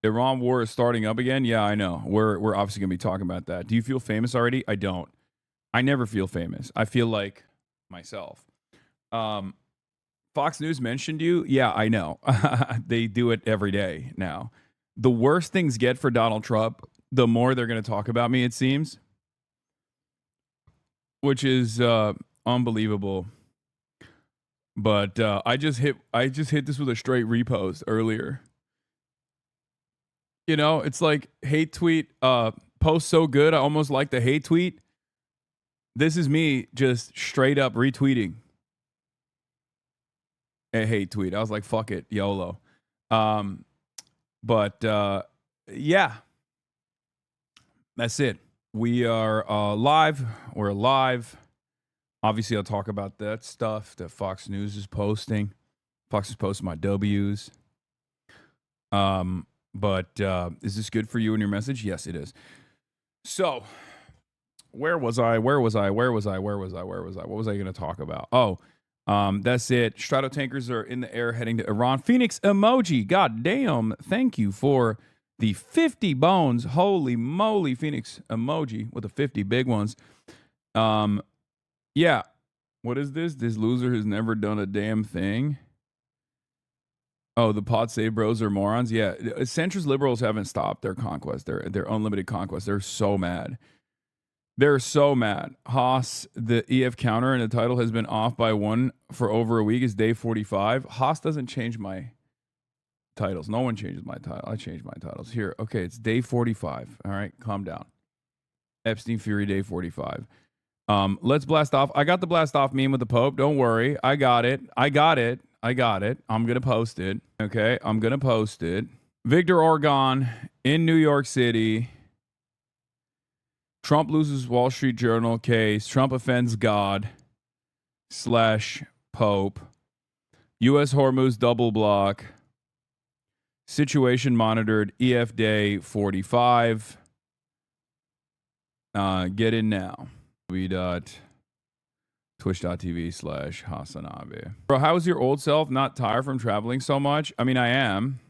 Iran war is starting up again. Yeah, I know. We're obviously gonna be talking about that. Do you feel famous already? I don't. I never feel famous. I feel like myself. Um, Fox News mentioned you. Yeah, I know. They do it every day now. The worse things get for Donald Trump, the more they're going to talk about me, it seems, which is unbelievable. But I just hit this with a straight repost earlier. You know, it's like hate tweet, post so good, I almost like the hate tweet. This is me just straight up retweeting a hate tweet. I was like, fuck it, YOLO. But yeah, that's it. We are live. We're live. Obviously, I'll talk about that stuff that Fox News is posting. Fox is posting my W's. But is this good for you and your message? Yes, it is. So, where was I? What was I going to talk about? Oh, that's it. Strato tankers are in the air heading to Iran. Phoenix emoji. God damn. Thank you for the 50 bones. Holy moly. Phoenix emoji with the 50 big ones. Yeah. What is this? This loser has never done a damn thing. Oh, the pod save bros are morons. Yeah. Centrist liberals haven't stopped their conquest. Their unlimited conquest. They're so mad. They're so mad. Haas, the EF counter in the title has been off by 1 for over a week. Is day 45. Haas doesn't change my titles. No one changes my title. I change my titles. Here. Okay, it's day 45. All right, calm down. Epstein Fury day 45. Let's blast off. I got the blast off meme with the Pope. Don't worry. I got it. I'm going to post it. Okay, I'm going to post it. Victor Orgon in New York City. Trump loses Wall Street Journal case. Trump offends God / Pope. U.S. Hormuz double block. Situation monitored. EF day 45. Get in now. Twitch.tv / Hasanabi. Bro, how is your old self not tired from traveling so much? I mean, I am.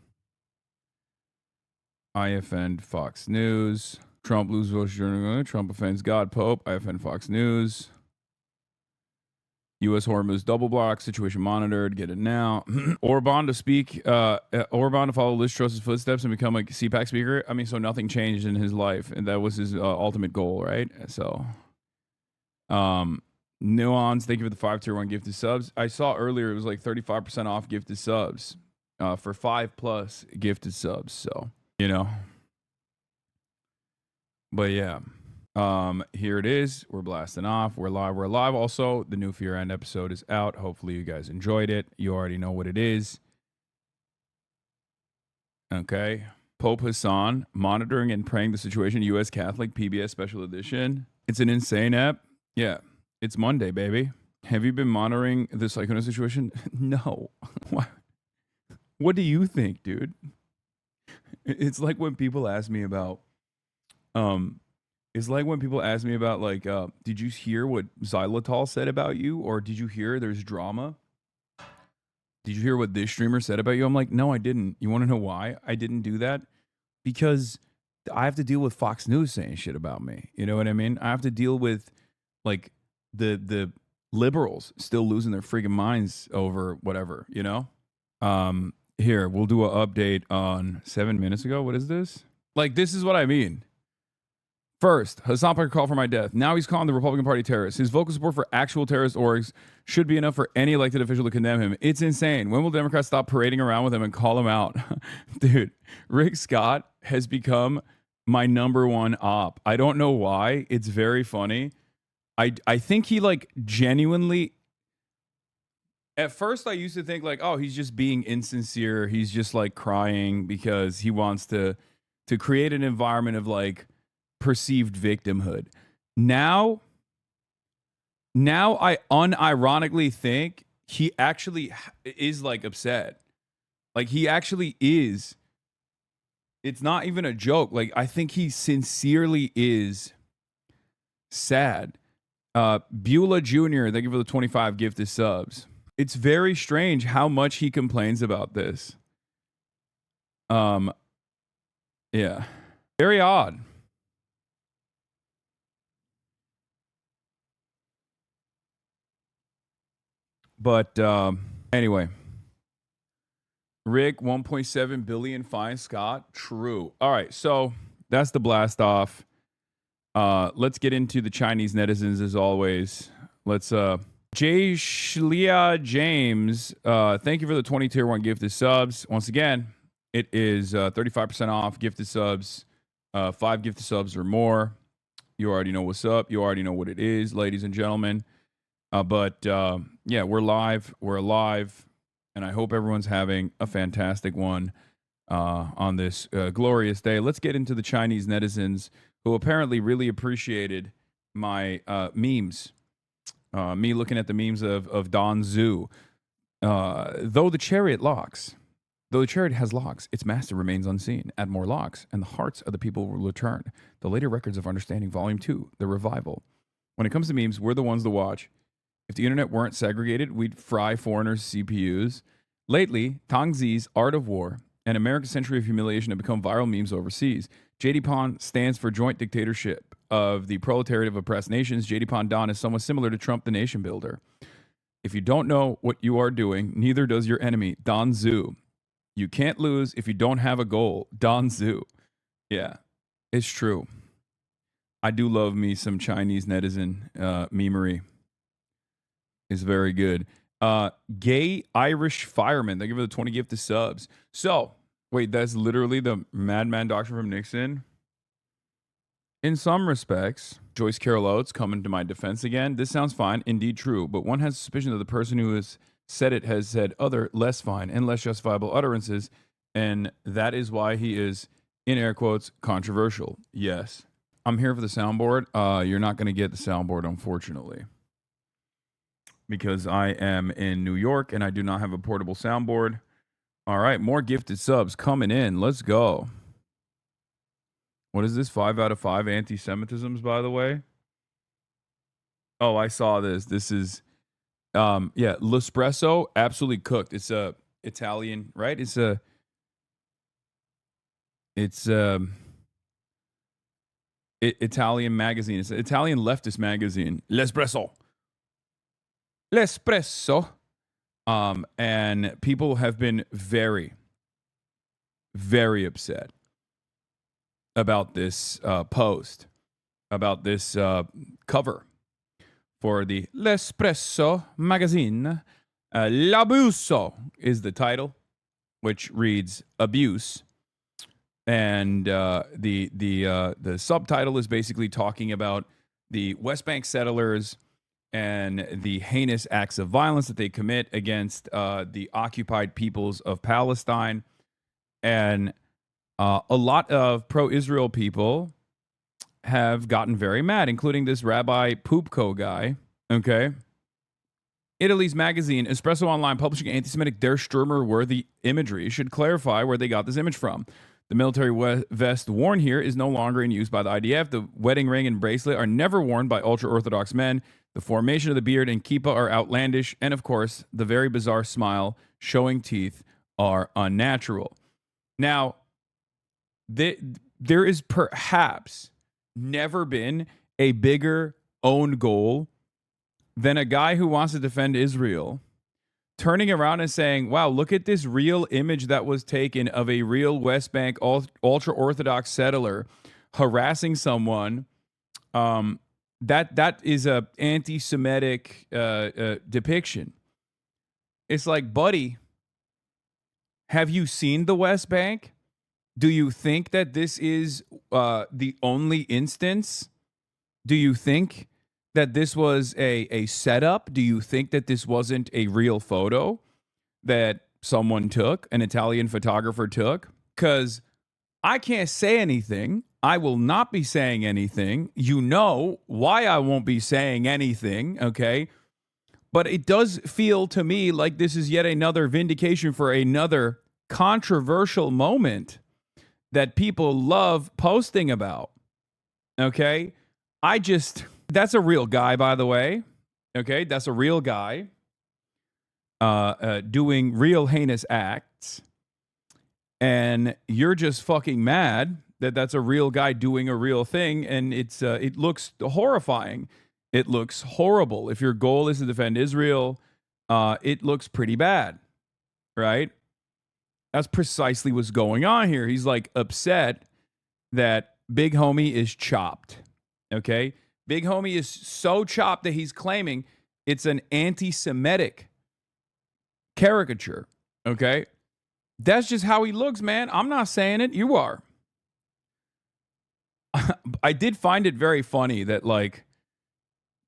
I offend Fox News. Trump loses Wall Street Journal. Trump offends God, Pope. I offend Fox News. U.S. Hormuz double block. Situation monitored. Get it now. Orban to speak. Orban to follow Liz Truss's footsteps and become a CPAC speaker. I mean, so nothing changed in his life, and that was his ultimate goal, right? So, Nuance. Thank you for the 5 tier 1 gifted subs. I saw earlier it was like 35% off gifted subs for 5+ gifted subs. So, you know. But yeah, here it is. We're blasting off. We're live. Also, the new Fear End episode is out. Hopefully you guys enjoyed it. You already know what it is. Okay. Pope Hassan, monitoring and praying the situation. U.S. Catholic PBS special edition. It's an insane app. Yeah. It's Monday, baby. Have you been monitoring the Psychono situation? No. What do you think, dude? It's like when people ask me about it's like when people ask me about like, did you hear what Xylitol said about you? Or did you hear there's drama? Did you hear what this streamer said about you? I'm like, no, I didn't. You want to know why I didn't do that? Because I have to deal with Fox News saying shit about me. You know what I mean? I have to deal with like the liberals still losing their freaking minds over whatever, you know? Here, we'll do an update on 7 minutes ago. What is this? Like, this is what I mean. First, Hassan Parker called for my death. Now he's calling the Republican Party terrorists. His vocal support for actual terrorist orgs should be enough for any elected official to condemn him. It's insane. When will Democrats stop parading around with him and call him out? Dude, Rick Scott has become my #1 op. I don't know why. It's very funny. I think he like genuinely... At first, I used to think like, oh, he's just being insincere. He's just like crying because he wants to create an environment of like perceived victimhood. Now I unironically think he actually is like upset. Like he actually is. It's not even a joke. Like I think he sincerely is sad. Beulah Jr., thank you for the 25 gifted subs. It's very strange how much he complains about this. Yeah. Very odd. But anyway, Rick, 1.7 billion fine, Scott. True. All right, so that's the blast off. Let's get into the Chinese netizens as always. Let's Jay Shlia James, thank you for the 20 tier 1 gifted subs. Once again, it is 35% off gifted subs, 5 gifted subs or more. You already know what's up. You already know what it is, ladies and gentlemen. But yeah, we're live. We're alive. And I hope everyone's having a fantastic one on this glorious day. Let's get into the Chinese netizens who apparently really appreciated my memes. Me looking at the memes of Don Zhu. Though the chariot has locks, its master remains unseen. Add more locks, and the hearts of the people will return. The later records of understanding, volume 2, the revival. When it comes to memes, we're the ones to watch. If the internet weren't segregated, we'd fry foreigners' CPUs. Lately, Tang Zi's Art of War and America's Century of Humiliation have become viral memes overseas. JD Pon stands for joint dictatorship of the proletariat of oppressed nations. JD Pon Don is somewhat similar to Trump the nation builder. If you don't know what you are doing, neither does your enemy, Don Zhu. You can't lose if you don't have a goal, Don Zhu. Yeah, it's true. I do love me some Chinese netizen memery. Is very good. Gay Irish fireman. They give it the 20 gifted subs. So, wait, that's literally the madman doctrine from Nixon? In some respects, Joyce Carol Oates coming to my defense again. This sounds fine, indeed true, but one has suspicion that the person who has said it has said other less fine and less justifiable utterances, and that is why he is, in air quotes, controversial. Yes. I'm here for the soundboard. You're not going to get the soundboard, unfortunately, because I am in New York and I do not have a portable soundboard. All right, more gifted subs coming in. Let's go. What is this? 5 out of 5 anti-Semitisms, by the way? Oh, I saw this. This is, yeah, L'Espresso, absolutely cooked. It's a Italian, right? It's Italian magazine. It's an Italian leftist magazine. L'Espresso. And people have been very, very upset about this post, about this cover for the L'Espresso magazine. L'abuso is the title, which reads abuse. And the subtitle is basically talking about the West Bank settlers and the heinous acts of violence that they commit against the occupied peoples of Palestine. And a lot of pro-Israel people have gotten very mad, including this Rabbi Poopko guy, okay? Italy's magazine, Espresso Online, publishing anti-Semitic Der Stürmer-worthy imagery, should clarify where they got this image from. The military vest worn here is no longer in use by the IDF. The wedding ring and bracelet are never worn by ultra-Orthodox men. The formation of the beard and kippah are outlandish. And, of course, the very bizarre smile showing teeth are unnatural. Now, there is perhaps never been a bigger own goal than a guy who wants to defend Israel turning around and saying, wow, look at this real image that was taken of a real West Bank ultra-Orthodox settler harassing someone. That is a anti-Semitic depiction. It's like, buddy, have you seen the West Bank? Do you think that this is the only instance? Do you think that this was a setup? Do you think that this wasn't a real photo that someone took, an Italian photographer took? Because I can't say anything. I will not be saying anything. You know why I won't be saying anything, okay? But it does feel to me like this is yet another vindication for another controversial moment that people love posting about, okay? That's a real guy, by the way. Okay, that's a real guy doing real heinous acts. And you're just fucking mad That's a real guy doing a real thing, and it looks horrifying. It looks horrible. If your goal is to defend Israel, it looks pretty bad, right? That's precisely what's going on here. He's like upset that Big Homie is chopped. Okay? Big Homie is so chopped that he's claiming it's an anti-Semitic caricature. Okay? That's just how he looks, man. I'm not saying it. You are. I did find it very funny that like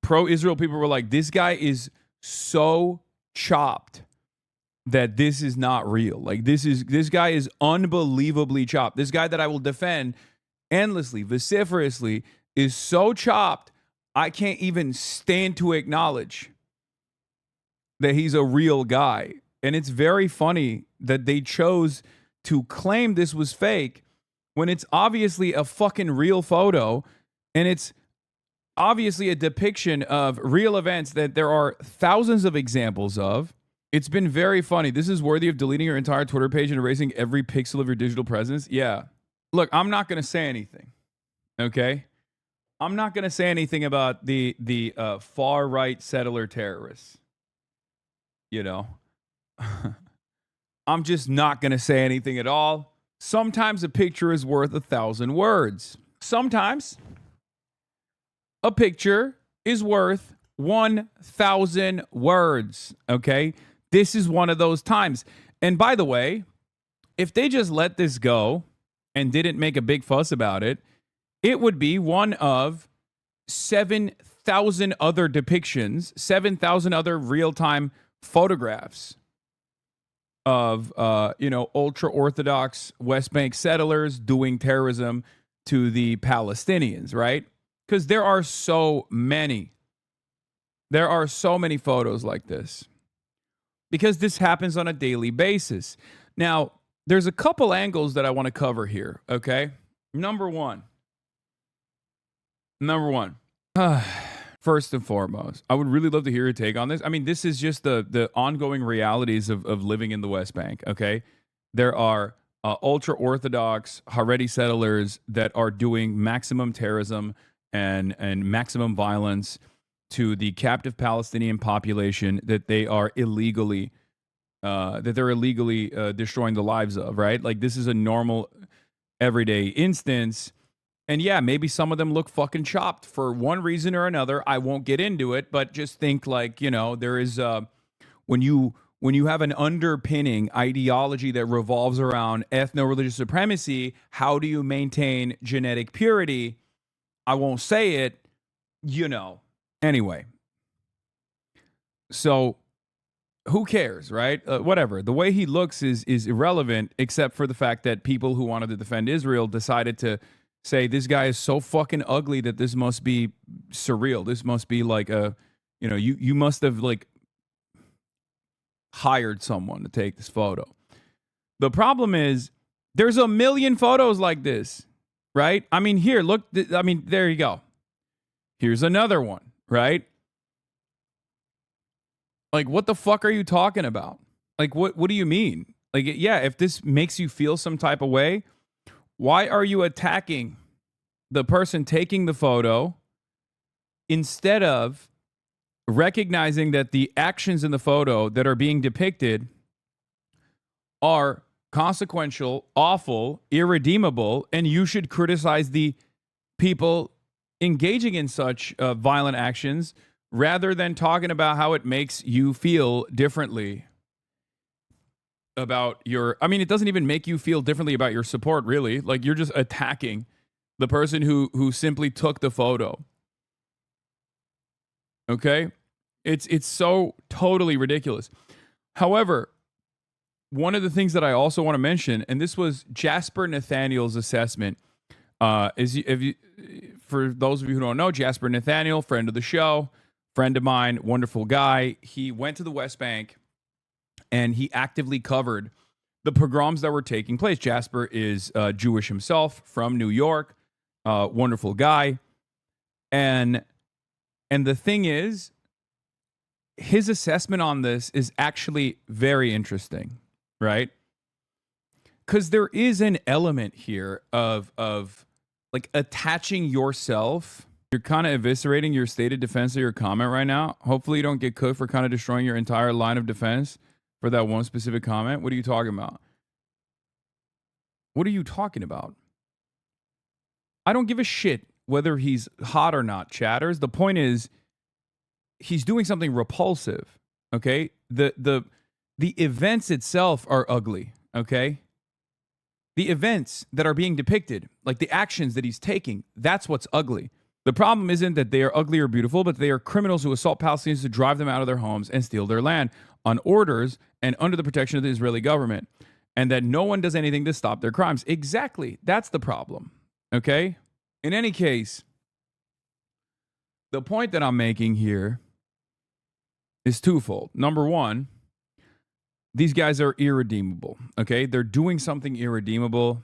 pro-Israel people were like, this guy is so chopped that this is not real. Like this guy is unbelievably chopped. This guy that I will defend endlessly, vociferously, is so chopped, I can't even stand to acknowledge that he's a real guy. And it's very funny that they chose to claim this was fake when it's obviously a fucking real photo, and it's obviously a depiction of real events that there are thousands of examples of. It's been very funny. This is worthy of deleting your entire Twitter page and erasing every pixel of your digital presence. Yeah. Look, I'm not going to say anything. Okay? I'm not going to say anything about the far-right settler terrorists. You know? I'm just not going to say anything at all. Sometimes a picture is worth 1,000 words. Sometimes a picture is worth 1,000 words. Okay? This is one of those times. And by the way, if they just let this go and didn't make a big fuss about it, it would be one of 7,000 other depictions, 7,000 other real-time photographs of, ultra-Orthodox West Bank settlers doing terrorism to the Palestinians, right? Because there are so many. There are so many photos like this. Because this happens on a daily basis. Now, there's a couple angles that I want to cover here, okay? Number one. First and foremost, I would really love to hear your take on this. I mean, this is just the ongoing realities of living in the West Bank, okay? There are ultra-Orthodox Haredi settlers that are doing maximum terrorism and maximum violence to the captive Palestinian population that they are illegally destroying the lives of, right? Like, this is a normal, everyday instance. And yeah, maybe some of them look fucking chopped for one reason or another. I won't get into it, but just think like, there is when you have an underpinning ideology that revolves around ethno-religious supremacy, how do you maintain genetic purity? I won't say it, Anyway. So who cares, right? Whatever. The way he looks is irrelevant, except for the fact that people who wanted to defend Israel decided to say this guy is so fucking ugly that this must be surreal. This must be like you must have like hired someone to take this photo. The problem is there's a million photos like this, right? I mean, here, look. There you go. Here's another one, right? Like, what the fuck are you talking about? Like, what do you mean? Like, yeah, if this makes you feel some type of way, why are you attacking the person taking the photo instead of recognizing that the actions in the photo that are being depicted are consequential, awful, irredeemable, and you should criticize the people engaging in such violent actions rather than talking about how it makes you feel differently about it doesn't even make you feel differently about your support, really. Like, you're just attacking the person who simply took the photo. Okay? It's so totally ridiculous. However, one of the things that I also want to mention, and this was Jasper Nathaniel's assessment, for those of you who don't know, Jasper Nathaniel, friend of the show, friend of mine, wonderful guy. He went to the West Bank and he actively covered the pogroms that were taking place. Jasper is Jewish himself, from New York, wonderful guy. And the thing is, his assessment on this is actually very interesting, right? because there is an element here of like attaching yourself. You're kind of eviscerating your stated defense of your comment right now. Hopefully you don't get cooked for kind of destroying your entire line of defense for that one specific comment. What are you talking about? What are you talking about? I don't give a shit whether he's hot or not, chatters. The point is, he's doing something repulsive. Okay? The events itself are ugly. Okay? The events that are being depicted, like the actions that he's taking, that's what's ugly. The problem isn't that they are ugly or beautiful, but they are criminals who assault Palestinians to drive them out of their homes and steal their land on orders and under the protection of the Israeli government, and that no one does anything to stop their crimes. Exactly. That's the problem. Okay? In any case, the point that I'm making here is twofold. Number one, these guys are irredeemable. Okay? They're doing something irredeemable.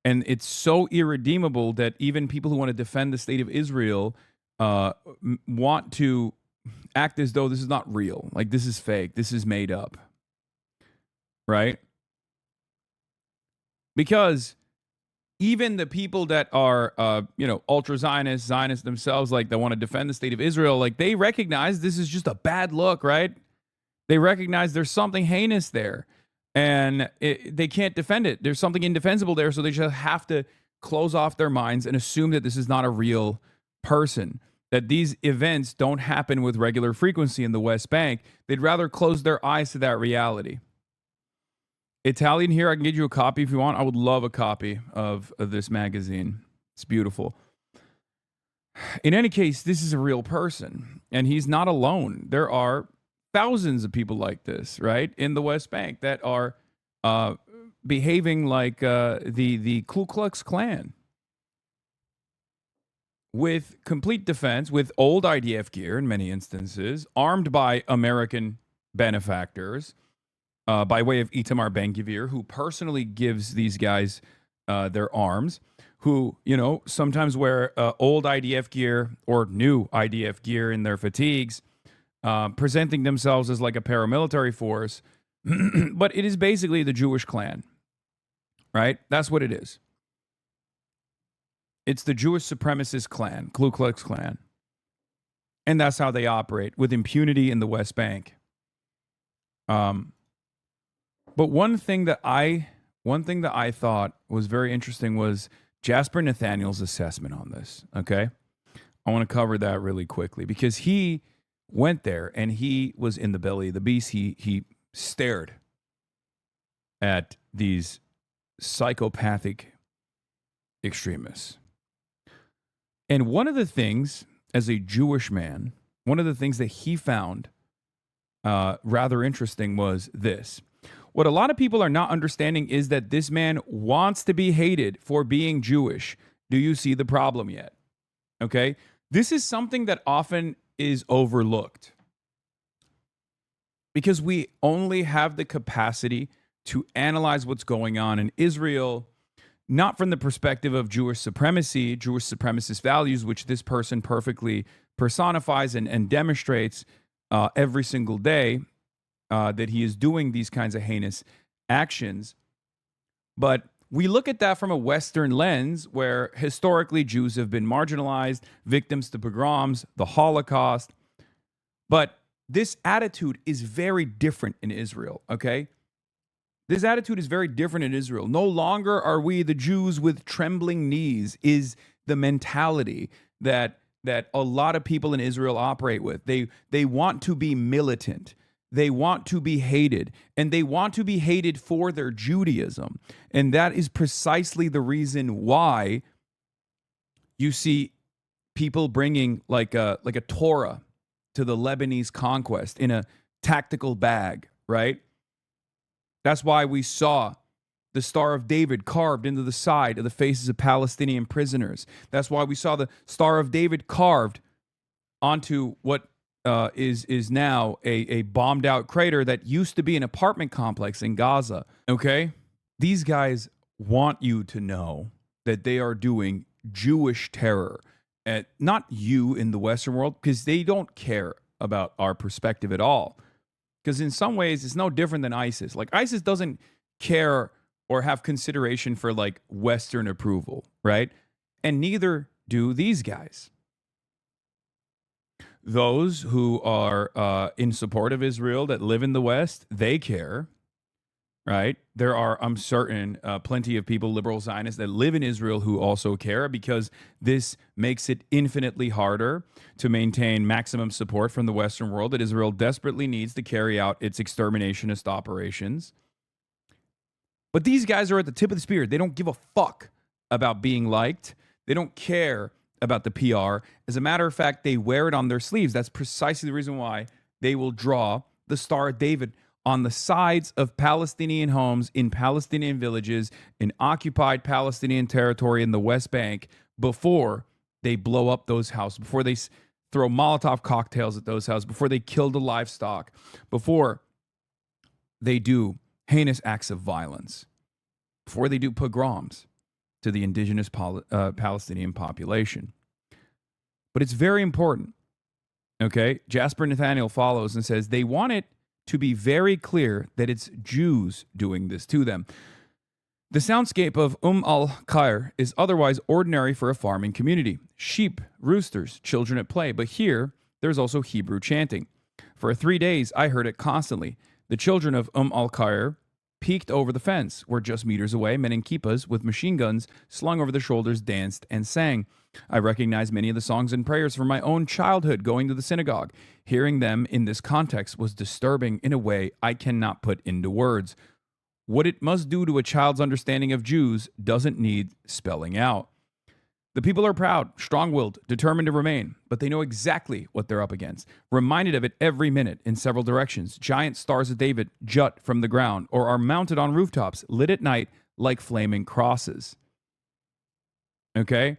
And it's so irredeemable that even people who want to defend the state of Israel want to act as though this is not real. Like, this is fake. This is made up. Right? Because even the people that are, ultra-Zionists, Zionists themselves, like, that want to defend the state of Israel, like, they recognize this is just a bad look, right? They recognize there's something heinous there. And they can't defend it. There's something indefensible there, so they just have to close off their minds and assume that this is not a real person, that these events don't happen with regular frequency in the West Bank. They'd rather close their eyes to that reality. Italian here, I can get you a copy if you want. I would love a copy of this magazine. It's beautiful. In any case, this is a real person, and he's not alone. There are thousands of people like this, right, in the West Bank that are behaving like the Ku Klux Klan, with complete defense, with old IDF gear in many instances, armed by American benefactors, by way of Itamar Ben-Gvir, who personally gives these guys their arms, who, sometimes wear old IDF gear or new IDF gear in their fatigues, presenting themselves as like a paramilitary force, but it is basically the Jewish Klan, right? That's what it is. It's the Jewish supremacist Klan, Ku Klux Klan. And that's how they operate, with impunity in the West Bank. But one thing that I thought was very interesting was Jasper Nathaniel's assessment on this, okay? I want to cover that really quickly, because he went there and he was in the belly of the beast. He stared at these psychopathic extremists. And one of the things, as a Jewish man, one of the things that he found rather interesting was this. What a lot of people are not understanding is that this man wants to be hated for being Jewish. Do you see the problem yet? Okay? This is something that often is overlooked, because we only have the capacity to analyze what's going on in Israel, not from the perspective of Jewish supremacy, Jewish supremacist values, which this person perfectly personifies and demonstrates every single day, that he is doing these kinds of heinous actions. But we look at that from a Western lens, where historically Jews have been marginalized, victims to pogroms, the Holocaust. But this attitude is very different in Israel, okay? This attitude is very different in Israel. No longer are we the Jews with trembling knees, is the mentality that a lot of people in Israel operate with. They want to be militant. They want to be hated, and they want to be hated for their Judaism. And that is precisely the reason why you see people bringing like a Torah to the Lebanese conquest in a tactical bag, right? That's why we saw the Star of David carved into the side of the faces of Palestinian prisoners. That's why we saw the Star of David carved onto what is now a bombed out crater that used to be an apartment complex in Gaza. Okay? These guys want you to know that they are doing Jewish terror. Not you in the Western world, because they don't care about our perspective at all. Because in some ways, it's no different than ISIS. Like, ISIS doesn't care or have consideration for like Western approval, right? And neither do these guys. Those who are in support of Israel that live in the West, they care, right? There are, I'm certain, plenty of people, liberal Zionists, that live in Israel who also care, because this makes it infinitely harder to maintain maximum support from the Western world that Israel desperately needs to carry out its exterminationist operations. But these guys are at the tip of the spear. They don't give a fuck about being liked. They don't care about the PR. As a matter of fact, they wear it on their sleeves. That's precisely the reason why they will draw the Star of David on the sides of Palestinian homes, in Palestinian villages, in occupied Palestinian territory in the West Bank, before they blow up those houses, before they throw Molotov cocktails at those houses, before they kill the livestock, before they do heinous acts of violence, before they do pogroms to the indigenous Palestinian population. But it's very important, okay? Jasper Nathaniel follows and says they want it to be very clear that it's Jews doing this to them. The soundscape of al-Khair is otherwise ordinary for a farming community. Sheep, roosters, children at play. But here, there's also Hebrew chanting. For 3 days, I heard it constantly. The children of al-Khair peeked over the fence, where just meters away, men in kippahs with machine guns slung over their shoulders danced and sang. I recognized many of the songs and prayers from my own childhood going to the synagogue. Hearing them in this context was disturbing in a way I cannot put into words. What it must do to a child's understanding of Jews doesn't need spelling out. The people are proud, strong-willed, determined to remain, but they know exactly what they're up against. Reminded of it every minute in several directions. Giant stars of David jut from the ground or are mounted on rooftops, lit at night like flaming crosses. Okay?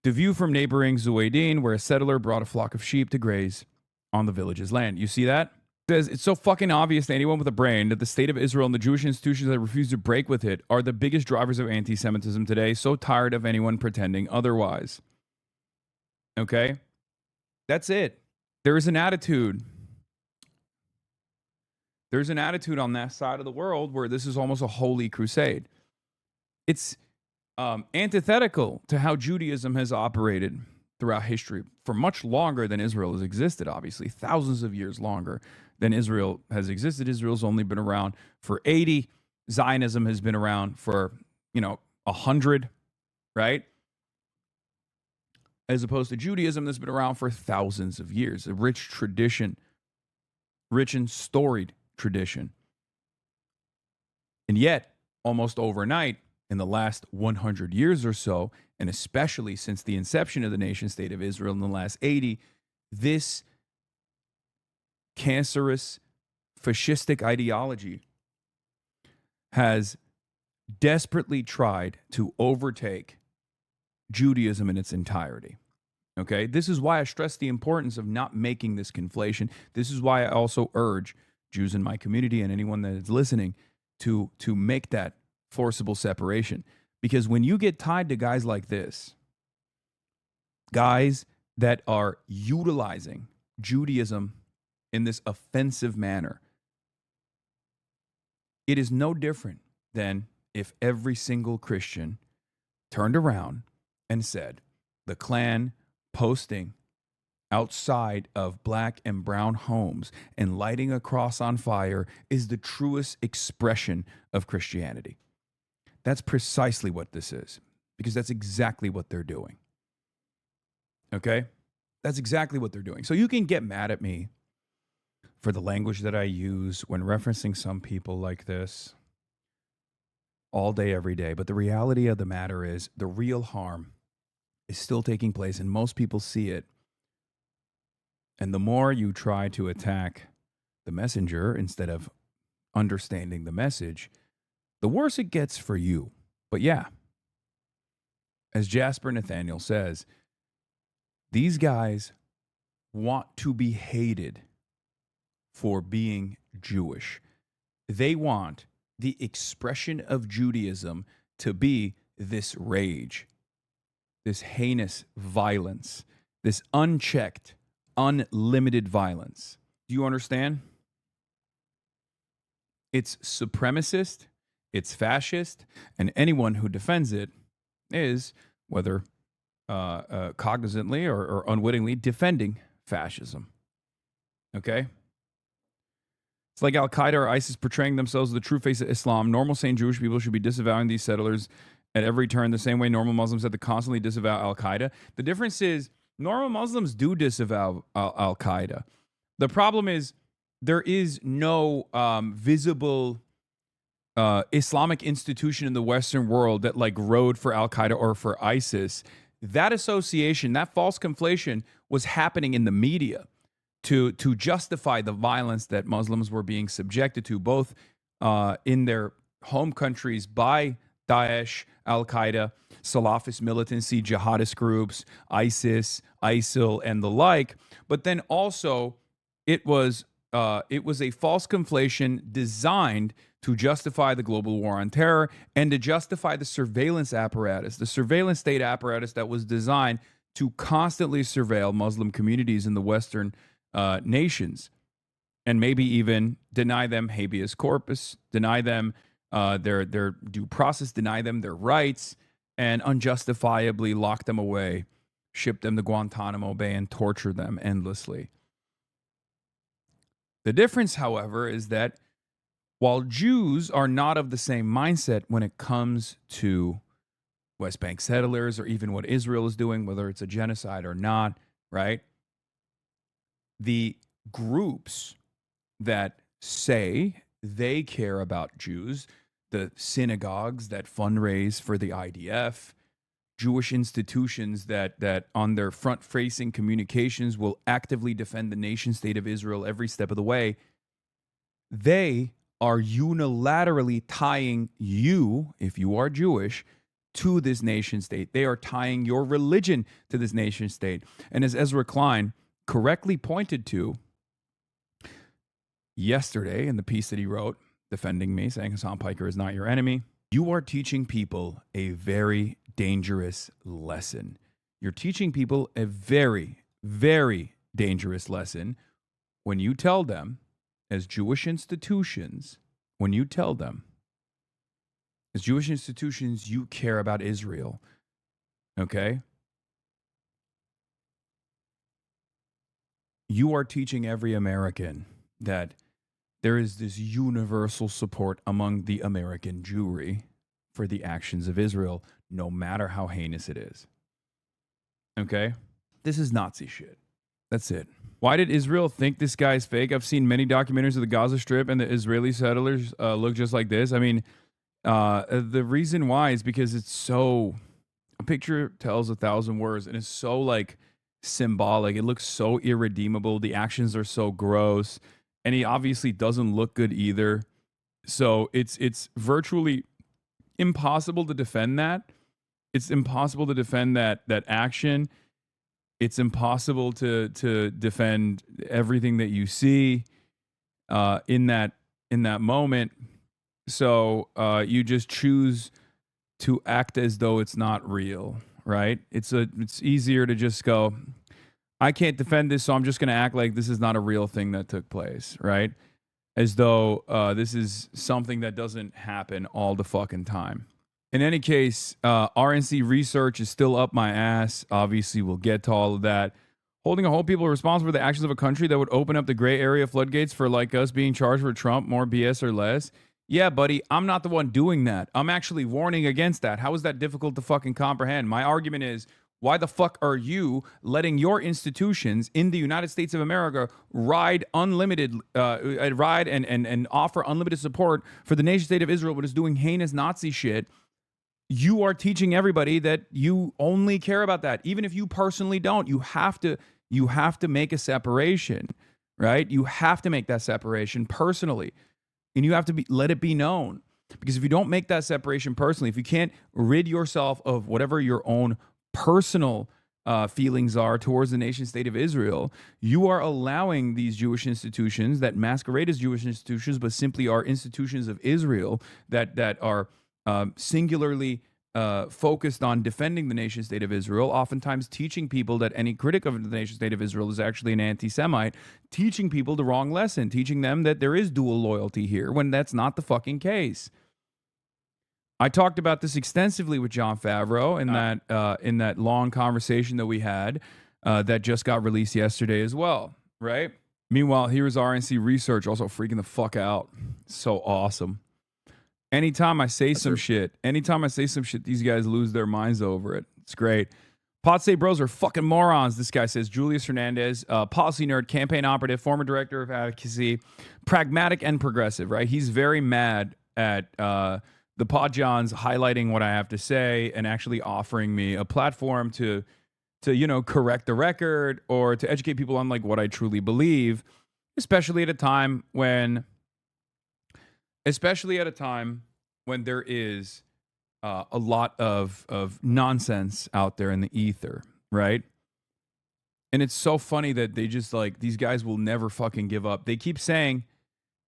The view from neighboring Zuwaydin, where a settler brought a flock of sheep to graze on the village's land. You see that? It's so fucking obvious to anyone with a brain that the state of Israel and the Jewish institutions that refuse to break with it are the biggest drivers of anti-Semitism today. So tired of anyone pretending otherwise. Okay? That's it. There is an attitude. There's an attitude on that side of the world where this is almost a holy crusade. It's antithetical to how Judaism has operated throughout history for much longer than Israel has existed, obviously, thousands of years longer than Israel has existed. Israel's only been around for 80. Zionism has been around for, 100, right? As opposed to Judaism that's been around for thousands of years, a rich tradition, rich and storied tradition. And yet, almost overnight, in the last 100 years or so, and especially since the inception of the nation state of Israel in the last 80, this cancerous, fascistic ideology has desperately tried to overtake Judaism in its entirety. Okay? This is why I stress the importance of not making this conflation. This is why I also urge Jews in my community and anyone that is listening to make that forcible separation. Because when you get tied to guys like this, guys that are utilizing Judaism in this offensive manner, it is no different than if every single Christian turned around and said, the Klan posting outside of black and brown homes and lighting a cross on fire is the truest expression of Christianity. That's precisely what this is, because that's exactly what they're doing. Okay? That's exactly what they're doing. So you can get mad at me for the language that I use when referencing some people like this all day, every day. But the reality of the matter is the real harm is still taking place, and most people see it. And the more you try to attack the messenger instead of understanding the message, the worse it gets for you. But yeah, as Jasper Nathaniel says, these guys want to be hated for being Jewish. They want the expression of Judaism to be this rage, this heinous violence, this unchecked, unlimited violence. Do you understand? It's supremacist, It's fascist, and anyone who defends it is, whether cognizantly or unwittingly, defending fascism. Okay? It's like Al Qaeda or ISIS portraying themselves as the true face of Islam. Normal, sane Jewish people should be disavowing these settlers at every turn, the same way normal Muslims have to constantly disavow Al Qaeda. The difference is normal Muslims do disavow Al Qaeda. The problem is there is no visible Islamic institution in the Western world that like rode for Al Qaeda or for ISIS. That association, that false conflation was happening in the media to justify the violence that Muslims were being subjected to, both in their home countries by Daesh, Al Qaeda, Salafist militancy, jihadist groups, ISIS, ISIL, and the like. But then also, it was a false conflation designed to justify the global war on terror and to justify the surveillance apparatus, the surveillance state apparatus that was designed to constantly surveil Muslim communities in the Western nations, and maybe even deny them habeas corpus, deny them their due process, deny them their rights, and unjustifiably lock them away, ship them to Guantanamo Bay, and torture them endlessly. The difference, however, is that while Jews are not of the same mindset when it comes to West Bank settlers or even what Israel is doing, whether it's a genocide or not, right? The groups that say they care about Jews, the synagogues that fundraise for the IDF, Jewish institutions that on their front-facing communications will actively defend the nation state of Israel every step of the way, they are unilaterally tying you, if you are Jewish, to this nation state. They are tying your religion to this nation state. And as Ezra Klein correctly pointed to yesterday in the piece that he wrote, defending me, saying Hassan Piker is not your enemy, you are teaching people a very dangerous lesson. You're teaching people a very, very dangerous lesson when you tell them, as Jewish institutions, when you tell them, as Jewish institutions, you care about Israel, okay? You are teaching every American that there is this universal support among the American Jewry for the actions of Israel, no matter how heinous it is. Okay? This is Nazi shit. That's it. Why did Israel think this guy's fake? I've seen many documentaries of the Gaza Strip, and the Israeli settlers look just like this. I mean, the reason why is because it's so... A picture tells 1,000 words, and it's so, like, symbolic. It looks so irredeemable. The actions are so gross. And he obviously doesn't look good either. So it's virtually impossible to defend that. It's impossible to defend that action. It's impossible to defend everything that you see in that moment. So you just choose to act as though it's not real, right? It's easier to just go, I can't defend this, so I'm just going to act like this is not a real thing that took place, right? As though this is something that doesn't happen all the fucking time. In any case, RNC research is still up my ass. Obviously, we'll get to all of that. Holding a whole people responsible for the actions of a country that would open up the gray area floodgates for like us being charged for Trump, more BS or less. Yeah, buddy, I'm not the one doing that. I'm actually warning against that. How is that difficult to fucking comprehend? My argument is, why the fuck are you letting your institutions in the United States of America ride unlimited, ride and offer unlimited support for the nation state of Israel, but is doing heinous Nazi shit? You are teaching everybody that you only care about that, even if you personally don't. You have to make a separation, right? You have to make that separation personally, and you have to let it be known. Because if you don't make that separation personally, if you can't rid yourself of whatever your own personal feelings are towards the nation state of Israel, you are allowing these Jewish institutions that masquerade as Jewish institutions, but simply are institutions of Israel that are singularly focused on defending the nation state of Israel, oftentimes teaching people that any critic of the nation state of Israel is actually an anti-Semite, teaching people the wrong lesson, teaching them that there is dual loyalty here when that's not the fucking case. I talked about this extensively with Jon Favreau in that long conversation that we had that just got released yesterday as well, right? Meanwhile, here's RNC Research also freaking the fuck out. So awesome. Anytime I say some shit, these guys lose their minds over it. It's great. Pod State Bros are fucking morons, this guy says. Julius Hernandez, policy nerd, campaign operative, former director of advocacy, pragmatic and progressive, right? He's very mad at the Pod Johns highlighting what I have to say and actually offering me a platform to correct the record or to educate people on like what I truly believe, especially at a time when there is a lot of nonsense out there in the ether, right? And it's so funny that they just like, these guys will never fucking give up. They keep saying,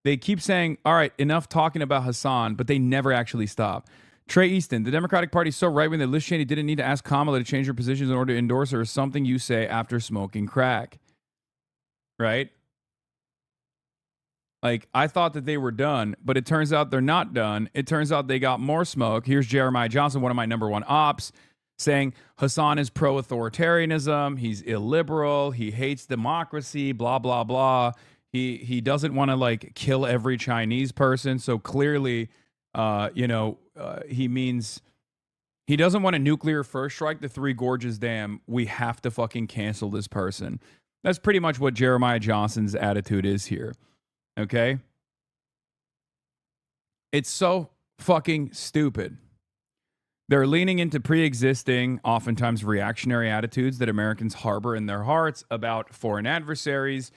all right, enough talking about Hassan, but they never actually stop. Trey Easton, the Democratic Party is so right-wing that Liz Cheney didn't need to ask Kamala to change her positions in order to endorse her, or something you say after smoking crack, right? Like, I thought that they were done, but it turns out they're not done. It turns out they got more smoke. Here's Jeremiah Johnson, one of my number one ops, saying Hassan is pro-authoritarianism. He's illiberal. He hates democracy, blah, blah, blah. He doesn't want to, like, kill every Chinese person. So clearly, he means he doesn't want a nuclear first strike the Three Gorges Dam. We have to fucking cancel this person. That's pretty much what Jeremiah Johnson's attitude is here. Okay? It's so fucking stupid. They're leaning into pre-existing, oftentimes reactionary attitudes that Americans harbor in their hearts about foreign adversaries.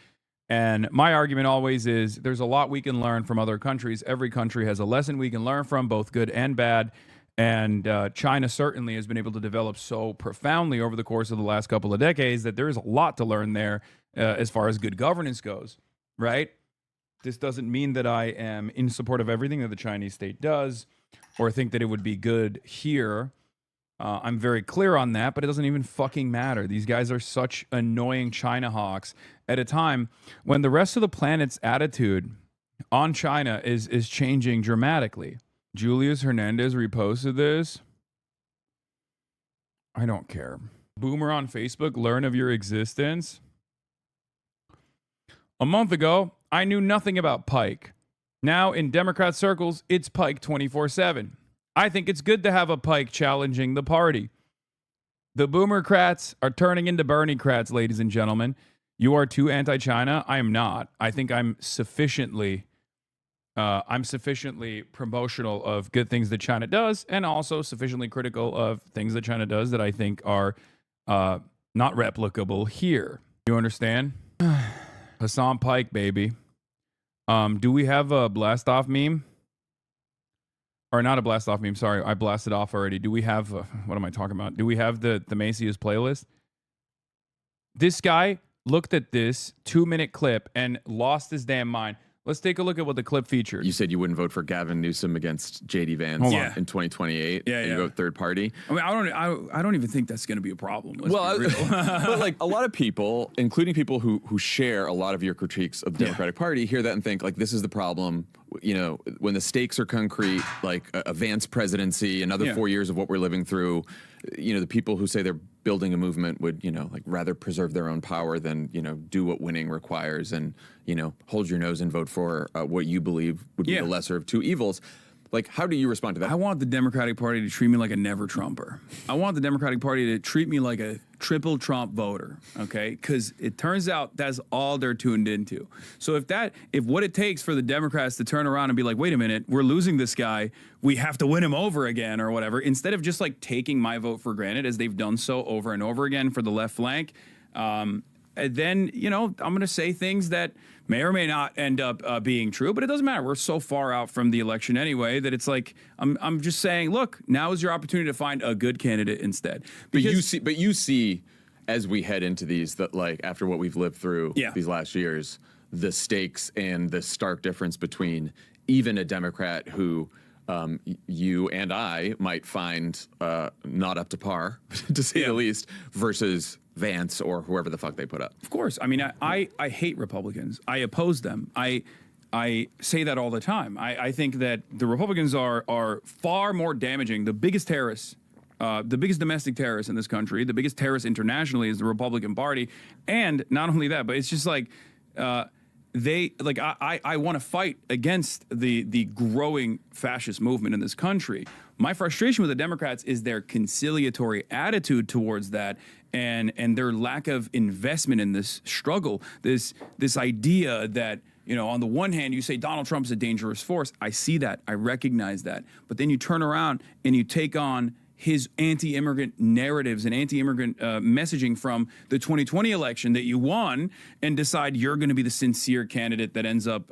And my argument always is there's a lot we can learn from other countries. Every country has a lesson we can learn from, both good and bad. And China certainly has been able to develop so profoundly over the course of the last couple of decades that there is a lot to learn there as far as good governance goes, right? This doesn't mean that I am in support of everything that the Chinese state does or think that it would be good here. I'm very clear on that, but it doesn't even fucking matter. These guys are such annoying China hawks at a time when the rest of the planet's attitude on China is changing dramatically. Julius Hernandez reposted this. I don't care. Boomer on Facebook, learn of your existence. A month ago, I knew nothing about Pike. Now, in Democrat circles, it's Pike 24/7. I think it's good to have a Pike challenging the party. The Boomercrats are turning into Bernie-crats, ladies and gentlemen. You are too anti-China. I am not. I think I'm sufficiently promotional of good things that China does, and also sufficiently critical of things that China does that I think are not replicable here. You understand? Hassan Pike, baby. Do we have a blast off meme? Or not a blast off meme, sorry. I blasted off already. Do we have, what am I talking about? Do we have the Macy's playlist? This guy looked at this 2-minute clip and lost his damn mind. Let's take a look at what the clip featured. You said you wouldn't vote for Gavin Newsom against J.D. Vance in 2028. Yeah, and you vote third party. I mean, I don't even think that's going to be a problem. Well, but like a lot of people, including people who share a lot of your critiques of the Democratic Party, hear that and think like this is the problem. You know, when the stakes are concrete, like a Vance presidency, another 4 years of what we're living through. You know, the people who say they're building a movement would, like rather preserve their own power than, do what winning requires and, hold your nose and vote for what you believe would be the lesser of two evils. Like, how do you respond to that? I want the Democratic Party to treat me like a never Trumper. I want the Democratic Party to treat me like a triple Trump voter, okay? Because it turns out that's all they're tuned into. So if what it takes for the Democrats to turn around and be like, wait a minute, we're losing this guy, we have to win him over again or whatever, instead of just like taking my vote for granted as they've done so over and over again for the left flank, then, I'm going to say things that may or may not end up being true, but it doesn't matter. We're so far out from the election anyway that it's like I'm just saying, look, now is your opportunity to find a good candidate instead. But you see, as we head into these, that like after what we've lived through these last years, the stakes and the stark difference between even a Democrat who you and I might find not up to par, to say the least, versus Vance or whoever the fuck they put up. Of course. I mean, I hate Republicans. I oppose them. I I say that all the time. I think that the Republicans are far more damaging. The biggest terrorists, the biggest domestic terrorists in this country, the biggest terrorist internationally is the Republican Party. And not only that, but it's just like I want to fight against the growing fascist movement in this country. My frustration with the Democrats is their conciliatory attitude towards that and their lack of investment in this struggle. This idea that, you know, on the one hand, you say Donald Trump's a dangerous force. I see that. I recognize that. But then you turn around and you take on his anti-immigrant narratives and anti-immigrant messaging from the 2020 election that you won and decide you're going to be the sincere candidate that ends up,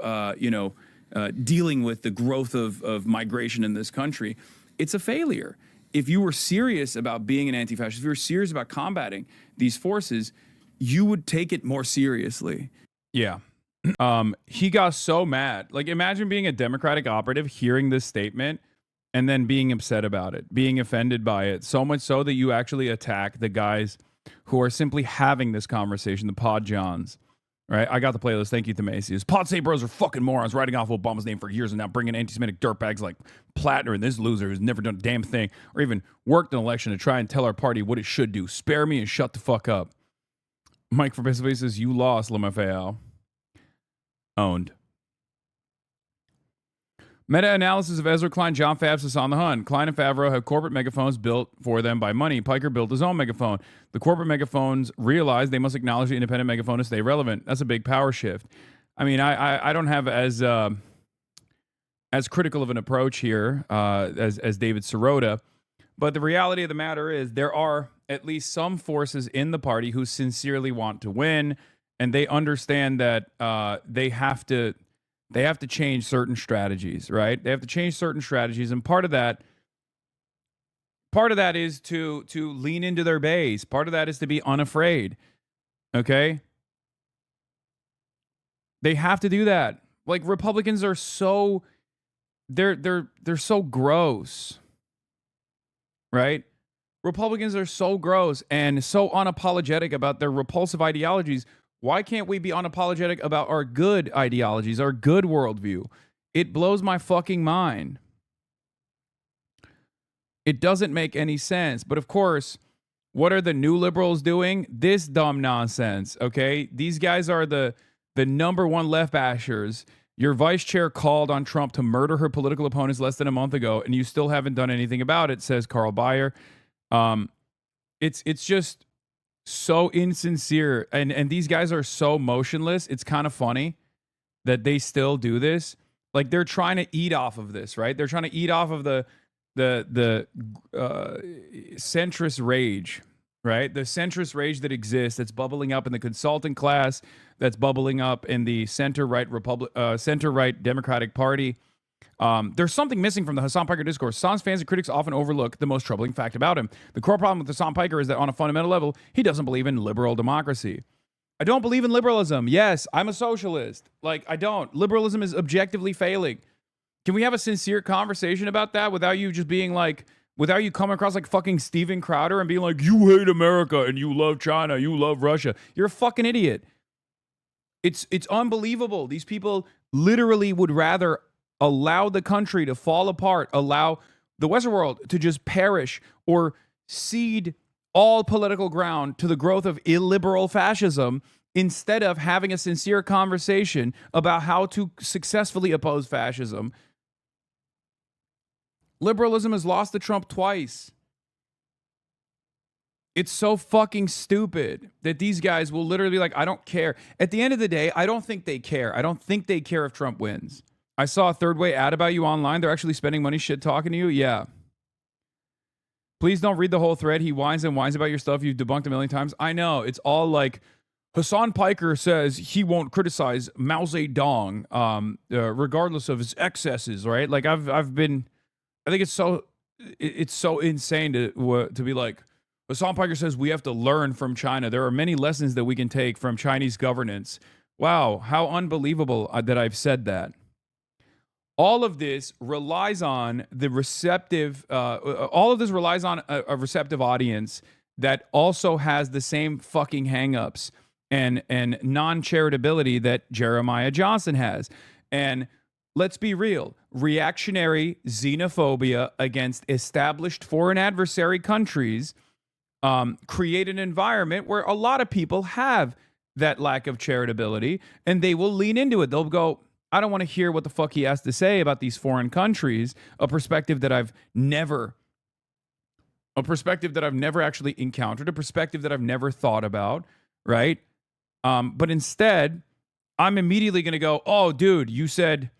dealing with the growth of migration in this country. It's a failure. If you were serious about being an anti-fascist, if you were serious about combating these forces, you would take it more seriously. Yeah. He got so mad. Like, imagine being a Democratic operative, hearing this statement, and then being upset about it, being offended by it, so much so that you actually attack the guys who are simply having this conversation, the Pod Johns, right? I got the playlist. Thank you, Themasius. Pod Say Bros are fucking morons, writing off Obama's name for years and now bringing anti-Semitic dirtbags like Plattner and this loser who's never done a damn thing or even worked an election to try and tell our party what it should do. Spare me and shut the fuck up. Mike from Pennsylvania says, you lost, LaMaFeal. Owned. Meta-analysis of Ezra Klein, John Favs, Hassan the Hun. Klein and Favreau have corporate megaphones built for them by money. Piker built his own megaphone. The corporate megaphones realize they must acknowledge the independent megaphone to stay relevant. That's a big power shift. I mean, I don't have as critical of an approach here as David Sirota, but the reality of the matter is there are at least some forces in the party who sincerely want to win, and they understand that they have to change certain strategies, right? They have to change certain strategies, and part of that is to lean into their base. Part of that is to be unafraid. Okay? They have to do that. Like, Republicans are so they're so gross. Right? Republicans are so gross and so unapologetic about their repulsive ideologies. Why can't we be unapologetic about our good ideologies, our good worldview? It blows my fucking mind. It doesn't make any sense. But of course, what are the new liberals doing? This dumb nonsense, okay? These guys are the number one left bashers. Your vice chair called on Trump to murder her political opponents less than a month ago, and you still haven't done anything about it, says Carl Bayer. It's just so insincere, and these guys are so motionless. It's kind of funny that they still do this. Like, they're trying to eat off of this, right? They're trying to eat off of the centrist rage, right? The centrist rage that exists, that's bubbling up in the consultant class, that's bubbling up in the center-right Democratic Party. There's something missing from the Hassan Piker discourse. Hassan's fans and critics often overlook the most troubling fact about him. The core problem with Hassan Piker is that on a fundamental level, he doesn't believe in liberal democracy. I don't believe in liberalism. Yes, I'm a socialist. Like, I don't. Liberalism is objectively failing. Can we have a sincere conversation about that without you just being like, without you coming across like fucking Steven Crowder and being like, you hate America and you love China, you love Russia. You're a fucking idiot. It's unbelievable. These people literally would rather allow the country to fall apart, allow the Western world to just perish, or cede all political ground to the growth of illiberal fascism instead of having a sincere conversation about how to successfully oppose fascism. Liberalism has lost to Trump twice. It's so fucking stupid that these guys will literally be like, I don't care. At the end of the day, I don't think they care. I don't think they care if Trump wins. I saw a third way ad about you online. They're actually spending money shit talking to you. Yeah. Please don't read the whole thread. He whines and whines about your stuff you've debunked a million times. I know. It's all like, Hassan Piker says he won't criticize Mao Zedong, regardless of his excesses, right? Like, I think it's so insane to be like, Hassan Piker says we have to learn from China. There are many lessons that we can take from Chinese governance. Wow, how unbelievable that I've said that. All of this relies on the receptive. All of this relies on a receptive audience that also has the same fucking hangups and non-charitability that Jeremiah Johnson has. And let's be real, reactionary xenophobia against established foreign adversary countries create an environment where a lot of people have that lack of charitability, and they will lean into it. They'll go, I don't want to hear what the fuck he has to say about these foreign countries, a perspective that I've never actually encountered, a perspective that I've never thought about, right? But instead, I'm immediately going to go, oh, dude, you said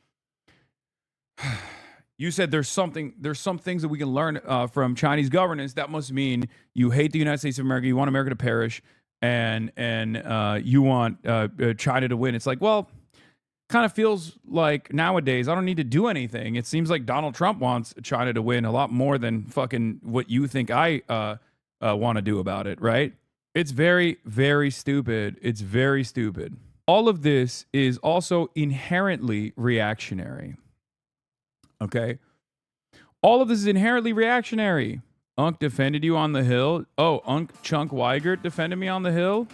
there's some things that we can learn from Chinese governance. That must mean you hate the United States of America, you want America to perish, and you want China to win. It's like, well, kind of feels like nowadays I don't need to do anything. It seems like Donald Trump wants China to win a lot more than fucking what you think I want to do about it, right? It's very, very stupid. It's very stupid. All of this is also inherently reactionary. Okay? All of this is inherently reactionary. Unc defended you on the Hill. Oh, Unc Chunk Weigert defended me on the Hill.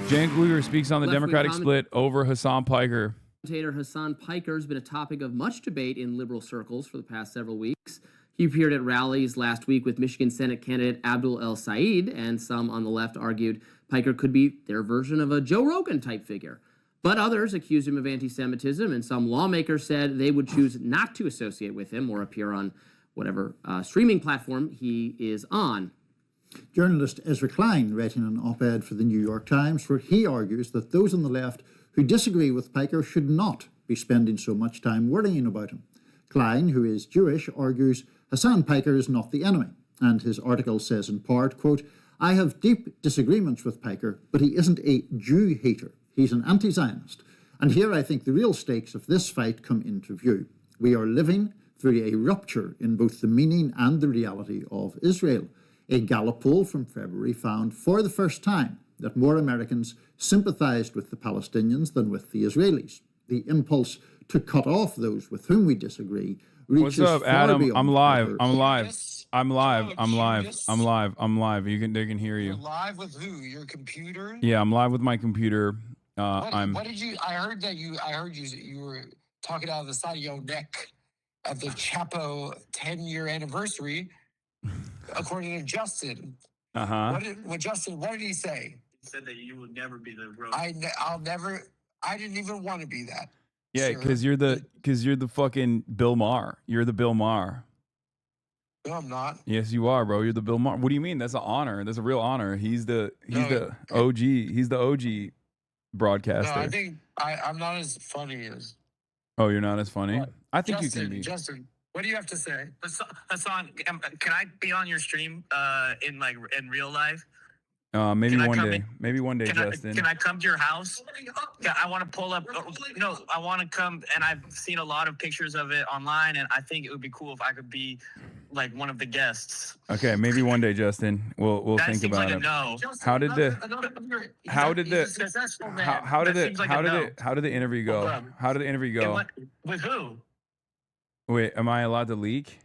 Jan Guyer speaks on the Democratic split over Hassan Piker. Commentator Hassan Piker has been a topic of much debate in liberal circles for the past several weeks. He appeared at rallies last week with Michigan Senate candidate Abdul El Said, and some on the left argued Piker could be their version of a Joe Rogan-type figure. But others accused him of anti-Semitism, and some lawmakers said they would choose not to associate with him or appear on whatever streaming platform he is on. Journalist Ezra Klein writing an op-ed for the New York Times where he argues that those on the left who disagree with Piker should not be spending so much time worrying about him. Klein, who is Jewish, argues Hassan Piker is not the enemy, and his article says in part, quote, I have deep disagreements with Piker, but he isn't a Jew hater. He's an anti-Zionist. And here I think the real stakes of this fight come into view. We are living through a rupture in both the meaning and the reality of Israel. A Gallup poll from February found for the first time that more Americans sympathized with the Palestinians than with the Israelis. The impulse to cut off those with whom we disagree reaches What's up, far Adam? beyond I'm live. borders. I'm live. I'm live. I'm live. I'm live. I'm live. They can hear you. You're live with who? Your computer? Yeah, I'm live with my computer. What did you? I heard you were talking out of the side of your neck at the Chapo 10-year anniversary, according to Justin. Uh-huh. What did he say? He said that you will never be the road. I didn't even want to be that. Yeah, sir. you're the fucking Bill Maher. You're the Bill Maher. No, I'm not. Yes, you are, bro. You're the Bill Maher. What do you mean? That's an honor. That's a real honor. He's the OG. He's the OG broadcaster. No, I think I'm not as funny as. Oh, you're not as funny? What? I think Justin, you can be. Justin, what do you have to say? Hassan, can I be on your stream in real life? Maybe Can I one come day. in? Maybe one day, Justin. Can I come to your house? Yeah, I want to pull up. No, I want to come, and I've seen a lot of pictures of it online, and I think it would be cool if I could be like one of the guests. Okay, maybe one day, Justin. We'll That think seems about like it. a no. How did the how did He's the a successful man. how did That it seems like how a did no. it how did the interview go? Hold up. How did the interview And go? what- with who? Wait, am I allowed to leak?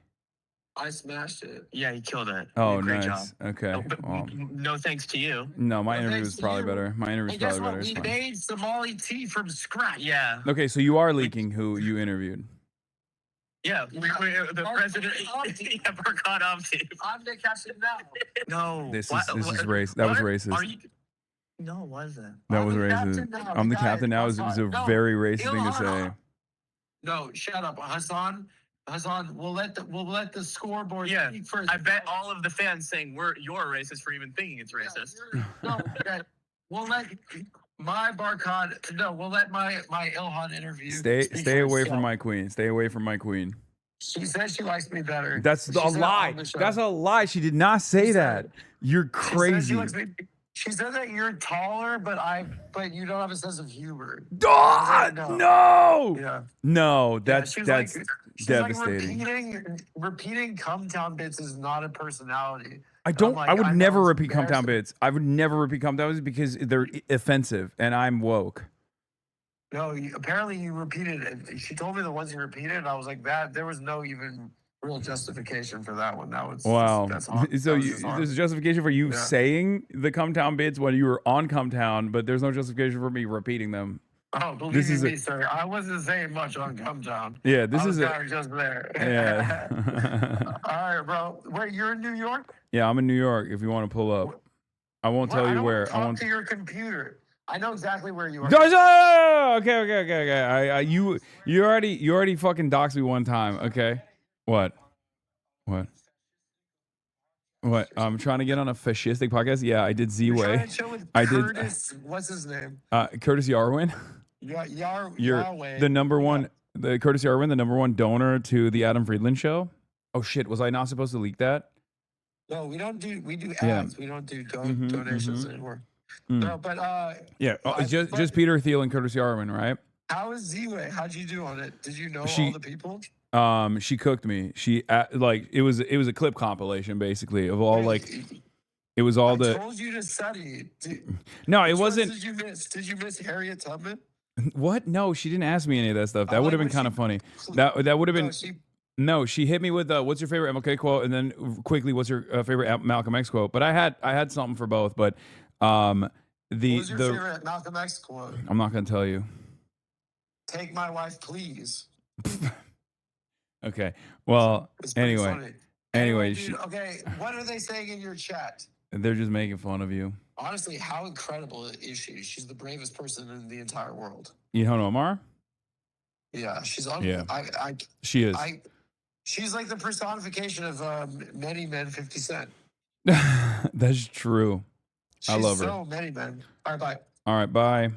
I smashed it. Yeah, he killed it. Oh, Great nice. job. Okay. No, but Well, no thanks to you. no, my No interview thanks was to probably you. better. My interview was And guess probably what? better. We It's fine. made Somali tea from scratch. Yeah. Okay, so you are leaking who you interviewed. Yeah. The president. Yeah, Barkhan Opti. I'm the captain now. No. This What- is race. That was what? racist. Are you? No, it wasn't. That I'm was the racist. captain now, I'm the guys. captain now. It was a No, very racist thing to say. Ilhan. No, shut up, Hassan. Hassan, we'll let the scoreboard Yeah, speak first. I bet all of the fans saying you're racist for even thinking it's racist. No, okay. We'll let my Barkhan. No, we'll let my Ilhan interview. Stay speak for away itself. from my queen. Stay away from my queen. She says she likes me better. That's She a said lie. on the show. That's a lie. She did not say She that. said- You're She said crazy. she likes me. She said that you're taller, but you don't have a sense of humor. Ah, No. no. Yeah. No, Yeah, that's she's devastating. Like repeating Cumtown bits is not a personality. I I'm don't. like, I would I know never it's repeat Cumtown embarrassing. bits. I would never repeat Cumtown bits because they're offensive, and I'm woke. No, apparently you repeated it. She told me the ones you repeated, and I was like, that there was no even real justification for that one. That was Wow. That's hard. So there's a justification for you Yeah. saying the Cumtown bits when you were on Cumtown, but there's no justification for me repeating them. Oh, believe This is me, sir. I wasn't saying much on Come Down. yeah. This I was is kind of just there. yeah. All right, bro. Wait, you're in New York? Yeah, I'm in New York. If you want to pull up, I won't Well, tell I you don't where. want to talk to your computer. I know exactly where you are. Okay. You already fucking doxed me one time. Okay. What? What? What? I'm trying to get on a fascistic podcast. Yeah, I did You're Z-Way. trying to chill with I did. Curtis. What's his name? Curtis Yarwin. You're Yahweh. the number one. The Curtis Yarwin, the number one donor to the Adam Friedland show. Oh shit! Was I not supposed to leak that? No, we don't do. We do Yeah. ads. We don't do donations anymore. Mm. No, but Yeah. Oh, but just Peter Thiel and Curtis Yarwin, right? how is Z-Way? How'd you do on it? Did you know She- all the people? She cooked me. She like it was a clip compilation basically of all like it was all I the told you to study. no it Which ones wasn't Did you miss? Did you miss Harriet Tubman? what no she didn't ask me any of that stuff. That Oh, would have like been when kind of she- funny. That would have been No, she no. She hit me with what's your favorite MLK quote and then quickly what's your favorite Malcolm X quote. But I had something for both. But what was your favorite Malcolm X quote? I'm not gonna tell you. Take my wife, please. Okay. Well, It's pretty anyway, funny. anyway, dude, okay, what are they saying in your chat? they're just making fun of you. Honestly, how incredible is she? She's the bravest person in the entire world. Ilhan Omar? Yeah, she's on. Yeah. I, She is. she's like the personification of many men. 50 Cent. That's true. She's I love her. so many men. All right, bye. All right, bye.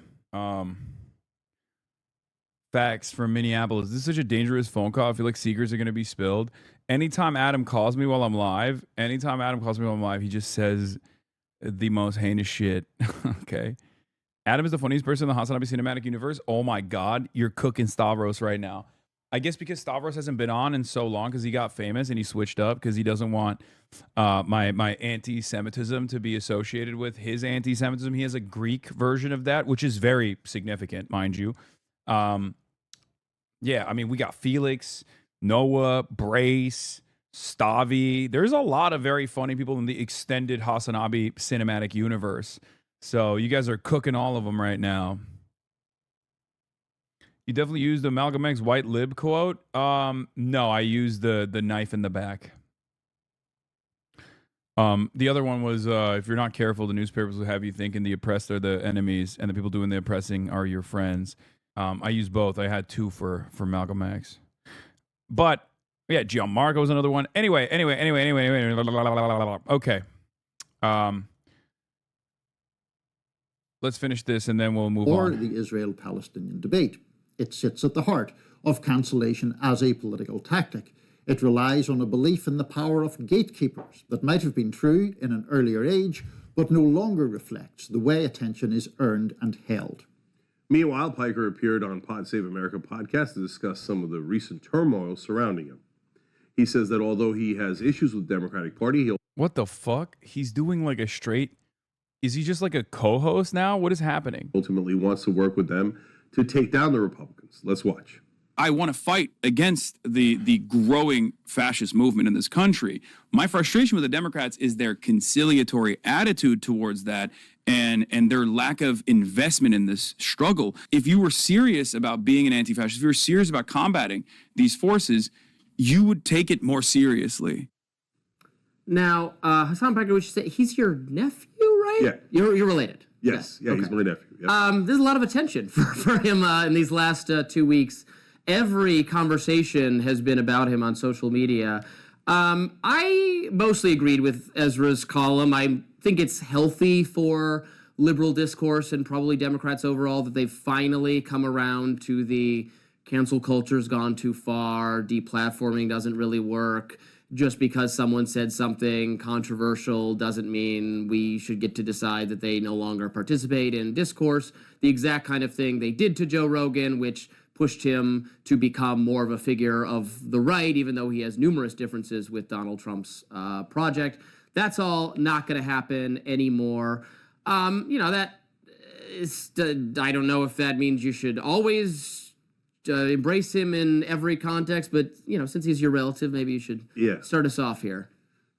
Facts from Minneapolis. This is such a dangerous phone call. I feel like secrets are going to be spilled. Anytime Adam calls me while I'm live, he just says the most heinous shit. Okay. Adam is the funniest person in the Hasanabi cinematic universe. Oh my God. You're cooking Stavros right now. I guess because Stavros hasn't been on in so long because he got famous and he switched up because he doesn't want my anti-Semitism to be associated with his anti-Semitism. He has a Greek version of that, which is very significant, mind you. Yeah, I mean, we got Felix, Noah, Brace, Stavi. There's a lot of very funny people in the extended Hasanabi cinematic universe. So you guys are cooking all of them right now. You definitely used the Malcolm X white lib quote. No, I used the knife in the back. The other one was if you're not careful, the newspapers will have you thinking the oppressed are the enemies and the people doing the oppressing are your friends. I used both. I had two for Malcolm X. But yeah, Gianmarco was another one. Anyway. Okay. Let's finish this and then we'll move or on. the Israel-Palestinian debate. It sits at the heart of cancellation as a political tactic. It relies on a belief in the power of gatekeepers that might have been true in an earlier age, but no longer reflects the way attention is earned and held. Meanwhile, Piker appeared on Pod Save America podcast to discuss some of the recent turmoil surrounding him. He says that although he has issues with the Democratic Party, he'll What the fuck? He's doing like a straight... Is he just like a co-host now? What is happening? ultimately wants to work with them to take down the Republicans. Let's watch. I want to fight against the growing fascist movement in this country. My frustration with the Democrats is their conciliatory attitude towards that and their lack of investment in this struggle. If you were serious about being an anti-fascist, if you were serious about combating these forces, you would take it more seriously. Now, Hassan Piker, would you say he's your nephew, right? Yeah. You're related. Yes, yeah, he's Okay. my nephew. Yep. There's a lot of attention for him in these last 2 weeks. Every conversation has been about him on social media. I mostly agreed with Ezra's column. I think it's healthy for liberal discourse and probably Democrats overall that they've finally come around to the cancel culture's gone too far, deplatforming doesn't really work. Just because someone said something controversial doesn't mean we should get to decide that they no longer participate in discourse. The exact kind of thing they did to Joe Rogan, which pushed him to become more of a figure of the right, even though he has numerous differences with Donald Trump's project. That's all not going to happen anymore. That is, I don't know if that means you should always embrace him in every context, but since he's your relative, maybe you should start us off here.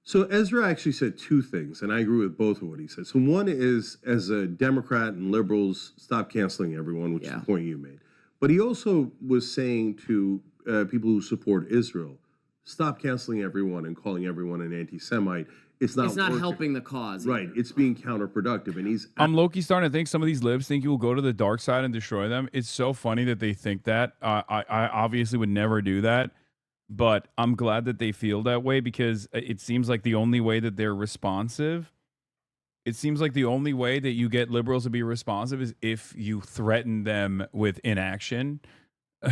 So Ezra actually said two things, and I agree with both of what he said. So one is, as a Democrat and liberals, stop canceling everyone, which is the point you made. But he also was saying to people who support Israel, stop canceling everyone and calling everyone an anti-Semite. It's not helping the cause. Right. Either. It's being counterproductive. And he's I'm low-key starting to think some of these libs think you will go to the dark side and destroy them. It's so funny that they think that. I obviously would never do that. But I'm glad that they feel that way, because it seems like the only way that they're responsive, it seems like the only way that you get liberals to be responsive is if you threaten them with inaction.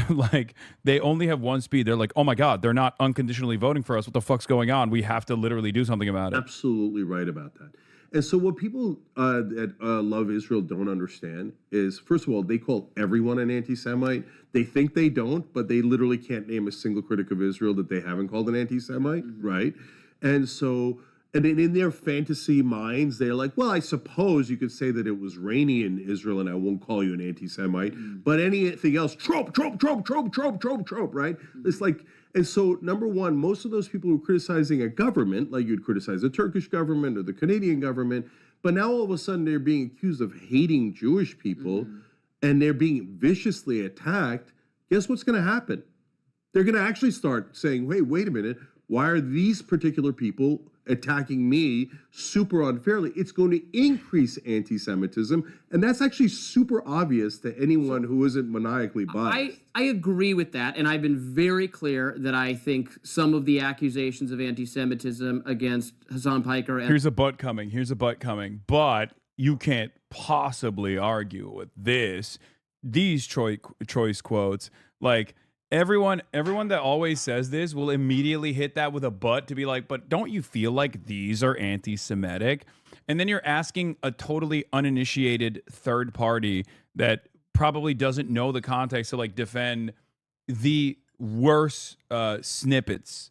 Like, they only have one speed. They're like, oh my God, they're not unconditionally voting for us. What the fuck's going on? We have to literally do something about it. Absolutely right about that. And so what people that love Israel don't understand is, first of all, they call everyone an anti-Semite. They think they don't, but they literally can't name a single critic of Israel that they haven't called an anti-Semite, right? And so, and in their fantasy minds, they're like, well, I suppose you could say that it was rainy in Israel and I won't call you an anti-Semite, but anything else, trope, right? It's like, and so, number one, most of those people who are criticizing a government, like you'd criticize the Turkish government or the Canadian government, but now all of a sudden they're being accused of hating Jewish people and they're being viciously attacked. Guess what's going to happen? They're going to actually start saying, hey, wait a minute, why are these particular people attacking me super unfairly? It's going to increase anti-Semitism, and that's actually super obvious to anyone who isn't maniacally biased. I agree with that, and I've been very clear that I think some of the accusations of anti-Semitism against Hassan Piker... Here's a but coming, but you can't possibly argue with these choice quotes, like... Everyone that always says this will immediately hit that with a but to be like, but don't you feel like these are anti-Semitic? And then you're asking a totally uninitiated third party that probably doesn't know the context to like defend the worst snippets.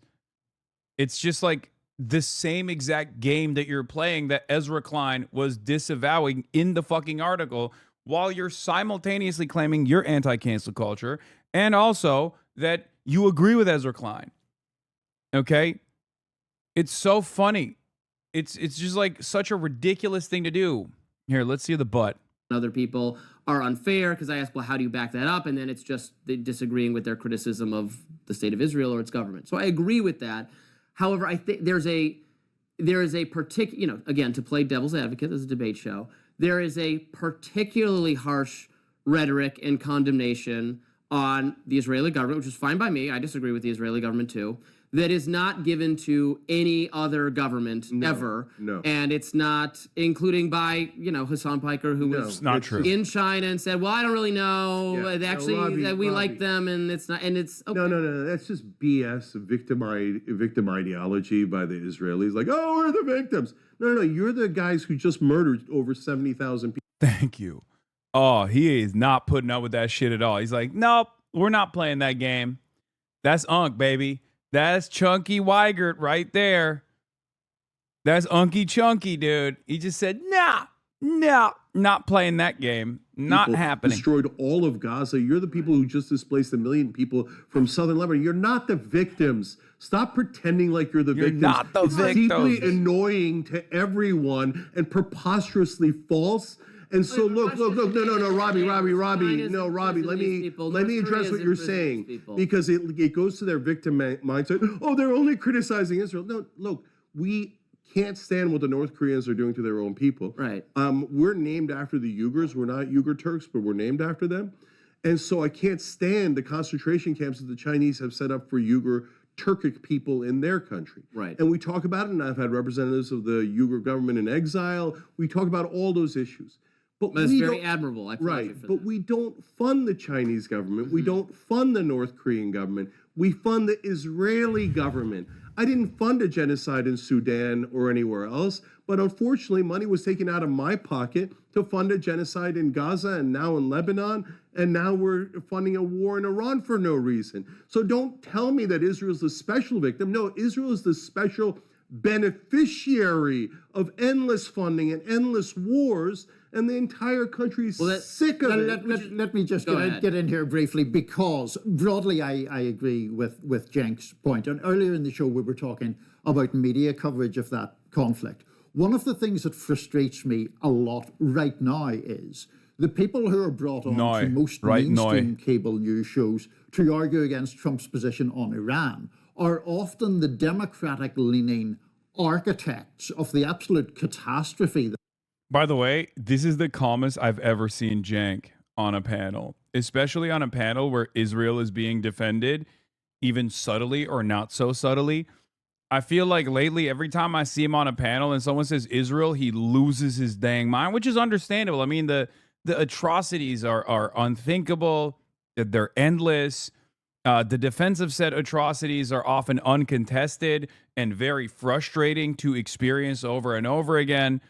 It's just like the same exact game that you're playing that Ezra Klein was disavowing in the fucking article, while you're simultaneously claiming you're anti-cancel culture and also that you agree with Ezra Klein. Okay? It's so funny. It's just like such a ridiculous thing to do. Here, let's see the but. Other people are unfair because I asked, well, how do you back that up? And then it's just disagreeing with their criticism of the state of Israel or its government. So I agree with that. However, I think there is a particular, again, to play devil's advocate, this is a debate show, there is a particularly harsh rhetoric and condemnation on the Israeli government, which is fine by me. I disagree with the Israeli government too. That is not given to any other government ever. No. And it's not, including by, Hassan Piker, who was not true. in China and said, well, I don't really know. Yeah. Actually, Robbie, we like them, and it's not, and it's okay. No. That's just BS, victim ideology by the Israelis. Like, oh, we're the victims. No. You're the guys who just murdered over 70,000 people. Thank you. Oh, he is not putting up with that shit at all. He's like, nope, we're not playing that game. That's Unk, baby. That's Chunky Weigert right there. That's Unky Chunky, dude. He just said, nah, not playing that game. Not happening. Destroyed all of Gaza. You're the people who just displaced 1 million people from southern Lebanon. You're not the victims. Stop pretending like you're the victims. Not the victims. Deeply annoying to everyone and preposterously false. And so look, no, Robbie, let me address what you're saying, because it goes to their victim mindset. Oh, they're only criticizing Israel. No, look, we can't stand what the North Koreans are doing to their own people. Right. We're named after the Uyghurs. We're not Uyghur Turks, but we're named after them. And so I can't stand the concentration camps that the Chinese have set up for Uyghur Turkic people in their country. Right. And we talk about it, and I've had representatives of the Uyghur government in exile. We talk about all those issues. But it's very admirable. I applaud you for that. But we don't fund the Chinese government. We don't fund the North Korean government. We fund the Israeli government. I didn't fund a genocide in Sudan or anywhere else, but unfortunately, money was taken out of my pocket to fund a genocide in Gaza and now in Lebanon, and now we're funding a war in Iran for no reason. So don't tell me that Israel's the special victim. No, Israel is the special beneficiary of endless funding and endless wars, and the entire country is sick of it. Let me just get in here briefly, because broadly I agree with Cenk's point. And earlier in the show we were talking about media coverage of that conflict. One of the things that frustrates me a lot right now is the people who are brought on to most mainstream cable news shows to argue against Trump's position on Iran are often the Democratic-leaning architects of the absolute catastrophe. By the way, this is the calmest I've ever seen Jank on a panel, especially on a panel where Israel is being defended, even subtly or not so subtly. I feel like lately, every time I see him on a panel and someone says Israel, he loses his dang mind, which is understandable. I mean, the atrocities are unthinkable. They're endless. The defense of said atrocities are often uncontested and very frustrating to experience over and over again.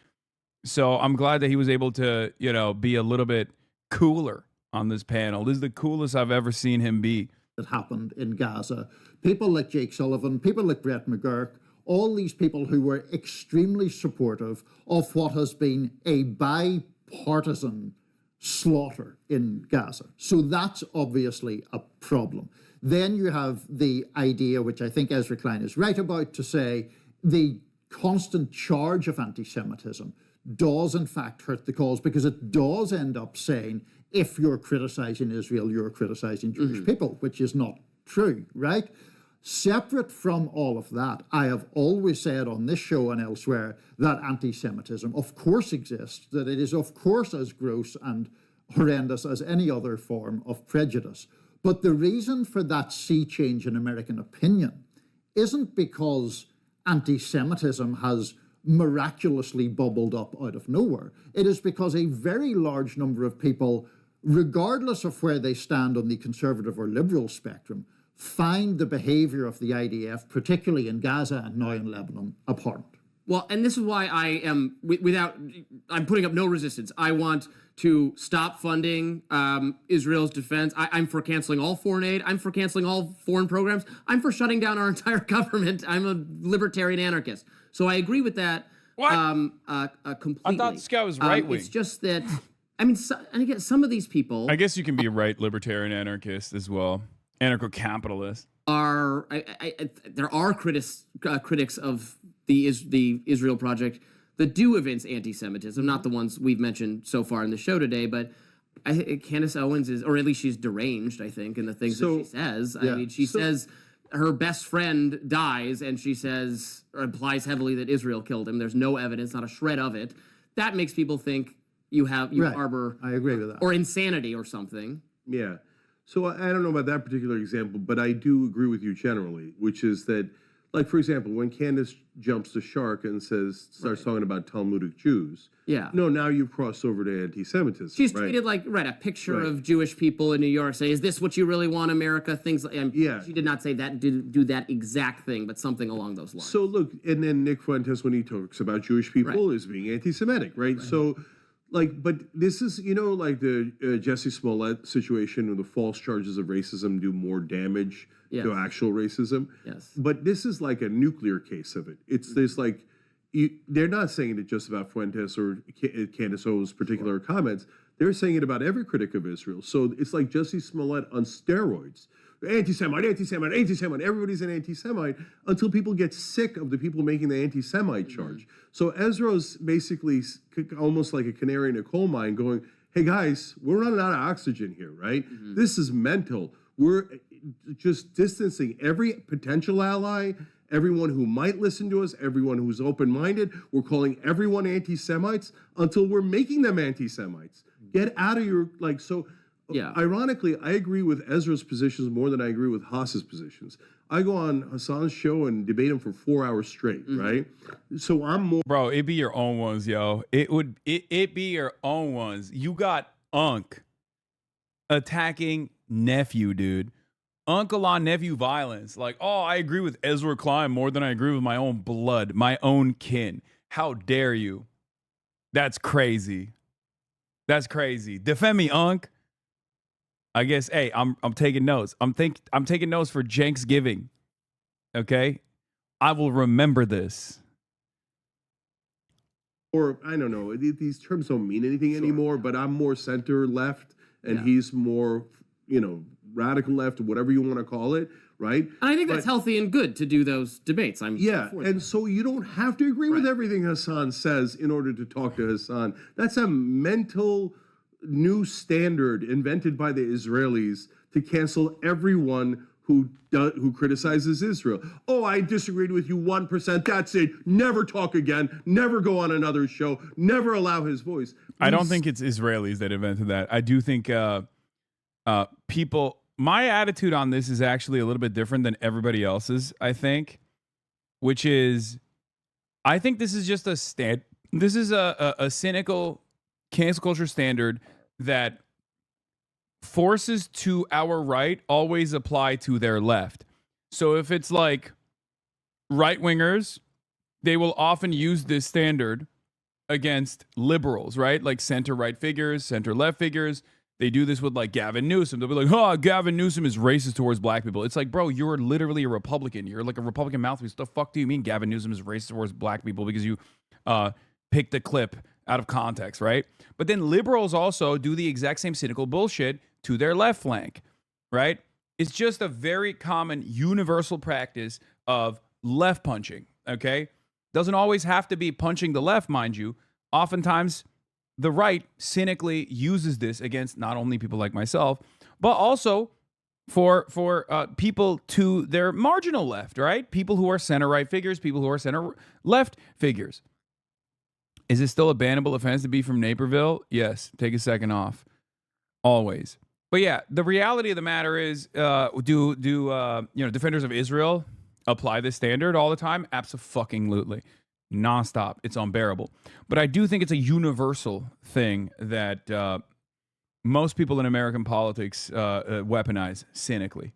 So I'm glad that he was able to, be a little bit cooler on this panel. This is the coolest I've ever seen him be. That happened in Gaza. People like Jake Sullivan, people like Brett McGurk, all these people who were extremely supportive of what has been a bipartisan slaughter in Gaza. So that's obviously a problem. Then you have the idea, which I think Ezra Klein is right about, to say the constant charge of anti-Semitism does in fact hurt the cause, because it does end up saying, if you're criticizing Israel, you're criticizing Jewish people, which is not true, right? Separate from all of that, I have always said on this show and elsewhere that anti-Semitism of course exists, that it is of course as gross and horrendous as any other form of prejudice. But the reason for that sea change in American opinion isn't because anti-Semitism has miraculously bubbled up out of nowhere. It is because a very large number of people, regardless of where they stand on the conservative or liberal spectrum, find the behavior of the IDF, particularly in Gaza and now in Lebanon, abhorrent. Well, and this is why I am, I'm putting up no resistance. I want to stop funding Israel's defense. I'm for canceling all foreign aid. I'm for canceling all foreign programs. I'm for shutting down our entire government. I'm a libertarian anarchist. So I agree with that. What? Completely. I thought this guy was right-wing. It's just that, and again, some of these people... I guess you can be a right libertarian anarchist as well. Anarcho-capitalist. There are critics of the Israel Project that do evince anti-Semitism, not the ones we've mentioned so far in the show today, but Candace Owens is, or at least she's deranged, I think, in the things that she says. Yeah. I mean, she says her best friend dies, and she says, or implies heavily that Israel killed him. There's no evidence, not a shred of it. That makes people think you harbor... I agree with that. Or insanity or something. Yeah. So I don't know about that particular example, but I do agree with you generally, which is that, like, for example, when Candace jumps the shark and starts talking about Talmudic Jews, no, now you've crossed over to anti-Semitism. She's tweeted a picture of Jewish people in New York, say, "Is this what you really want, America?" Things like, she did not say that, do that exact thing, but something along those lines. So look, and then Nick Fuentes, when he talks about Jewish people, is being anti-Semitic, right? So, but this is, like the Jesse Smollett situation, where the false charges of racism do more damage to actual racism. Yes. But this is like a nuclear case of it. It's this they're not saying it just about Fuentes or Candace Owens' particular comments. They're saying it about every critic of Israel. So it's like Jesse Smollett on steroids. Anti-Semite, anti-Semite, anti-Semite. Everybody's an anti-Semite until people get sick of the people making the anti-Semite charge. So Ezra's basically almost like a canary in a coal mine going, hey guys, we're running out of oxygen here, right? This is mental. We're just distancing every potential ally, everyone who might listen to us, everyone who's open-minded. We're calling everyone anti-Semites until we're making them anti-Semites. Get out of your, ironically, I agree with Ezra's positions more than I agree with Haas's positions. I go on Hassan's show and debate him for 4 hours straight, right? So I'm more... Bro, it'd be your own ones, yo. It be your own ones. You got Unc attacking nephew, dude. Uncle on nephew violence. Like, oh, I agree with Ezra Klein more than I agree with my own blood, my own kin. How dare you? That's crazy. That's crazy. Defend me, Unc. I guess, hey, I'm taking notes. I'm taking notes for Jenks Giving. Okay? I will remember this. Or, I don't know, these terms don't mean anything anymore, but I'm more center left, and he's more, radical left, whatever you want to call it. right? And I think that's healthy and good to do those debates. Yeah, and so you don't have to agree with everything Hassan says in order to talk to Hassan. That's a mental new standard invented by the Israelis to cancel everyone who criticizes Israel. Oh, I disagreed with you 1%. That's it. Never talk again. Never go on another show. Never allow his voice. I don't think it's Israelis that invented that. I do think people. My attitude on this is actually a little bit different than everybody else's. I think, which is, I think this is just This is a cynical cancel culture standard that forces to our right always apply to their left. So if it's like right wingers, they will often use this standard against liberals, right? Like center right figures, center left figures. They do this with like Gavin Newsom. They'll be like, oh, Gavin Newsom is racist towards black people. It's like, bro, you're literally a Republican. You're like a Republican mouthpiece. What the fuck do you mean Gavin Newsom is racist towards black people because you picked the clip out of context, right? But then liberals also do the exact same cynical bullshit to their left flank, right? It's just a very common universal practice of left punching, okay? Doesn't always have to be punching the left, mind you. Oftentimes, the right cynically uses this against not only people like myself, but also for people to their marginal left, right? People who are center-right figures, people who are center-left figures. Is it still a bannable offense to be from Naperville? Yes. Take a second off. Always. But yeah, the reality of the matter is, do defenders of Israel apply this standard all the time? Absolutely. Nonstop. It's unbearable. But I do think it's a universal thing that most people in American politics weaponize cynically.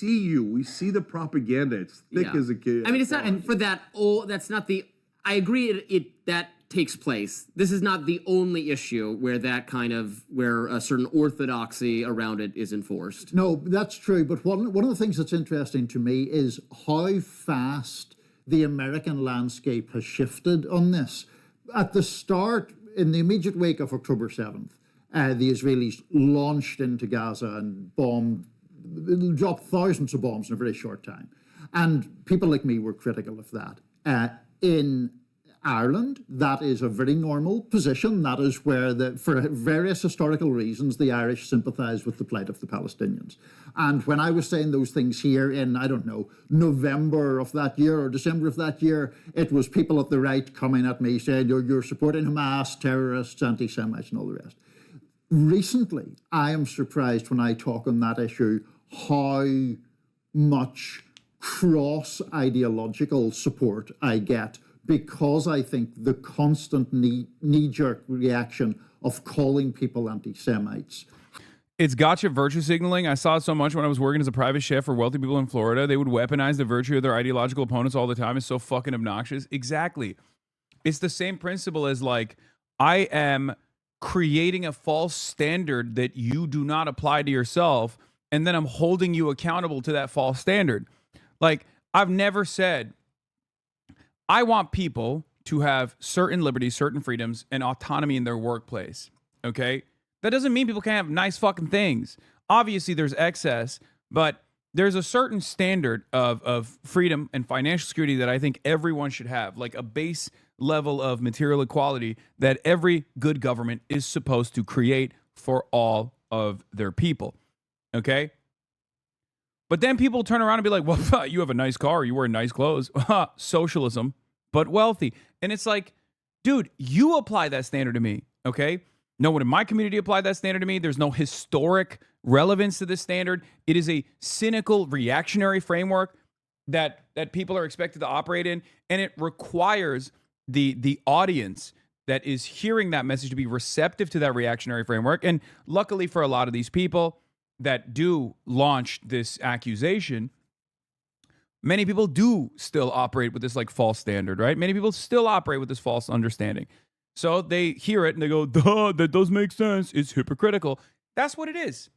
We see the propaganda. It's thick as a kid. I mean, it's not, and for that, that's not the, I agree that takes place. This is not the only issue where where a certain orthodoxy around it is enforced. No, that's true. But one of the things that's interesting to me is how fast the American landscape has shifted on this. At the start, in the immediate wake of October 7th, the Israelis launched into Gaza and dropped thousands of bombs in a very short time. And people like me were critical of that. In Ireland, that is a very normal position. That is where, for various historical reasons, the Irish sympathise with the plight of the Palestinians. And when I was saying those things here in, I don't know, November of that year or December of that year, it was people at the right coming at me saying, you're supporting Hamas, terrorists, anti-Semites, and all the rest. Recently, I am surprised when I talk on that issue how much cross-ideological support I get, because I think the constant knee-jerk reaction of calling people anti-Semites. It's gotcha virtue signaling. I saw it so much when I was working as a private chef for wealthy people in Florida. They would weaponize the virtue of their ideological opponents all the time. It's so fucking obnoxious. Exactly. It's the same principle as like, I am creating a false standard that you do not apply to yourself, and then I'm holding you accountable to that false standard. Like, I've never said, I want people to have certain liberties, certain freedoms, and autonomy in their workplace, okay? That doesn't mean people can't have nice fucking things. Obviously, there's excess, but there's a certain standard of freedom and financial security that I think everyone should have, like a base level of material equality that every good government is supposed to create for all of their people, okay? But then people turn around and be like, well, you have a nice car, you wear nice clothes. Socialism, but wealthy. And it's like, dude, you apply that standard to me, okay? No one in my community applied that standard to me. There's no historic relevance to this standard. It is a cynical, reactionary framework that people are expected to operate in, and it requires the audience that is hearing that message to be receptive to that reactionary framework. And luckily for a lot of these people that do launch this accusation, many people do still operate with this like false standard, right? Many people still operate with this false understanding. So they hear it and they go, duh, that does make sense. It's hypocritical. That's what it is,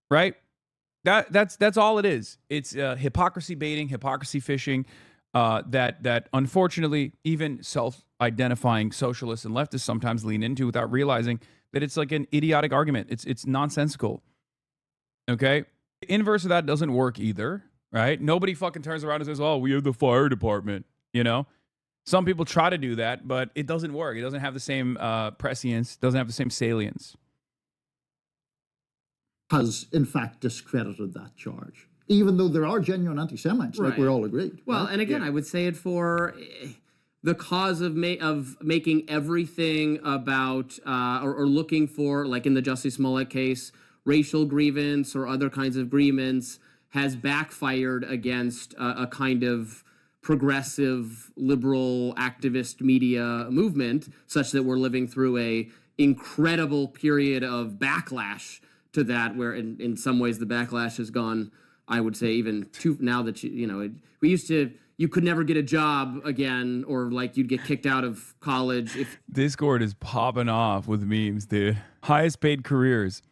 right? That's all it is. It's hypocrisy baiting, hypocrisy fishing. That unfortunately even self-identifying socialists and leftists sometimes lean into without realizing that it's like an idiotic argument. It's nonsensical. Okay? Inverse of that doesn't work either, right? Nobody fucking turns around and says, oh, we have the fire department, you know? Some people try to do that, but it doesn't work. It doesn't have the same prescience, doesn't have the same salience. Has, in fact, discredited that charge, even though there are genuine anti-Semites, like we're all agreed. Well, right? and again, I would say it for the cause of making everything about or looking for, like in the Jussie Smollett case, racial grievance or other kinds of grievance has backfired against a kind of progressive, liberal, activist media movement, such that we're living through a incredible period of backlash to that, where in some ways the backlash has gone, I would say, even too, now that we used to, you could never get a job again, or like you'd get kicked out of college if Discord is popping off with memes, dude. Highest paid careers.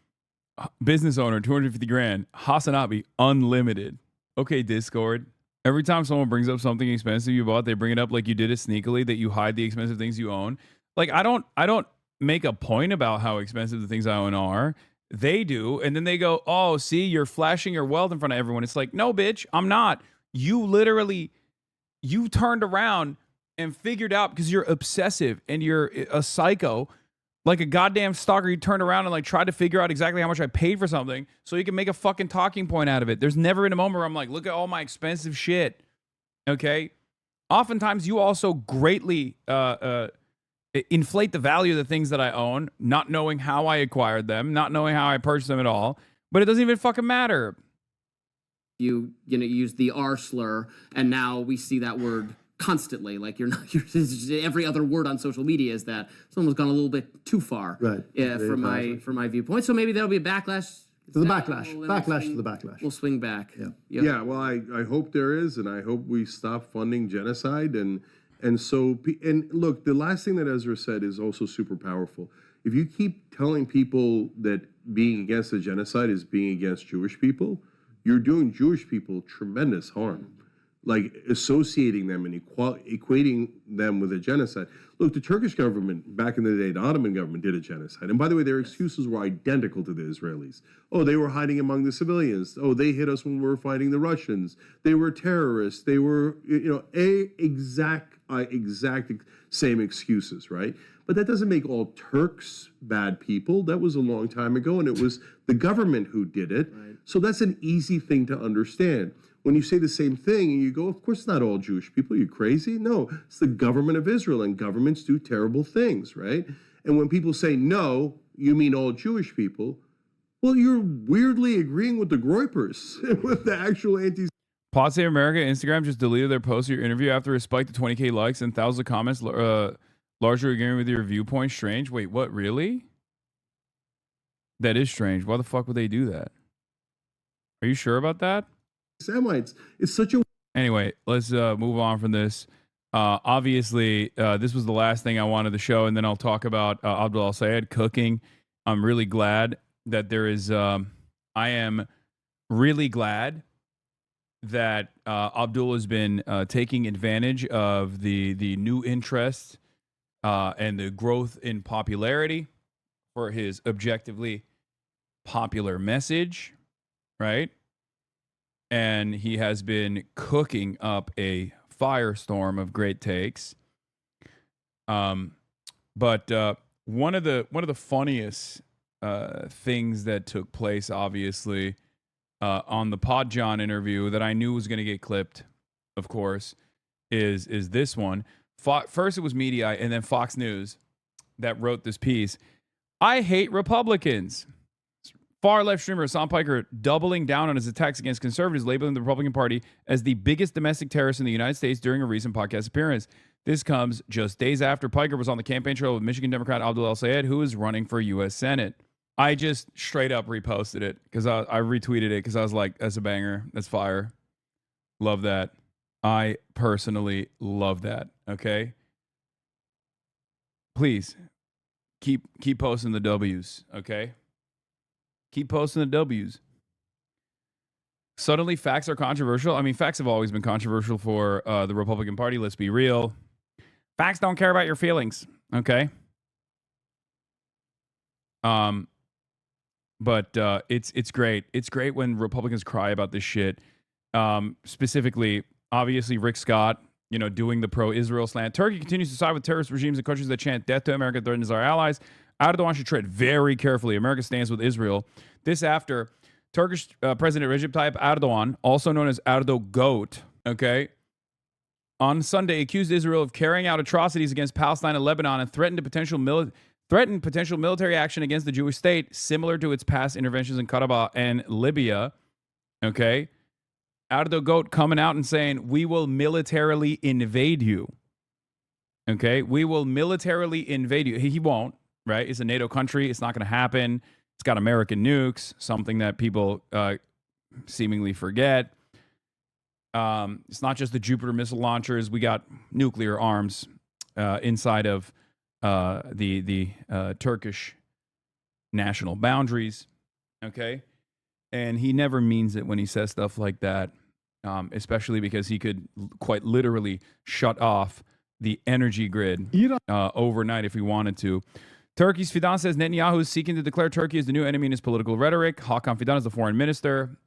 Business owner, 250 grand. Hasanabi, unlimited. Okay, Discord. Every time someone brings up something expensive you bought, they bring it up like you did it sneakily, that you hide the expensive things you own. Like, I don't make a point about how expensive the things I own are. They do, and then they go, oh, see, you're flashing your wealth in front of everyone. It's like, no, bitch, I'm not. You turned around and figured out, because you're obsessive and you're a psycho, like a goddamn stalker. You turned around and like tried to figure out exactly how much I paid for something so you can make a fucking talking point out of it. There's never been a moment where I'm like, look at all my expensive shit. Okay? Oftentimes you also greatly inflate the value of the things that I own, not knowing how I acquired them, not knowing how I purchased them at all, but it doesn't even fucking matter. you use the R slur, and now we see that word constantly. Like you're every other word on social media is that someone's gone a little bit too far, right? From my viewpoint. So maybe that'll be a backlash. To the backlash, to the backlash. We'll swing back. Yeah. Well, I hope there is, and I hope we stop funding genocide. And look, the last thing that Ezra said is also super powerful. If you keep telling people that being against the genocide is being against Jewish people, you're doing Jewish people tremendous harm, like associating them and equating them with a genocide. Look, the Turkish government back in the day, the Ottoman government, did a genocide. And by the way, their excuses were identical to the Israelis. Oh, they were hiding among the civilians. Oh, they hit us when we were fighting the Russians. They were terrorists. They were, exact same excuses, right? But that doesn't make all Turks bad people. That was a long time ago, and it was the government who did it. Right. So that's an easy thing to understand. When you say the same thing and you go, of course, not all Jewish people, you crazy? No, it's the government of Israel, and governments do terrible things, right? And when people say, no, you mean all Jewish people, well, you're weirdly agreeing with the Groypers, with the actual anti. Pod Save America Instagram just deleted their post of your interview after it spiked to 20K likes and thousands of comments, largely agreeing with your viewpoint. Strange. Wait, what? Really? That is strange. Why the fuck would they do that? Are you sure about that? Semites. It's such a. Anyway, let's move on from this. Obviously, this was the last thing I wanted to show, and then I'll talk about Abdul al-Sayed cooking. I'm really glad that there is. I am really glad that Abdul has been taking advantage of the new interest and the growth in popularity for his objectively popular message, right? And he has been cooking up a firestorm of great takes. But one of the funniest things that took place, obviously, on the Pod John interview that I knew was going to get clipped, of course, is this one. First it was Media and then Fox News that wrote this piece. I hate Republicans. Far left streamer Sam Piker doubling down on his attacks against conservatives, labeling the Republican Party as the biggest domestic terrorist in the United States during a recent podcast appearance. This comes just days after Piker was on the campaign trail with Michigan Democrat Abdul al-Sayed, who is running for U.S. Senate. I just straight up reposted it because I retweeted it because I was like, that's a banger. That's fire. Love that. I personally love that. Okay. Please keep posting the W's. Okay. Keep posting the W's. Suddenly facts are controversial. I mean, facts have always been controversial for the Republican Party. Let's be real. Facts don't care about your feelings. Okay. but it's great. It's great when Republicans cry about this shit. Specifically, obviously, Rick Scott, doing the pro-Israel slant. Turkey continues to side with terrorist regimes and countries that chant death to America, threatens our allies. Erdogan should tread very carefully. America stands with Israel. This after Turkish President Recep Tayyip Erdogan, also known as Erdogoat, okay, on Sunday accused Israel of carrying out atrocities against Palestine and Lebanon and threatened potential military action against the Jewish state, similar to its past interventions in Karabakh and Libya. Okay. Erdogan coming out and saying, we will militarily invade you. Okay. We will militarily invade you. He won't, right? It's a NATO country. It's not going to happen. It's got American nukes, something that people seemingly forget. It's not just the Jupiter missile launchers. We got nuclear arms inside of the Turkish national boundaries. Okay. And he never means it when he says stuff like that, especially because he could quite literally shut off the energy grid overnight if he wanted to. Turkey's Fidan says Netanyahu is seeking to declare Turkey as the new enemy in his political rhetoric. Hakan Fidan is the foreign minister.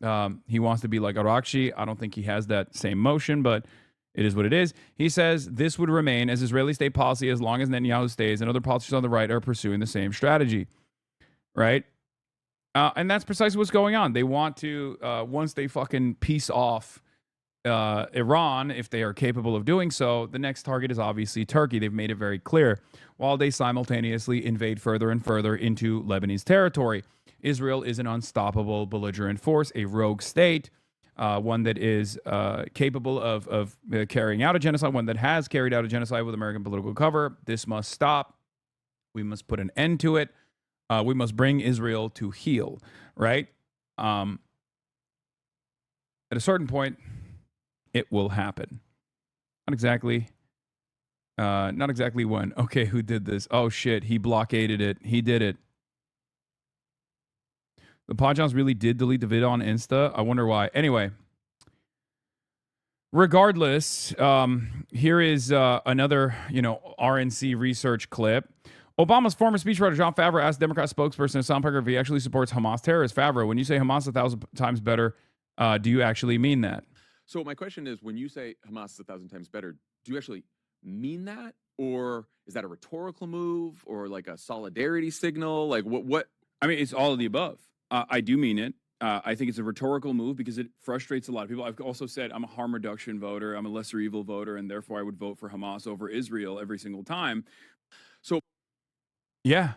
He wants to be like Arakci. I don't think he has that same motion, but it is what it is. He says this would remain as Israeli state policy as long as Netanyahu stays, and other politicians on the right are pursuing the same strategy. Right? And that's precisely what's going on. They want to, once they fucking peace off Iran, if they are capable of doing so, the next target is obviously Turkey. They've made it very clear, while they simultaneously invade further and further into Lebanese territory. Israel is an unstoppable belligerent force, a rogue state, one that is capable of carrying out a genocide, one that has carried out a genocide with American political cover. This must stop. We must put an end to it. We must bring Israel to heel, right? At a certain point, it will happen. Not exactly when. Okay, who did this? Oh shit, he blockaded it. He did it. The Podjons really did delete the video on Insta. I wonder why. Anyway, regardless, here is another, RNC research clip. Obama's former speechwriter John Favreau asked Democrat spokesperson Hassan Piker if he actually supports Hamas terrorists. Favreau, when you say Hamas 1,000 times better, do you actually mean that? So my question is, when you say Hamas is 1,000 times better, do you actually mean that? Or is that a rhetorical move or like a solidarity signal? Like what? I mean, it's all of the above. I do mean it. I think it's a rhetorical move because it frustrates a lot of people. I've also said I'm a harm reduction voter. I'm a lesser evil voter, and therefore I would vote for Hamas over Israel every single time. So, yeah,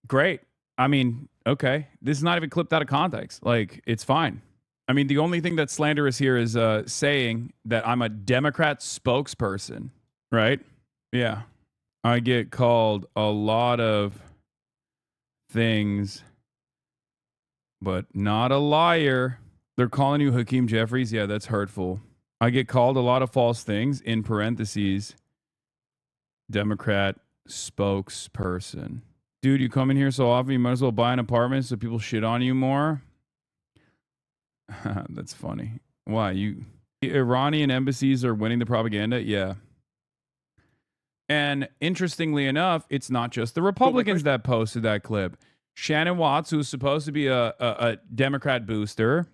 great. I mean, okay. This is not even clipped out of context. Like, it's fine. I mean, the only thing that's slanderous here is saying that I'm a Democrat spokesperson, right? Yeah. I get called a lot of things, but not a liar. They're calling you Hakeem Jeffries. Yeah, that's hurtful. I get called a lot of false things, in parentheses, Democrat spokesperson. Dude, you come in here so often, you might as well buy an apartment so people shit on you more. That's funny. Why? The Iranian embassies are winning the propaganda? Yeah. And interestingly enough, it's not just the Republicans that posted that clip. Shannon Watts, who's supposed to be a Democrat booster,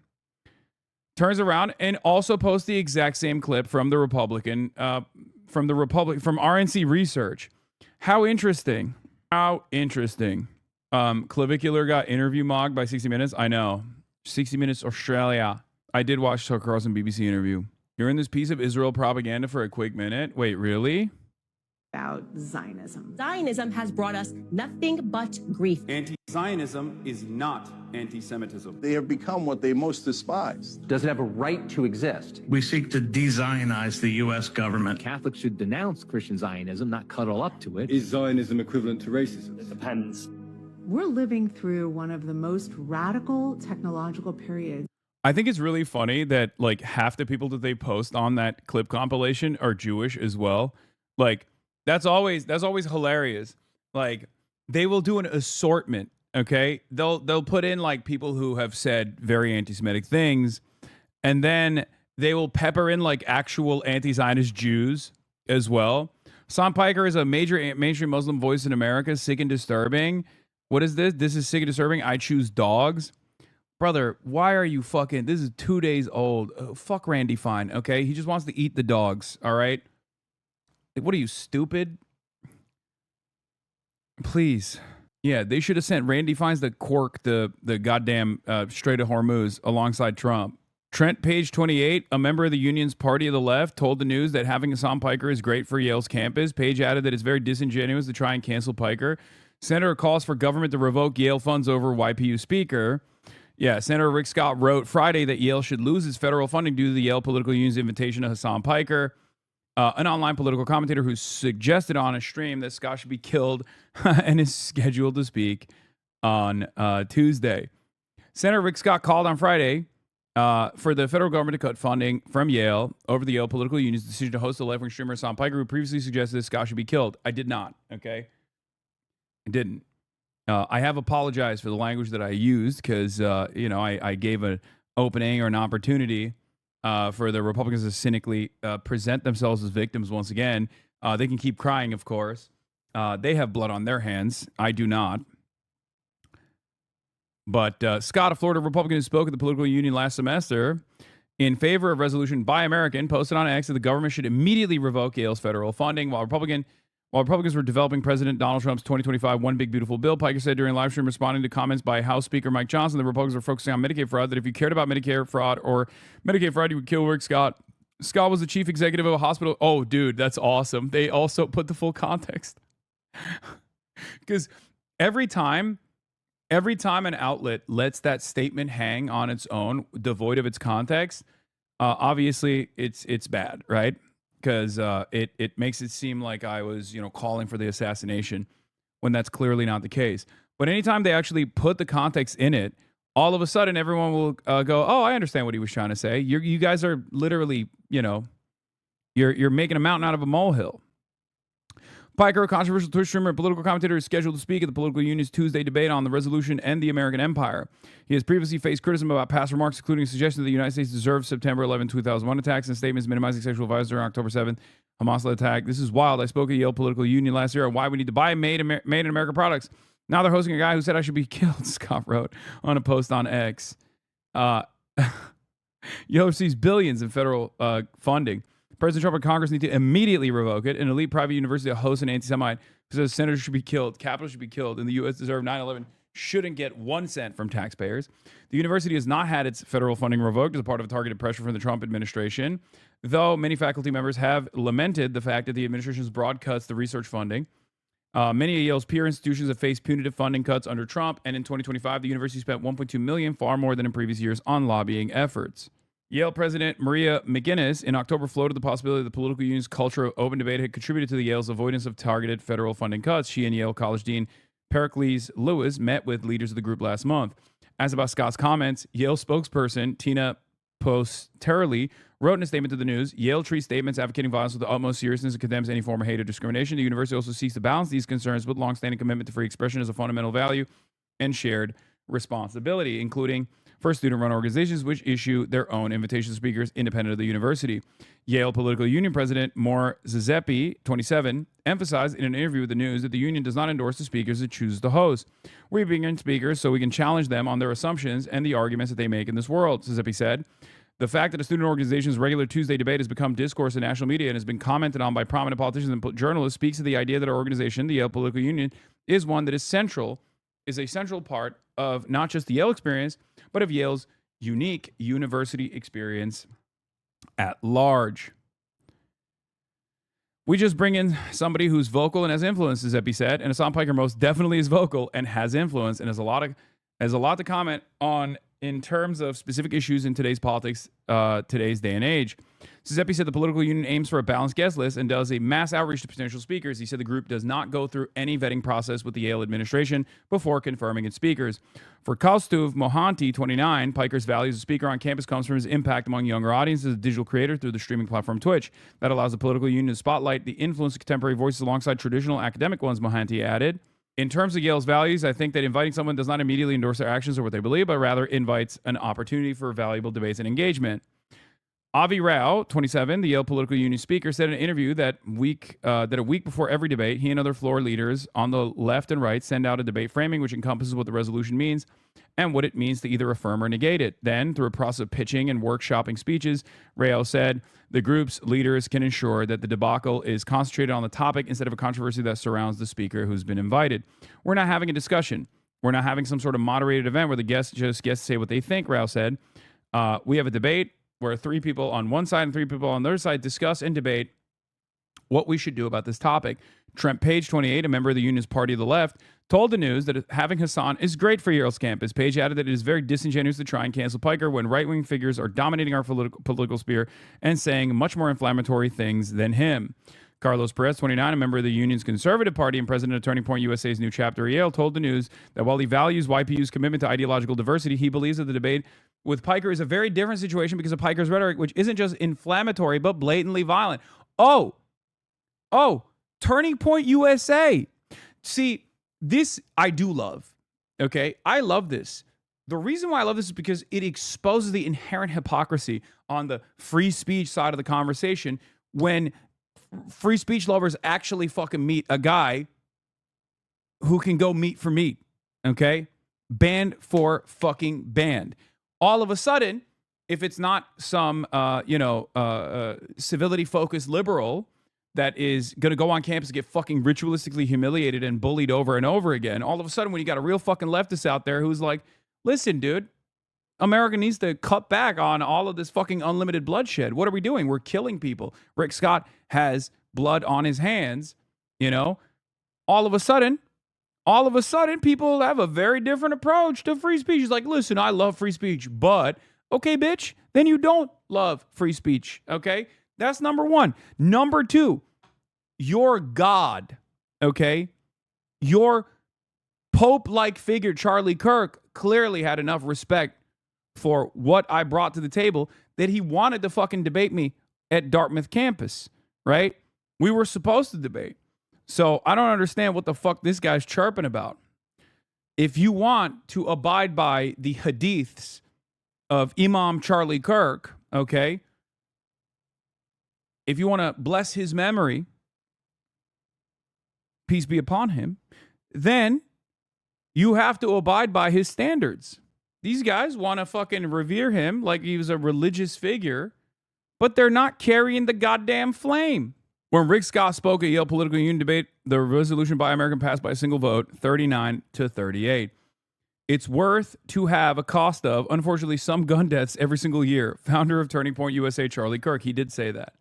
turns around and also posts the exact same clip from the Republican, from RNC Research. How interesting. How interesting. Clavicular got interview mogged by 60 Minutes. I know. 60 Minutes Australia. I did watch Tucker Carlson BBC interview. You're in this piece of Israel propaganda for a quick minute. Wait, really? About Zionism. Zionism has brought us nothing but grief. Anti-Zionism is not anti-Semitism. They have become what they most despise. Does it have a right to exist? We seek to de-Zionize the U.S. government. Catholics should denounce Christian Zionism, not cuddle up to it. Is Zionism equivalent to racism? It depends. We're living through one of the most radical technological periods. I think it's really funny that like half the people that they post on that clip compilation are Jewish as well. Like that's always hilarious. Like they will do an assortment, okay? They'll put in like people who have said very anti-Semitic things, and then they will pepper in like actual anti-Zionist Jews as well. Sam Piker is a major mainstream Muslim voice in America, sick and disturbing. What is this? This is sick and disturbing. I choose dogs. Brother, why are you fucking... This is 2 days old. Fuck Randy Fine, okay? He just wants to eat the dogs, all right? Like, what are you, stupid? Please. Yeah, they should have sent Randy Fines the Quark, the goddamn Strait of Hormuz alongside Trump. Trent, page 28, a member of the union's Party of the Left, told the News that having Hassan Piker is great for Yale's campus. Page added that it's very disingenuous to try and cancel Piker. Senator calls for government to revoke Yale funds over YPU speaker. Yeah, Senator Rick Scott wrote Friday that Yale should lose its federal funding due to the Yale Political Union's invitation to Hassan Piker, an online political commentator who suggested on a stream that Scott should be killed and is scheduled to speak on Tuesday. Senator Rick Scott called on Friday for the federal government to cut funding from Yale over the Yale Political Union's decision to host a left-wing streamer, Hassan Piker, who previously suggested that Scott should be killed. I did not, okay? I didn't. I have apologized for the language that I used because, I gave an opening or an opportunity for the Republicans to cynically present themselves as victims once again. They can keep crying, of course. They have blood on their hands. I do not. But Scott, a Florida Republican who spoke at the political union last semester in favor of resolution by American, posted on X that the government should immediately revoke Yale's federal funding. While Republicans were developing President Donald Trump's 2025 One Big Beautiful Bill, Piker said during a live stream responding to comments by House Speaker Mike Johnson, the Republicans were focusing on Medicaid fraud, that if you cared about Medicare fraud or Medicaid fraud, you would kill Rick Scott. Scott was the chief executive of a hospital. Oh, dude, that's awesome. They also put the full context. Because every time an outlet lets that statement hang on its own, devoid of its context, obviously it's bad, right? Because it makes it seem like I was, calling for the assassination when that's clearly not the case. But anytime they actually put the context in it, all of a sudden everyone will go, oh, I understand what he was trying to say. You guys are literally, you're making a mountain out of a molehill. Piker, a controversial Twitch streamer and political commentator, is scheduled to speak at the political union's Tuesday debate on the resolution and the American empire. He has previously faced criticism about past remarks, including a suggestion that the United States deserves September 11, 2001 attacks and statements minimizing sexual violence during October 7th Hamas attack. This is wild. I spoke at Yale Political Union last year on why we need to buy made in America products. Now they're hosting a guy who said I should be killed, Scott wrote on a post on X. Yale receives billions in federal funding. President Trump and Congress need to immediately revoke it. An elite private university that hosts an anti-Semite who says senators should be killed, capitals should be killed, and the U.S. deserve 9/11 shouldn't get 1 cent from taxpayers. The university has not had its federal funding revoked as a part of a targeted pressure from the Trump administration, though many faculty members have lamented the fact that the administration's broad cuts to research funding. Many of Yale's peer institutions have faced punitive funding cuts under Trump, and in 2025, the university spent $1.2 million, far more than in previous years, on lobbying efforts. Yale President Maria McGinnis in October floated the possibility that the political union's culture of open debate had contributed to the Yale's avoidance of targeted federal funding cuts. She and Yale College Dean Pericles Lewis met with leaders of the group last month. As about Scott's comments, Yale spokesperson Tina Posterly wrote in a statement to the News, Yale treats statements advocating violence with the utmost seriousness and condemns any form of hate or discrimination. The university also seeks to balance these concerns with longstanding commitment to free expression as a fundamental value and shared responsibility, including for student-run organizations which issue their own invitation speakers independent of the university. Yale Political Union President Moore Giuseppe, 27, emphasized in an interview with the News that the union does not endorse the speakers it chooses to host. We bring in speakers so we can challenge them on their assumptions and the arguments that they make in this world, Giuseppe said. The fact that a student organization's regular Tuesday debate has become discourse in national media and has been commented on by prominent politicians and journalists speaks to the idea that our organization, the Yale Political Union, is one that is a central part of not just the Yale experience, but of Yale's unique university experience at large. We just bring in somebody who's vocal and has influence, as Epi said, and Hassan Piker most definitely is vocal and has influence and has a lot to comment on in terms of specific issues in today's politics, today's day and age. Giuseppe said the political union aims for a balanced guest list and does a mass outreach to potential speakers. He said the group does not go through any vetting process with the Yale administration before confirming its speakers. For Kaustuv Mohanty, 29, Piker's value as a speaker on campus comes from his impact among younger audiences as a digital creator through the streaming platform Twitch. That allows the political union to spotlight the influence of contemporary voices alongside traditional academic ones, Mohanty added. In terms of Yale's values, I think that inviting someone does not immediately endorse their actions or what they believe, but rather invites an opportunity for valuable debates and engagement. Avi Rao, 27, the Yale Political Union speaker, said in an interview that a week before every debate, he and other floor leaders on the left and right send out a debate framing which encompasses what the resolution means and what it means to either affirm or negate it. Then, through a process of pitching and workshopping speeches, Rao said the group's leaders can ensure that the debacle is concentrated on the topic instead of a controversy that surrounds the speaker who's been invited. We're not having a discussion. We're not having some sort of moderated event where the guests just get to say what they think, Rao said. We have a debate where 3 people on one side and 3 people on the other side discuss and debate what we should do about this topic. Trent Page, 28, a member of the Union's Party of the Left, told the News that having Hassan is great for Yale's campus. Page added that it is very disingenuous to try and cancel Piker when right-wing figures are dominating our political sphere and saying much more inflammatory things than him. Carlos Perez, 29, a member of the Union's Conservative Party and president of Turning Point USA's new chapter at Yale, told the News that while he values YPU's commitment to ideological diversity, he believes that the debate with Piker is a very different situation because of Piker's rhetoric, which isn't just inflammatory, but blatantly violent. Oh, Turning Point USA. See, this I do love, okay? I love this. The reason why I love this is because it exposes the inherent hypocrisy on the free speech side of the conversation when free speech lovers actually fucking meet a guy who can go meat for meat, okay? Banned for fucking banned. All of a sudden, if it's not some, civility-focused liberal that is going to go on campus and get fucking ritualistically humiliated and bullied over and over again, all of a sudden when you got a real fucking leftist out there who's like, listen, dude, America needs to cut back on all of this fucking unlimited bloodshed. What are we doing? We're killing people. Rick Scott has blood on his hands, you know? All of a sudden, people have a very different approach to free speech. It's like, listen, I love free speech, but, okay, bitch, then you don't love free speech, okay? That's number one. Number two, your God, okay? Your Pope-like figure, Charlie Kirk, clearly had enough respect for what I brought to the table that he wanted to fucking debate me at Dartmouth campus, right? We were supposed to debate. So I don't understand what the fuck this guy's chirping about. If you want to abide by the hadiths of Imam Charlie Kirk, okay, if you want to bless his memory, peace be upon him, then you have to abide by his standards. These guys want to fucking revere him like he was a religious figure, but they're not carrying the goddamn flame. When Rick Scott spoke at Yale Political Union debate, the resolution by American passed by a single vote, 39-38. It's worth to have a cost of, unfortunately, some gun deaths every single year. Founder of Turning Point USA, Charlie Kirk, he did say that.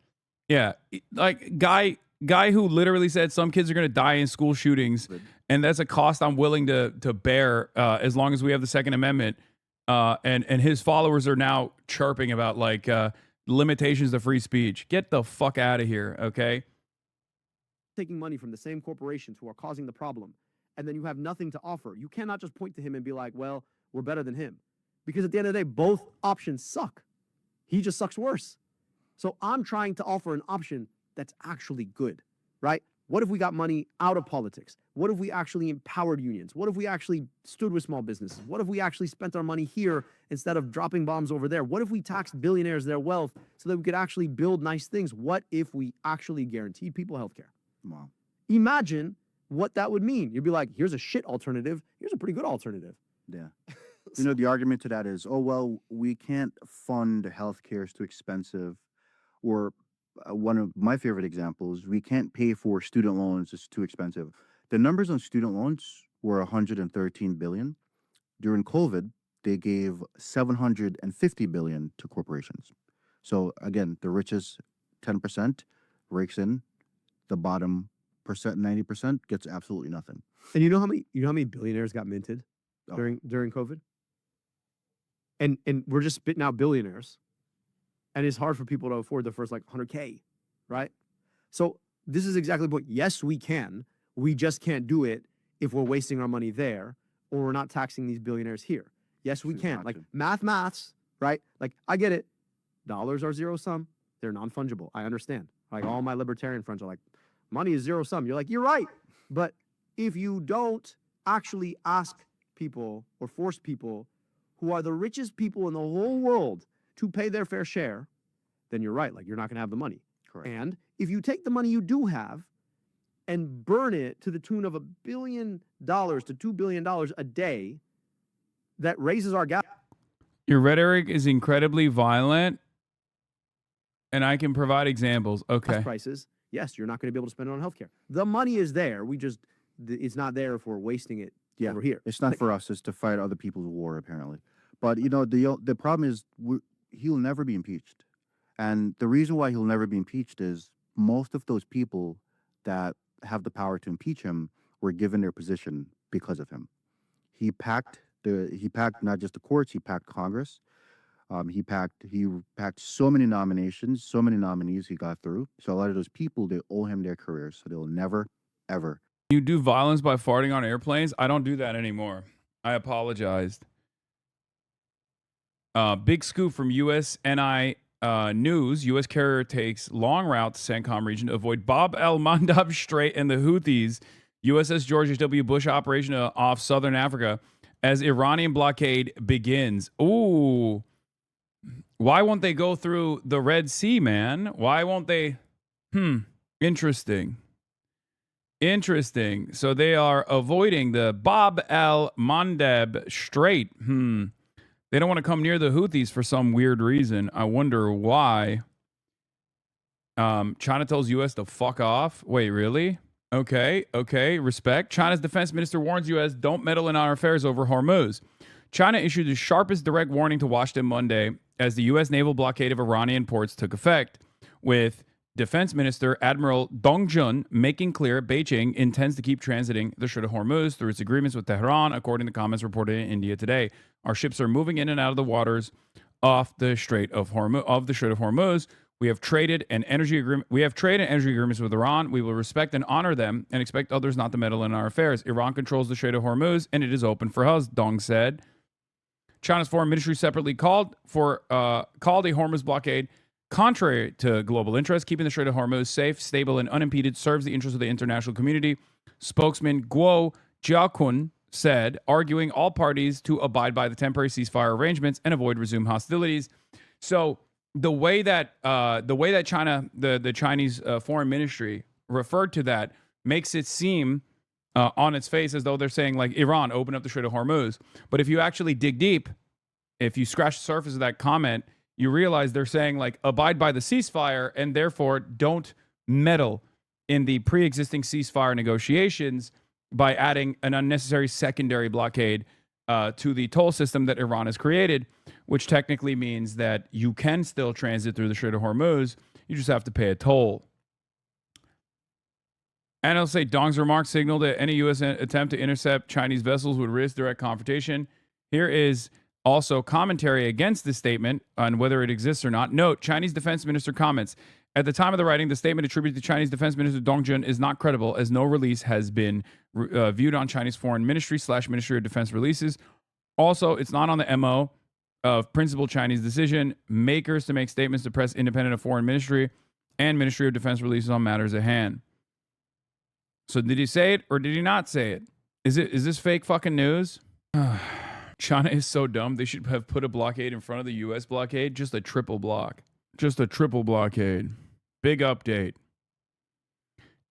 Yeah, like guy who literally said some kids are going to die in school shootings, and that's a cost I'm willing to bear as long as we have the Second Amendment. And his followers are now chirping about like limitations to free speech. Get the fuck out of here, okay? Taking money from the same corporations who are causing the problem, and then you have nothing to offer. You cannot just point to him and be like, well, we're better than him. Because at the end of the day, both options suck. He just sucks worse. So I'm trying to offer an option that's actually good, right? What if we got money out of politics? What if we actually empowered unions? What if we actually stood with small businesses? What if we actually spent our money here instead of dropping bombs over there? What if we taxed billionaires their wealth so that we could actually build nice things? What if we actually guaranteed people health care? Wow. Imagine what that would mean. You'd be like, here's a shit alternative. Here's a pretty good alternative. Yeah. You know, the argument to that is, oh, well, we can't fund healthcare, it's too expensive. Or one of my favorite examples, we can't pay for student loans, it's too expensive. The numbers on student loans were 113 billion. During COVID, they gave 750 billion to corporations. So again, the richest 10% rakes in, the bottom percent, 90% gets absolutely nothing. And you know how many billionaires got minted during COVID? And we're just spitting out billionaires. And it's hard for people to afford the first like 100K, right? So this is exactly the point. Yes, we can. We just can't do it if we're wasting our money there or we're not taxing these billionaires here. Yes, we can. Like maths, right? Like I get it. Dollars are zero sum. They're non-fungible. I understand. Like all my libertarian friends are like, money is zero sum. You're like, you're right. But if you don't actually ask people or force people who are the richest people in the whole world to pay their fair share, then you're right. Like, you're not going to have the money. Correct. And if you take the money you do have and burn it to the tune of $1 billion to $2 billion a day, that raises our gap. Your rhetoric is incredibly violent, and I can provide examples. Okay. Prices. Yes, you're not going to be able to spend it on healthcare. The money is there. It's not there if we're wasting it over here. It's not for us. It's to fight other people's war, apparently. But, you know, the problem is he'll never be impeached. And the reason why he'll never be impeached is most of those people that have the power to impeach him were given their position because of him. He packed not just the courts, he packed Congress. He packed so many nominations, so many nominees he got through. So a lot of those people, they owe him their careers. So they'll never, ever. You do violence by farting on airplanes? I don't do that anymore. I apologized. Big scoop from USNI News. U.S. carrier takes long route to CENTCOM region to avoid Bab el-Mandab Strait and the Houthis. USS George H.W. Bush operation off southern Africa as Iranian blockade begins. Ooh. Why won't they go through the Red Sea, man? Why won't they? Interesting. Interesting. So they are avoiding the Bab el-Mandab Strait. They don't want to come near the Houthis for some weird reason. I wonder why. China tells U.S. to fuck off. Wait, really? Okay. Respect. China's defense minister warns U.S. don't meddle in our affairs over Hormuz. China issued the sharpest direct warning to Washington Monday as the U.S. naval blockade of Iranian ports took effect, with Defense Minister Admiral Dong Jun making clear Beijing intends to keep transiting the Strait of Hormuz through its agreements with Tehran, according to comments reported in India today. Our ships are moving in and out of the waters off the Strait of Hormuz. We have traded and energy agreements with Iran. We will respect and honor them and expect others not to meddle in our affairs. Iran controls the Strait of Hormuz, and it is open for us, Dong said. China's foreign ministry separately called a Hormuz blockade contrary to global interests. Keeping the Strait of Hormuz safe, stable, and unimpeded serves the interests of the international community. Spokesman Guo Jiakun said, arguing all parties to abide by the temporary ceasefire arrangements and avoid resumed hostilities. So the way that China, the Chinese foreign ministry referred to that makes it seem on its face as though they're saying, like, Iran, open up the Strait of Hormuz. But if you actually dig deep, if you scratch the surface of that comment, you realize they're saying, like, abide by the ceasefire and therefore don't meddle in the pre-existing ceasefire negotiations by adding an unnecessary secondary blockade to the toll system that Iran has created, which technically means that you can still transit through the Strait of Hormuz. You just have to pay a toll. And I'll say Dong's remarks signaled that any U.S. attempt to intercept Chinese vessels would risk direct confrontation. Here is also commentary against this statement on whether it exists or not. Note, Chinese defense minister comments. At the time of the writing, the statement attributed to Chinese defense minister Dong Jun is not credible, as no release has been viewed on Chinese foreign ministry / Ministry of Defense releases. Also, it's not on the MO of principal Chinese decision makers to make statements to press independent of foreign ministry and Ministry of Defense releases on matters at hand. So did he say it or did he not say it? Is this fake fucking news? China is so dumb. They should have put a blockade in front of the U.S. blockade. Just a triple block. Just a triple blockade. Big update.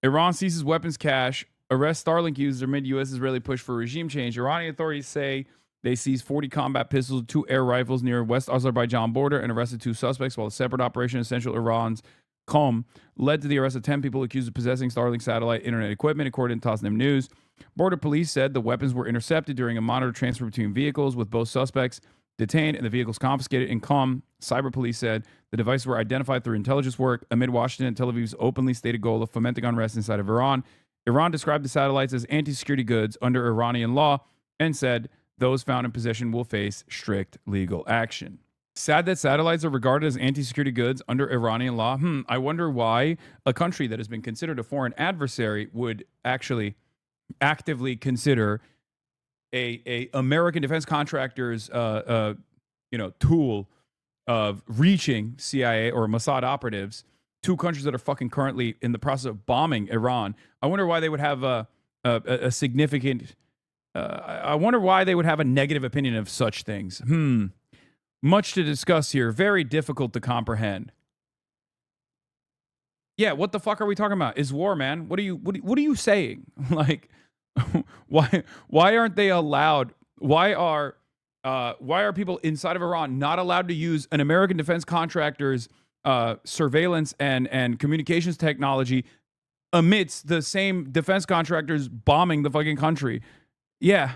Iran seizes weapons cache. Arrests Starlink users amid U.S. Israeli push for regime change. Iranian authorities say they seized 40 combat pistols, 2 air rifles near West Azerbaijan border and arrested 2 suspects, while a separate operation in central Iran's Qom led to the arrest of 10 people accused of possessing Starlink satellite internet equipment, according to Tasnim News. Border police said the weapons were intercepted during a monitored transfer between vehicles, with both suspects detained and the vehicles confiscated in Qom. Cyber police said the devices were identified through intelligence work amid Washington and Tel Aviv's openly stated goal of fomenting unrest inside of Iran. Iran described the satellites as anti-security goods under Iranian law and said those found in possession will face strict legal action. Sad that satellites are regarded as anti-security goods under Iranian law. I wonder why a country that has been considered a foreign adversary would actually actively consider a American defense contractor's tool of reaching CIA or Mossad operatives to countries that are fucking currently in the process of bombing Iran. I wonder why they would have a significant. I wonder why they would have a negative opinion of such things. Much to discuss here. Very difficult to comprehend. Yeah, what the fuck are we talking about? Is war, man. What are you saying? Like, why aren't they allowed? Why are people inside of Iran not allowed to use an American defense contractor's surveillance and communications technology amidst the same defense contractors bombing the fucking country? Yeah,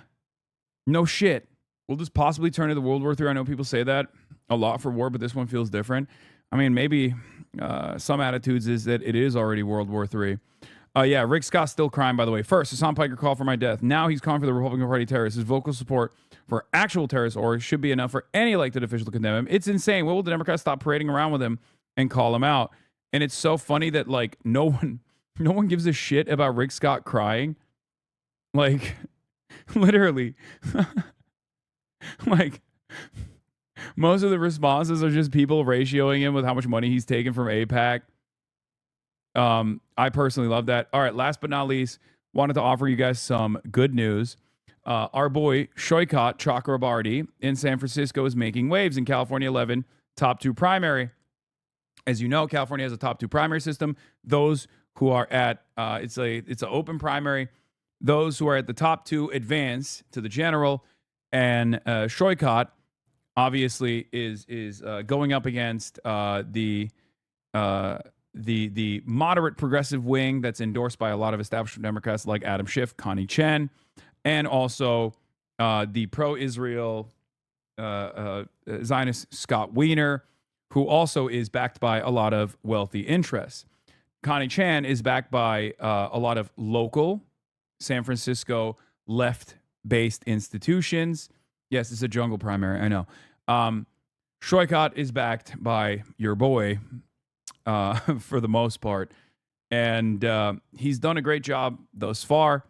no shit. Will this possibly turn into World War III? I know people say that a lot for war, but this one feels different. I mean, maybe some attitudes is that it is already World War III. Yeah, Rick Scott's still crying, by the way. First, Hassan Piker called for my death. Now he's calling for the Republican Party terrorists. His vocal support for actual terrorists or should be enough for any elected official to condemn him. It's insane. When will the Democrats stop parading around with him and call him out? And it's so funny that like no one gives a shit about Rick Scott crying. Like, literally. Like, most of the responses are just people ratioing him with how much money he's taken from AIPAC. I personally love that. All right, last but not least, wanted to offer you guys some good news. Our boy Shoykat Chakrabarty in San Francisco is making waves in California 11 top 2 primary. As you know, California has a top 2 primary system. Those who are at it's an open primary. Those who are at the top 2 advance to the general, and Shoykat obviously is going up against the moderate progressive wing that's endorsed by a lot of establishment Democrats like Adam Schiff, Connie Chen, and also the pro-Israel Zionist Scott Wiener, who also is backed by a lot of wealthy interests. Connie Chen is backed by a lot of local San Francisco left-based institutions. Yes, it's a jungle primary, I know. Shoykat is backed by your boy for the most part. And he's done a great job thus far.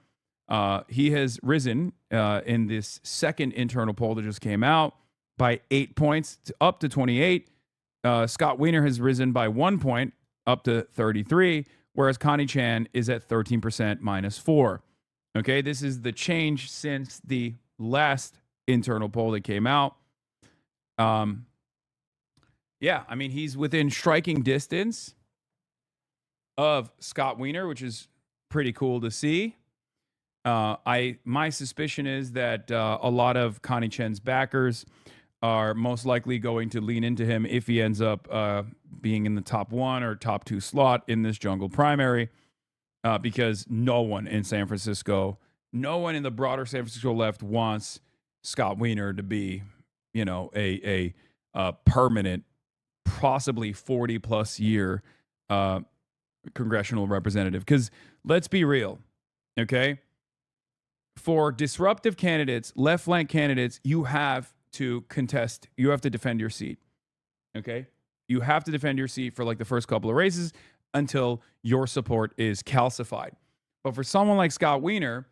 He has risen in this second internal poll that just came out by 8 points up to 28. Scott Wiener has risen by 1 point up to 33, whereas Connie Chen is at 13% minus 4. Okay, this is the change since the last internal poll that came out. Yeah, I mean, he's within striking distance of Scott Wiener, which is pretty cool to see. My suspicion is that a lot of Connie Chen's backers are most likely going to lean into him if he ends up being in the top 1 or top 2 slot in this jungle primary, because no one in San Francisco, no one in the broader San Francisco left wants Scott Wiener to be, you know, a permanent, possibly 40-plus year congressional representative. Because let's be real, okay? For disruptive candidates, left-flank candidates, you have to contest. You have to defend your seat, okay? You have to defend your seat for like the first couple of races until your support is calcified. But for someone like Scott Wiener,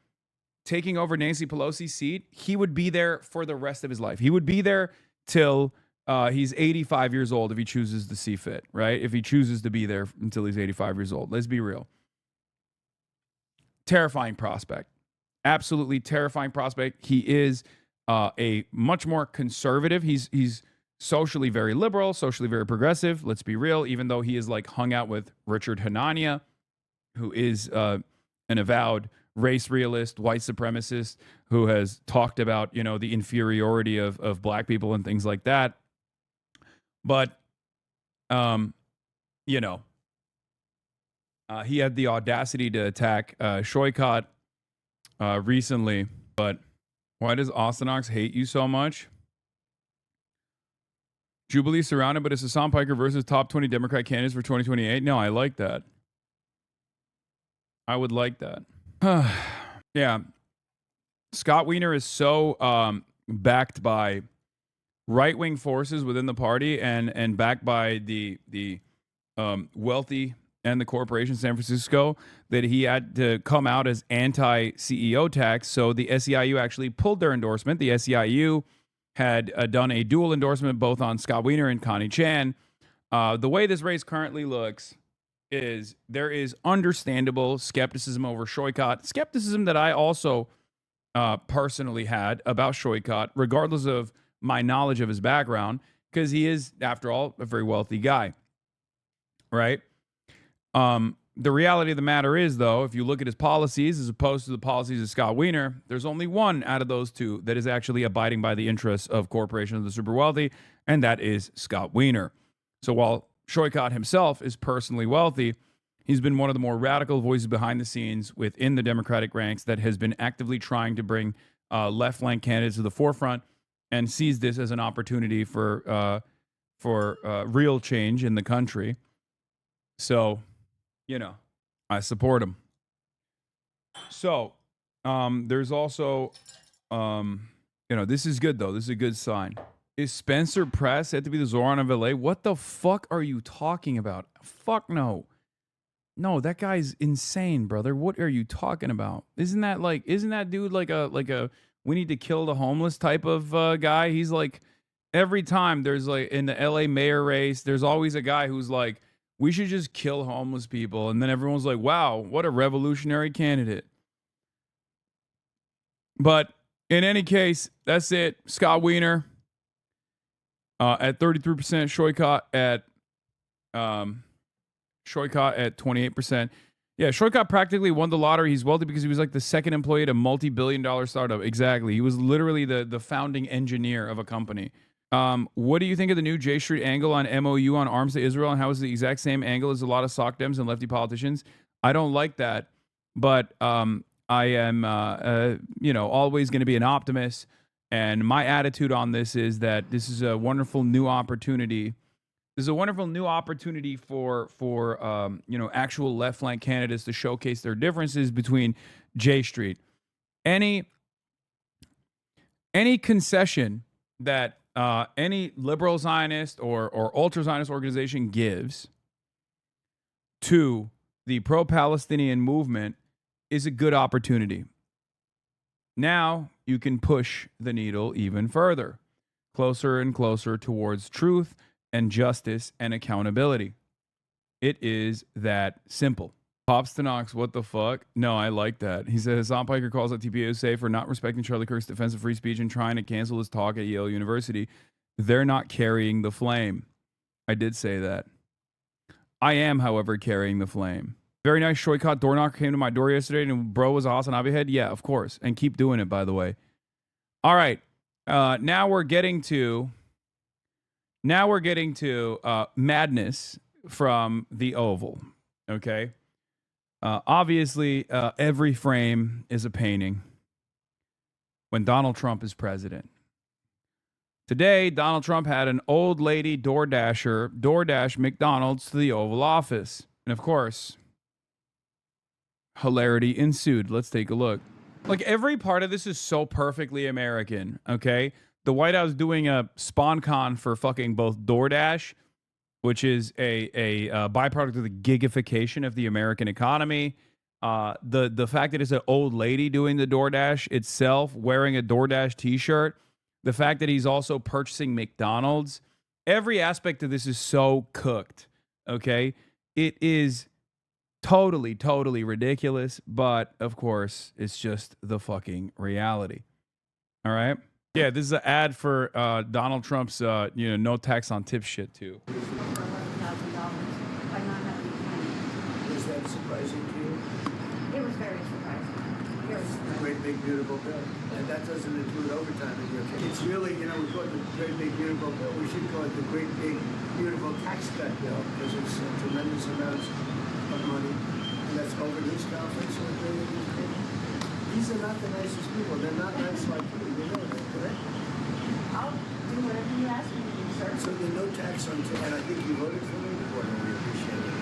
taking over Nancy Pelosi's seat, he would be there for the rest of his life. He would be there till he's 85 years old if he chooses to see fit, right? If he chooses to be there until he's 85 years old. Let's be real. Terrifying prospect. Absolutely terrifying prospect. He is a much more conservative. He's socially very liberal, socially very progressive. Let's be real. Even though he is like hung out with Richard Hanania, who is an avowed race realist, white supremacist, who has talked about, you know, the inferiority of black people and things like that. But, you know, he had the audacity to attack Shoykat recently. But why does Austinox hate you so much? Jubilee surrounded, but it's Hassan Piker versus top 20 Democrat candidates for 2028. No, I like that. I would like that. Yeah. Scott Wiener is so backed by right-wing forces within the party and backed by the wealthy and the corporation San Francisco that he had to come out as anti-CEO tax. So the SEIU actually pulled their endorsement. The SEIU had done a dual endorsement both on Scott Wiener and Connie Chen. The way this race currently looks is there is understandable skepticism over Shoykat, skepticism that I also personally had about Shoykat, regardless of my knowledge of his background, because he is, after all, a very wealthy guy, right? The reality of the matter is, though, if you look at his policies as opposed to the policies of Scott Wiener, there's only one out of those two that is actually abiding by the interests of corporations of the super wealthy, and that is Scott Wiener. So while Shoykot himself is personally wealthy, he's been one of the more radical voices behind the scenes within the Democratic ranks that has been actively trying to bring left flank candidates to the forefront and sees this as an opportunity for real change in the country. So, you know, I support him. So, there's also, this is good, though. This is a good sign. Is Spencer Pratt said to be the Zoran of LA? What the fuck are you talking about? Fuck no. No, that guy's insane, brother. What are you talking about? Isn't that dude like a we need to kill the homeless type of guy? He's like, every time there's like in the LA mayor race, there's always a guy who's like, we should just kill homeless people. And then everyone's like, wow, what a revolutionary candidate. But in any case, that's it. Scott Wiener at 33%, Shoykot at 28%. Yeah, Shoykot practically won the lottery. He's wealthy because he was like the second employee at a multi-billion-dollar startup. Exactly. He was literally the founding engineer of a company. What do you think of the new J Street angle on MOU on arms to Israel, and how is the exact same angle as a lot of soc dems and lefty politicians? I don't like that, but I am always going to be an optimist, and my attitude on this is that this is a wonderful new opportunity. This is a wonderful new opportunity for actual left flank candidates to showcase their differences between J Street. Any concession that any liberal Zionist or ultra Zionist organization gives to the pro-Palestinian movement is a good opportunity. Now you can push the needle even further, closer and closer towards truth and justice and accountability. It is that simple. Pops to Knox, what the fuck? No, I like that. He says, Hassan Piker calls out TPUSA for not respecting Charlie Kirk's defense of free speech and trying to cancel his talk at Yale University. They're not carrying the flame. I did say that. I am, however, carrying the flame. Very nice. Shoykot door knocker came to my door yesterday and bro was a Hasanabi head. Yeah, of course. And keep doing it, by the way. All right. Now we're getting to madness from the Oval. Okay. Obviously, every frame is a painting when Donald Trump is president. Today, Donald Trump had an old lady DoorDash McDonald's to the Oval Office. And of course, hilarity ensued. Let's take a look. Like, every part of this is so perfectly American, okay? The White House doing a SpawnCon for fucking both DoorDash, which is a byproduct of the gigification of the American economy. The fact that it's an old lady doing the DoorDash itself, wearing a DoorDash t-shirt. The fact that he's also purchasing McDonald's. Every aspect of this is so cooked, okay? It is totally, totally ridiculous, but of course, it's just the fucking reality. All right? Yeah, this is an ad for Donald Trump's, no tax on tip shit, too. Is that surprising to you? It was very surprising. Great big beautiful bill. And that doesn't include overtime in your case. It's really, we call it the great big beautiful bill. We should call it the great big beautiful tax cut bill because it's tremendous amounts of money. And that's over news conference with these people. These are not the nicest people. They're not nice like you. You know that, correct? I'll do whatever you ask me to do, sir. So there's no tax on tip. And I think you voted for me before. And we appreciate it.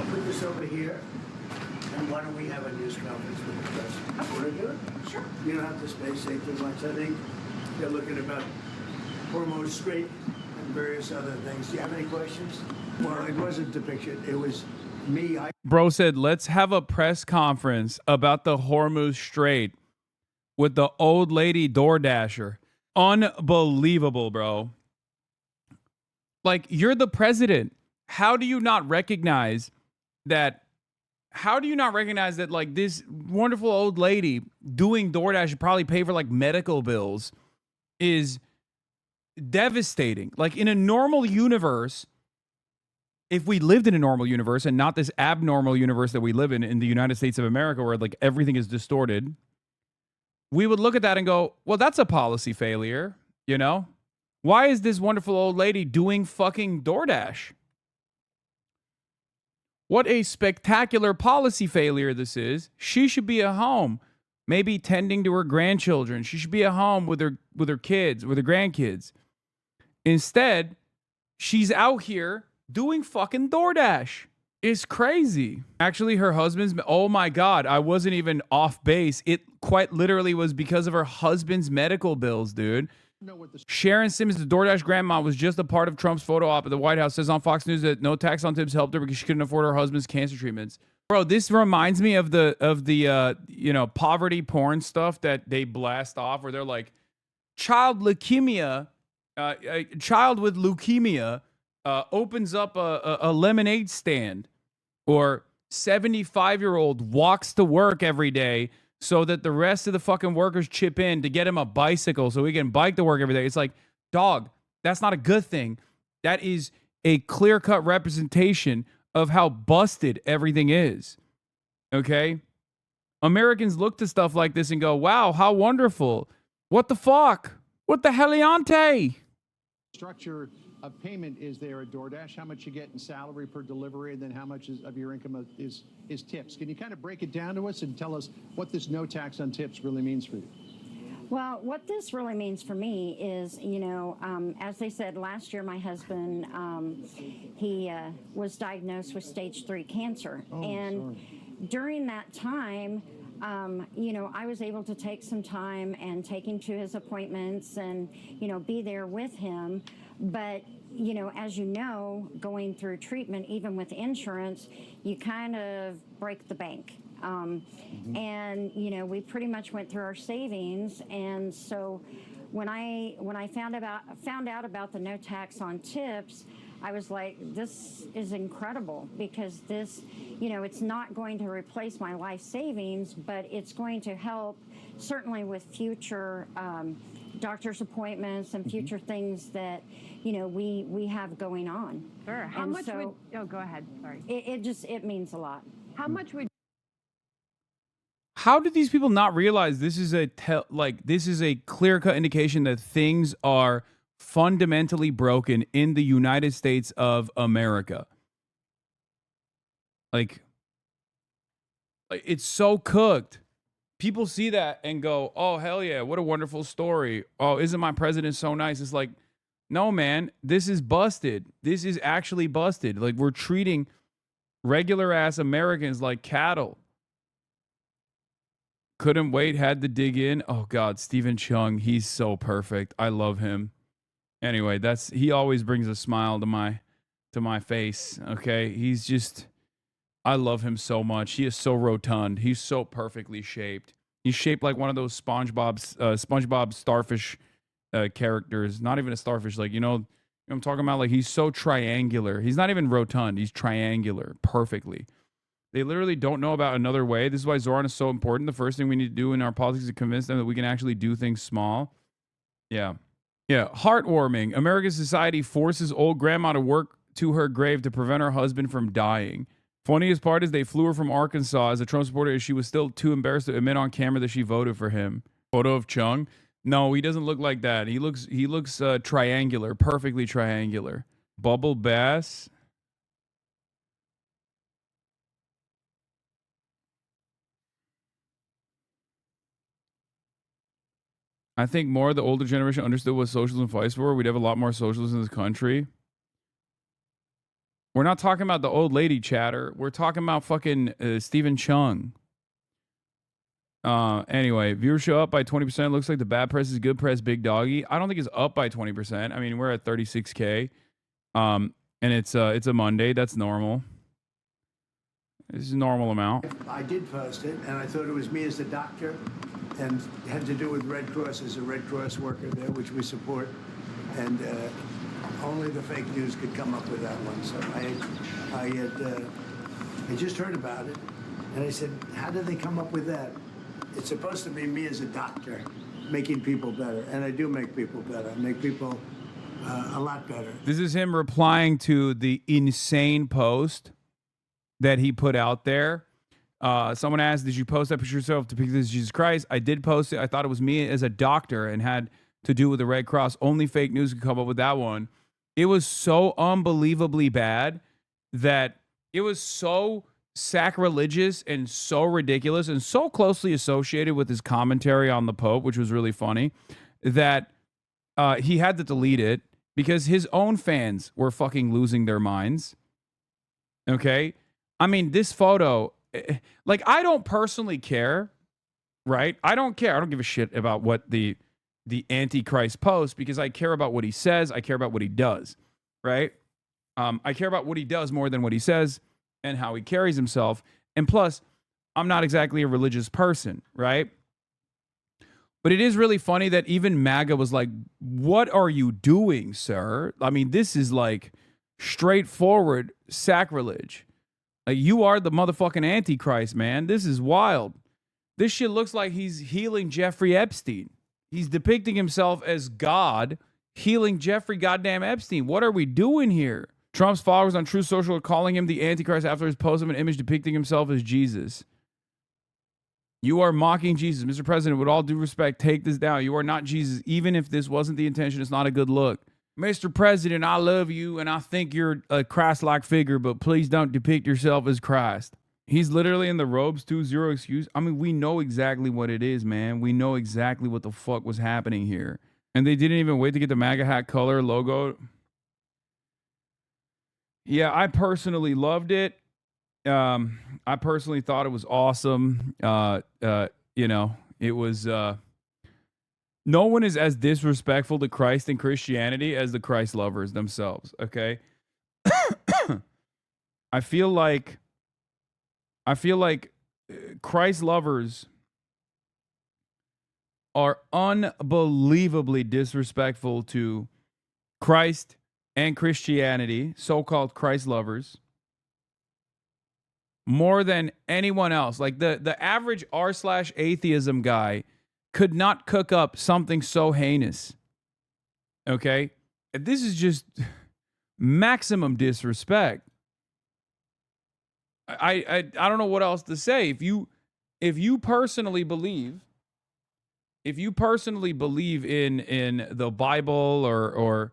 I'll put this over here. And why don't we have a news conference with the president? Want to do it? Sure. You don't have to say too much. I think they're looking about Hormuz Strait and various other things. Do you have any questions? Well, it wasn't the picture. It was me. Bro said, let's have a press conference about the Hormuz Strait with the old lady DoorDasher. Unbelievable, bro. Like, you're the president. How do you not recognize that? How do you not recognize that, like, this wonderful old lady doing DoorDash should probably pay for, like, medical bills is devastating. Like, in a normal universe, if we lived in a normal universe and not this abnormal universe that we live in the United States of America, where like everything is distorted, we would look at that and go, well, that's a policy failure, you know? Why is this wonderful old lady doing fucking DoorDash? What a spectacular policy failure this is. She should be at home, maybe tending to her grandchildren. She should be at home with her kids, with her grandkids. Instead, she's out here doing fucking DoorDash. It's crazy. Actually, her husband's, oh my God, I wasn't even off base. It quite literally was because of her husband's medical bills, dude. Sharon Simmons, the DoorDash grandma, was just a part of Trump's photo op at the White House. Says on Fox News that no tax on tips helped her because she couldn't afford her husband's cancer treatments. Bro, this reminds me of the you know, poverty porn stuff that they blast off, where they're like, child leukemia, a child with leukemia opens up a lemonade stand, or 75-year-old walks to work every day so that the rest of the fucking workers chip in to get him a bicycle so he can bike to work every day. It's like, dog, that's not a good thing. That is a clear-cut representation of how busted everything is. Okay? Americans look to stuff like this and go, wow, how wonderful. What the fuck? What the heliante? Structure of payment is there at DoorDash? How much you get in salary per delivery, and then how much of your income is tips? Can you kind of break it down to us and tell us what this no tax on tips really means for you? Well, what this really means for me is, you know, as they said last year, my husband, he was diagnosed with stage 3 cancer. During that time, you know, I was able to take some time and take him to his appointments and, you know, be there with him. But, you know, as you know, going through treatment, even with insurance, you kind of break the bank. And, you know, we pretty much went through our savings. And so when I found out about the no tax on tips, I was like, this is incredible, because this, you know, it's not going to replace my life savings, but it's going to help certainly with future doctor's appointments and future things that, you know, we have going on. Sure. How much would, oh, go ahead, sorry. It means a lot. How much would How do these people not realize this is this is a clear-cut indication that things are fundamentally broken in the United States of America? Like it's so cooked. People see that and go, oh, hell yeah, what a wonderful story. Oh, isn't my president so nice? It's like, no, man, this is busted. This is actually busted. Like, we're treating regular ass Americans like cattle. Couldn't wait, had to dig in. Oh God, Stephen Chung, he's so perfect. I love him. Anyway, he always brings a smile to my face. Okay, he's just, I love him so much. He is so rotund. He's so perfectly shaped. He's shaped like one of those SpongeBob starfish characters. Not even a starfish, like, you know I'm talking about. Like, he's so triangular. He's not even rotund. He's triangular perfectly. They literally don't know about another way. This is why Zoran is so important. The first thing we need to do in our politics is to convince them that we can actually do things small. Yeah. Yeah. Heartwarming. American society forces old grandma to work to her grave to prevent her husband from dying. Funniest part is they flew her from Arkansas as a Trump supporter as she was still too embarrassed to admit on camera that she voted for him. Photo of Chung. No, he doesn't look like that. He looks triangular, perfectly triangular. Bubble Bass. I think more of the older generation understood what socialism fights for. We'd have a lot more socialism in this country. We're not talking about the old lady chatter. We're talking about fucking Stephen Chung. Anyway, viewership up by 20%. Looks like the bad press is good press, big doggy. I don't think it's up by 20%. I mean, we're at 36K. And it's a Monday. That's normal. This is a normal amount. I did post it, and I thought it was me as a doctor, and it had to do with Red Cross as a Red Cross worker there, which we support. And only the fake news could come up with that one. So I just heard about it, and I said, how did they come up with that? It's supposed to be me as a doctor making people better, and I do make people better. I make people a lot better. This is him replying to the insane post that he put out there. Someone asked, did you post that picture of yourself depicting as Jesus Christ? I did post it. I thought it was me as a doctor and had to do with the Red Cross. Only fake news could come up with that one. It was so unbelievably bad that it was so sacrilegious and so ridiculous and so closely associated with his commentary on the Pope, which was really funny, that he had to delete it because his own fans were fucking losing their minds. Okay? I mean, this photo, like, I don't personally care, right? I don't care. I don't give a shit about what the Antichrist posts because I care about what he says. I care about what he does, right? I care about what he does more than what he says and how he carries himself. And plus, I'm not exactly a religious person, right? But it is really funny that even MAGA was like, what are you doing, sir? I mean, this is like straightforward sacrilege. Like, you are the motherfucking Antichrist, man. This is wild. This shit looks like he's healing Jeffrey Epstein. He's depicting himself as God healing Jeffrey goddamn Epstein. What are we doing here? Trump's followers on Truth Social are calling him the Antichrist after his post of an image depicting himself as Jesus. You are mocking Jesus. Mr. President, with all due respect, take this down. You are not Jesus. Even if this wasn't the intention, it's not a good look. Mr. President, I love you and I think you're a Christ-like figure, but please don't depict yourself as Christ. He's literally in the robes too, zero excuse. I mean, we know exactly what it is, man. We know exactly what the fuck was happening here. And they didn't even wait to get the MAGA hat color logo. Yeah, I personally loved it. I personally thought it was awesome. You know, it was, no one is as disrespectful to Christ and Christianity as the Christ lovers themselves. Okay. I feel like Christ lovers are unbelievably disrespectful to Christ and Christianity, so-called Christ lovers, more than anyone else. Like the average r/atheism guy could not cook up something so heinous. Okay? This is just maximum disrespect. I don't know what else to say. If you personally believe in the Bible or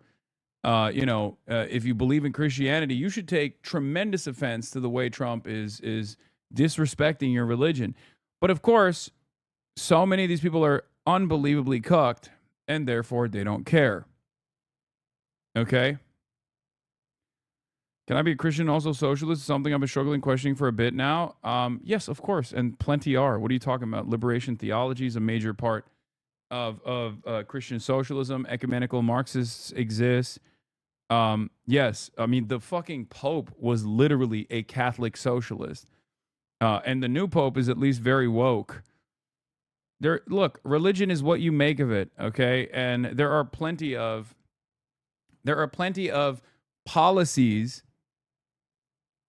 if you believe in Christianity, you should take tremendous offense to the way Trump is disrespecting your religion. But of course, so many of these people are unbelievably cucked, and therefore they don't care. Okay? Can I be a Christian, also socialist? Something I've been struggling, questioning for a bit now. Yes, of course, and plenty are. What are you talking about? Liberation theology is a major part of Christian socialism. Ecumenical Marxists exist. Yes, I mean, the fucking Pope was literally a Catholic socialist. And the new Pope is at least very woke. Look, religion is what you make of it, okay? And there are plenty of policies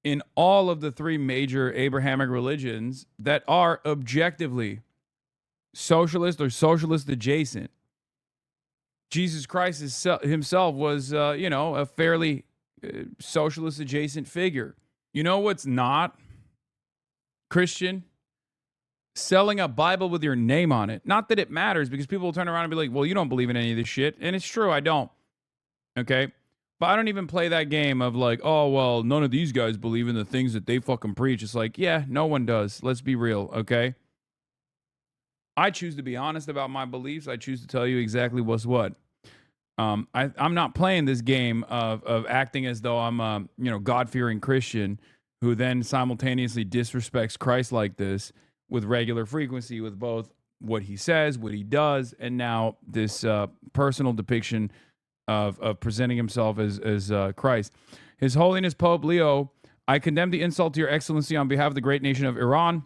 in all of the three major Abrahamic religions that are objectively socialist or socialist adjacent. Jesus Christ himself was, a fairly socialist adjacent figure. You know what's not Christian? Selling a Bible with your name on it. Not that it matters, because people will turn around and be like, well, you don't believe in any of this shit. And it's true, I don't. Okay? But I don't even play that game of like, oh, well, none of these guys believe in the things that they fucking preach. It's like, yeah, no one does. Let's be real, okay? I choose to be honest about my beliefs. I choose to tell you exactly what's what. I'm not playing this game of acting as though I'm a God-fearing Christian who then simultaneously disrespects Christ like this with regular frequency, with both what he says, what he does, and now this personal depiction of presenting himself as Christ. His Holiness Pope Leo, I condemn the insult to your excellency on behalf of the great nation of Iran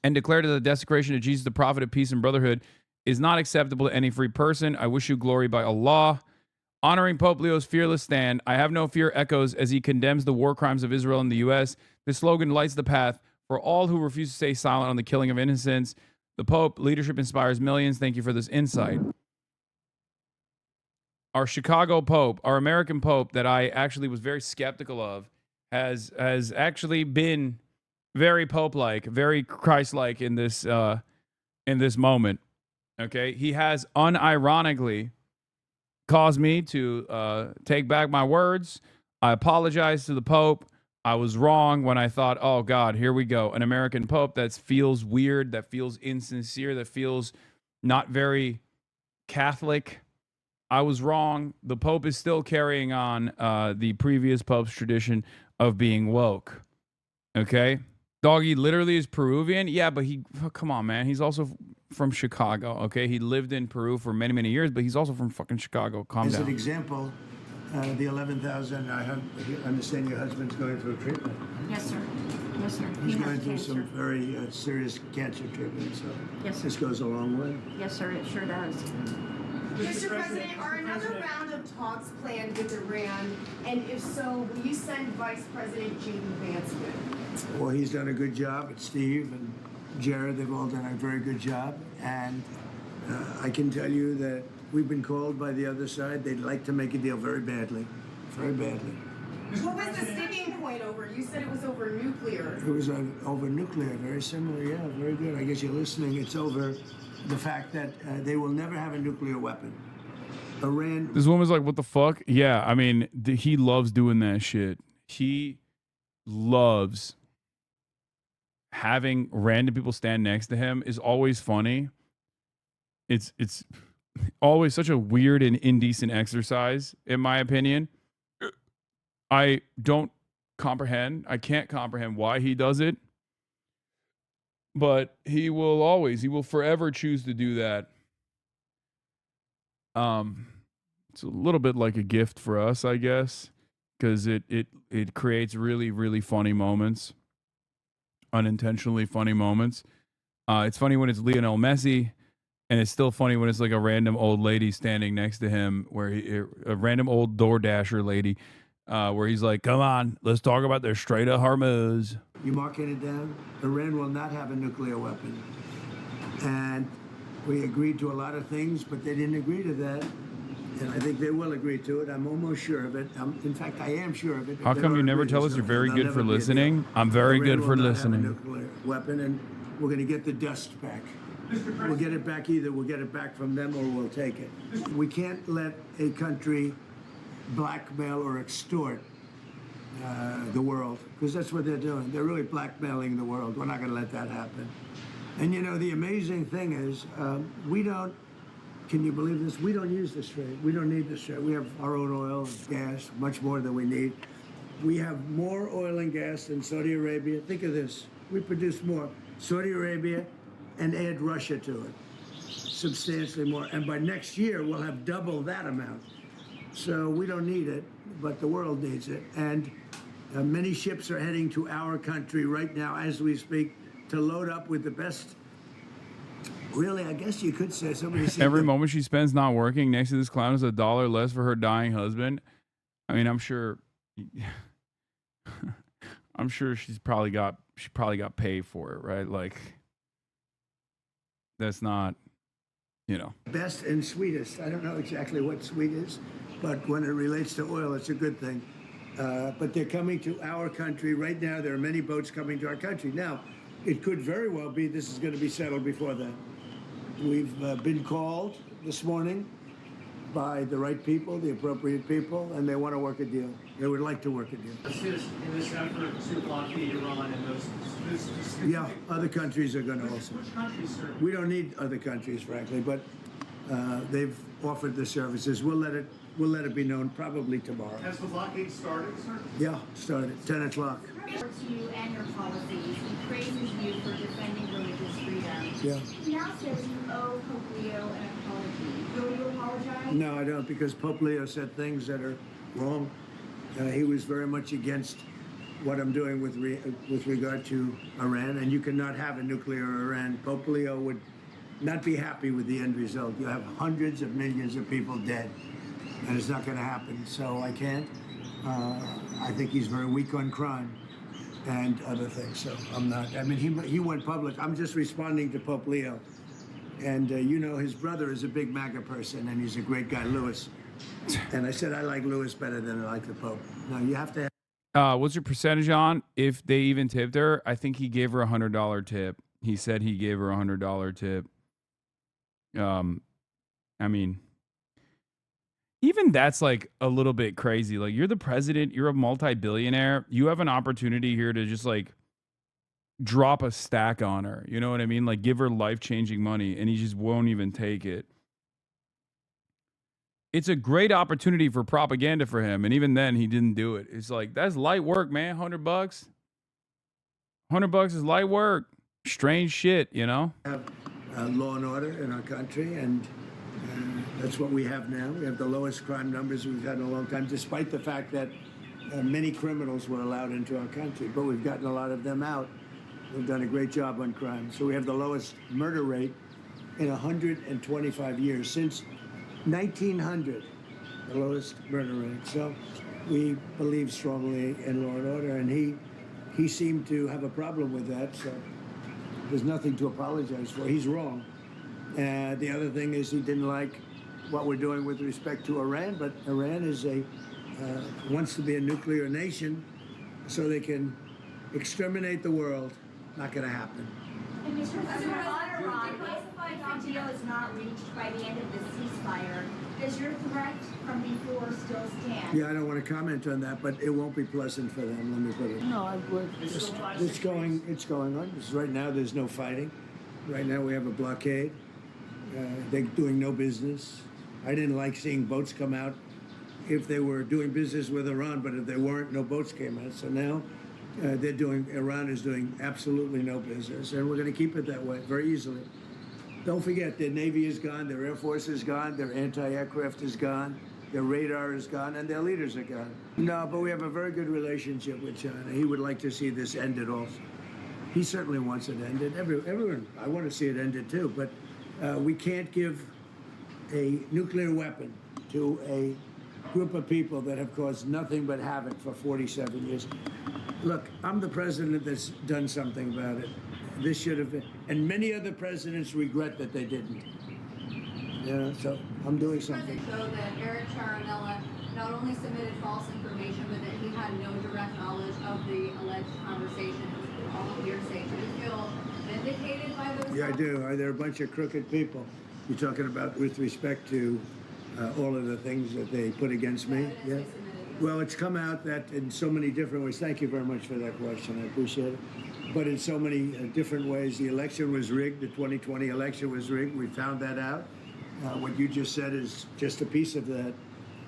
and declare that the desecration of Jesus, the prophet of peace and brotherhood, is not acceptable to any free person. I wish you glory by Allah. Honoring Pope Leo's fearless stand, I have no fear echoes as he condemns the war crimes of Israel and the U.S. This slogan lights the path for all who refuse to stay silent on the killing of innocents. The Pope leadership inspires millions. Thank you for this insight. our Chicago Pope, our American Pope that I actually was very skeptical of, has actually been very Pope-like, very Christ-like in this moment. Okay, he has unironically caused me to take back my words. I apologize to the Pope. I was wrong when I thought, oh God, here we go, an American Pope that feels weird, that feels insincere, that feels not very Catholic. I was wrong. The Pope is still carrying on the previous Pope's tradition of being woke. Okay? Doggy literally is Peruvian. Yeah, but come on, man. He's also from Chicago. Okay? He lived in Peru for many, many years, but he's also from fucking Chicago. Calm As down. an example, the 11,000, I understand your husband's going through treatment. Yes, sir. Yes, sir. He's He has going through cancer. some very serious cancer treatment, so Yes, sir. this goes a long way. Yes, sir. It sure does. Mr. President, are another round of talks planned with Iran? And if so, will you send Vice President J.D. Vance with? Well, he's done a good job. It's Steve and Jared, they've all done a very good job. And I can tell you that we've been called by the other side. They'd like to make a deal very badly. Very badly. What was the sticking point over? You said it was over nuclear. It was over nuclear, very similar, yeah, very good. I guess you're listening. It's over the fact that they will never have a nuclear weapon. Iran. This woman's like, what the fuck? Yeah, I mean, he loves doing that shit. He loves having random people stand next to him is always funny. It's always such a weird and indecent exercise, in my opinion. I don't comprehend. I can't comprehend why he does it. But he will forever choose to do that. It's a little bit like a gift for us, I guess, because it creates really, really funny moments, unintentionally funny moments. It's funny when it's Lionel Messi, and it's still funny when it's like a random old lady standing next to him, a random old DoorDasher lady, where he's like, "Come on, let's talk about their Strait of Hormuz." You marking it down? Iran will not have a nuclear weapon. And we agreed to a lot of things, but they didn't agree to that. And I think they will agree to it. I'm almost sure of it. In fact, I am sure of it. How come you never tell us you're very good for listening? I'm very good for listening. Iran will not have a nuclear weapon, and we're going to get the dust back. We'll get it back either. We'll get it back from them or we'll take it. We can't let a country blackmail or extort the world, because that's what they're doing. They're really blackmailing the world. We're not going to let that happen. And you know, the amazing thing is, we don't, can you believe this? We don't use the Strait. We don't need the Strait. We have our own oil and gas, much more than we need. We have more oil and gas than Saudi Arabia. Think of this. We produce more. Saudi Arabia, and add Russia to it. Substantially more. And by next year, we'll have double that amount. So we don't need it, but the world needs it. And many ships are heading to our country right now as we speak to load up with the best. Really, I guess you could say somebody said Every moment she spends not working next to this clown is $1 less for her dying husband. I mean, I'm sure she probably got paid for it, right? Like, that's not, best and sweetest. I don't know exactly what sweet is, but when it relates to oil, it's a good thing. But they're coming to our country right now. There are many boats coming to our country. Now, it could very well be this is going to be settled before that. We've been called this morning by the right people, the appropriate people, and they want to work a deal. They would like to work a deal. In this effort to blockade Iran and those. Yeah, other countries are going to also. Which countries, sir? We don't need other countries, frankly, but they've offered the services. We'll let it be known probably tomorrow. Has the blockade started, sir? Yeah, started 10 o'clock. To you and your policies, he praises you for defending religious freedom. Yeah. He now says you owe Pope Leo an apology. Will you apologize? No, I don't, because Pope Leo said things that are wrong. He was very much against what I'm doing with regard to Iran, and you cannot have a nuclear Iran. Pope Leo would not be happy with the end result. You have hundreds of millions of people dead, and it's not going to happen. So I can't. I think he's very weak on crime and other things. So I'm not. I mean, he went public. I'm just responding to Pope Leo. And his brother is a big MAGA person, and he's a great guy, Louis. And I said I like Lewis better than I like the Pope. Now you have to. What's your percentage on if they even tipped her? I think he gave her $100 tip. He said he gave her $100 tip. I mean, even that's like a little bit crazy. Like, you're the president, you're a multi-billionaire. You have an opportunity here to just like drop a stack on her. You know what I mean? Like, give her life-changing money, and he just won't even take it. It's a great opportunity for propaganda for him, and even then, he didn't do it. It's like, that's light work, man. $100. $100 is light work. Strange shit, you know? Have law and order in our country, and that's what we have now. We have the lowest crime numbers we've had in a long time, despite the fact that many criminals were allowed into our country, but we've gotten a lot of them out. We've done a great job on crime. So we have the lowest murder rate in 125 years, since 1900, the lowest murder rate. So we believe strongly in law and order, and he seemed to have a problem with that, so there's nothing to apologize for. He's wrong. The other thing is he didn't like what we're doing with respect to Iran, but Iran is wants to be a nuclear nation so they can exterminate the world. Not going to happen. And Mr. President, on Iran, if the deal is not reached by the end of the ceasefire, does your threat from before still stand? Yeah, I don't want to comment on that, but it won't be pleasant for them. Let me put it. No, it's going on. Right now, there's no fighting. Right now, we have a blockade. They're doing no business. I didn't like seeing boats come out if they were doing business with Iran, but if they weren't, no boats came out. So now Iran is doing absolutely no business, and we're going to keep it that way very easily. Don't forget, their Navy is gone, their Air Force is gone, their anti-aircraft is gone, their radar is gone, and their leaders are gone. No, but we have a very good relationship with China. He would like to see this ended also. He certainly wants it ended. Everyone, I want to see it ended too, but we can't give a nuclear weapon to a group of people that have caused nothing but havoc for 47 years. Look, I'm the president that's done something about it. This should have been, and many other presidents regret that they didn't. Yeah, so I'm doing something. Show that Eric Charinella not only submitted false information, but that he had no direct knowledge of the alleged conversation. It was all hearsay. Do you feel vindicated by those? Yeah, I do. They're a bunch of crooked people. You're talking about with respect to all of the things that they put against me? Yeah. Well, it's come out that in so many different ways. Thank you very much for that question. I appreciate it. But in so many different ways, the election was rigged. The 2020 election was rigged. We found that out. What you just said is just a piece of that.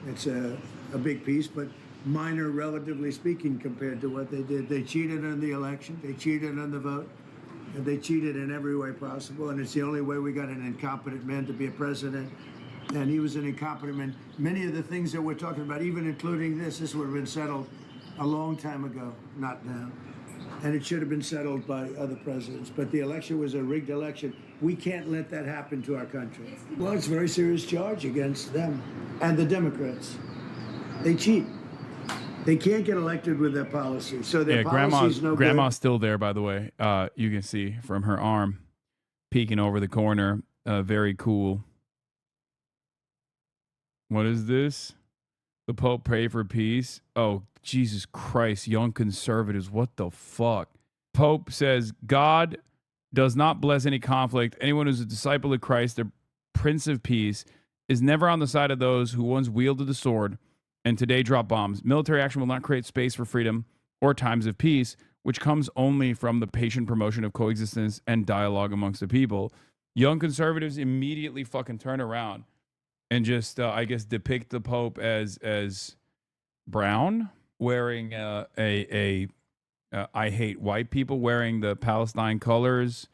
It's a big piece, but minor, relatively speaking, compared to what they did. They cheated on the election. They cheated on the vote. And they cheated in every way possible. And it's the only way we got an incompetent man to be a president. And he was an incompetent man. Many of the things that we're talking about, even including this would have been settled a long time ago, not now. And it should have been settled by other presidents. But the election was a rigged election. We can't let that happen to our country. Well, it's a very serious charge against them and the Democrats. They cheat. They can't get elected with their policy. So their policy's no good. Grandma's still there, by the way. You can see from her arm peeking over the corner. Very cool. What is this? The Pope pray for peace. Oh, Jesus Christ, young conservatives. What the fuck? Pope says, God does not bless any conflict. Anyone who's a disciple of Christ, the Prince of Peace, is never on the side of those who once wielded the sword and today drop bombs. Military action will not create space for freedom or times of peace, which comes only from the patient promotion of coexistence and dialogue amongst the people. Young conservatives immediately fucking turn around and just, I guess, depict the Pope as brown, wearing I hate white people, wearing the Palestine colors.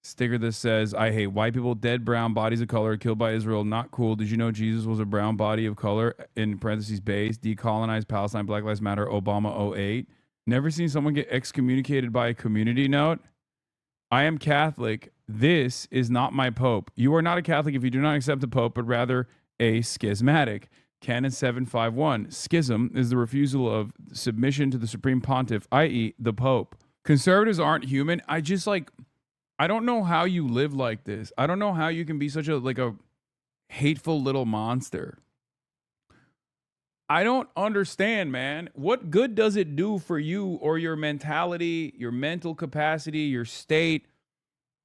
Sticker that says, I hate white people, dead brown bodies of color, killed by Israel, not cool. Did you know Jesus was a brown body of color? In parentheses, base, decolonized Palestine, Black Lives Matter, Obama 08. Never seen someone get excommunicated by a community note? I am Catholic. This is not my Pope. You are not a Catholic if you do not accept the Pope, but rather a schismatic. Canon 751. Schism is the refusal of submission to the Supreme Pontiff, i.e. the Pope. Conservatives aren't human. I don't know how you live like this. I don't know how you can be such a hateful little monster. I don't understand, man. What good does it do for you or your mentality, your mental capacity, your state,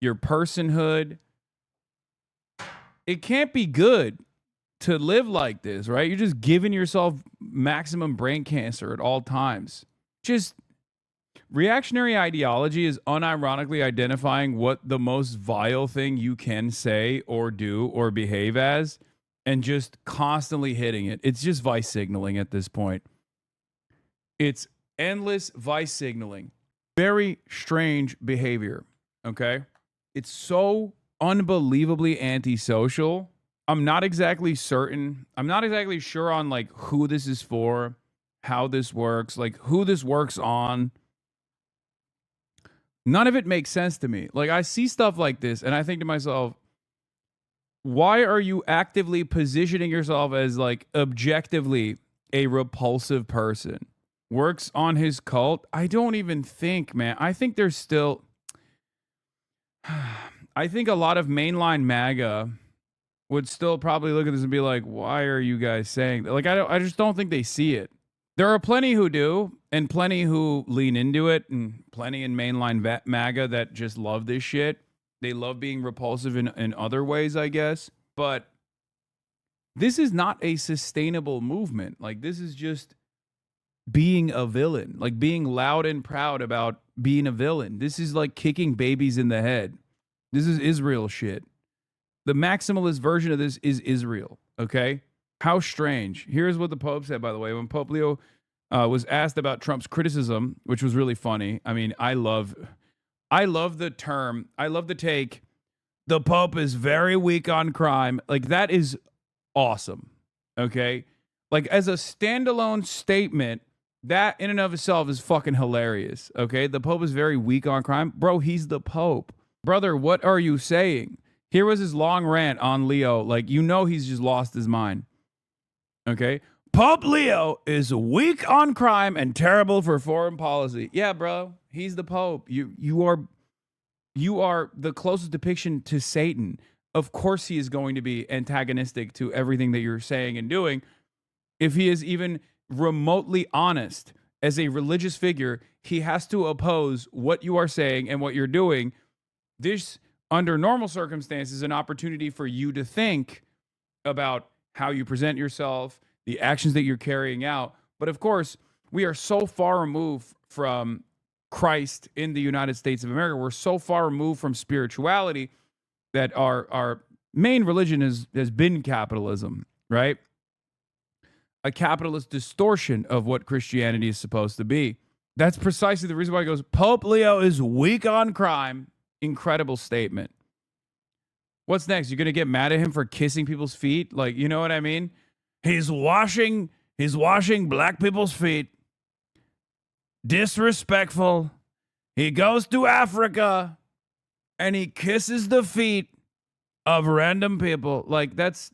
your personhood? It can't be good to live like this, right? You're just giving yourself maximum brain cancer at all times. Just reactionary ideology is unironically identifying what the most vile thing you can say or do or behave as and just constantly hitting it. It's just vice signaling at this point. It's endless vice signaling. Very strange behavior, okay? It's so unbelievably antisocial. I'm not exactly certain. I'm not exactly sure on like who this is for, how this works, like who this works on. None of it makes sense to me. Like I see stuff like this and I think to myself, why are you actively positioning yourself as like objectively a repulsive person? Works on his cult? I don't even think, man. I think there's still I think a lot of mainline MAGA would still probably look at this and be like, why are you guys saying that? Like I just don't think they see it. There are plenty who do, and plenty who lean into it, and plenty in mainline MAGA that just love this shit. They love being repulsive in other ways, I guess. But this is not a sustainable movement. Like, this is just being a villain. Like, being loud and proud about being a villain. This is like kicking babies in the head. This is Israel shit. The maximalist version of this is Israel, okay? How strange. Here's what the Pope said, by the way. When Pope Leo was asked about Trump's criticism, which was really funny. I mean, I love the term. I love the take. The Pope is very weak on crime. Like, that is awesome. Okay? Like, as a standalone statement, that in and of itself is fucking hilarious. Okay? The Pope is very weak on crime. Bro, he's the Pope. Brother, what are you saying? Here was his long rant on Leo. Like, you know he's just lost his mind. Okay? Pope Leo is weak on crime and terrible for foreign policy. Yeah, bro. He's the Pope. You are the closest depiction to Satan. Of course he is going to be antagonistic to everything that you're saying and doing. If he is even remotely honest as a religious figure, he has to oppose what you are saying and what you're doing. This, under normal circumstances, is an opportunity for you to think about how you present yourself, the actions that you're carrying out. But of course, we are so far removed from Christ in the United States of America. We're so far removed from spirituality that our main religion has been capitalism, right? A capitalist distortion of what Christianity is supposed to be. That's precisely the reason why he goes, Pope Leo is weak on crime. Incredible statement. What's next? You're going to get mad at him for kissing people's feet? Like, you know what I mean? He's washing black people's feet. Disrespectful. He goes to Africa and he kisses the feet of random people. Like, that's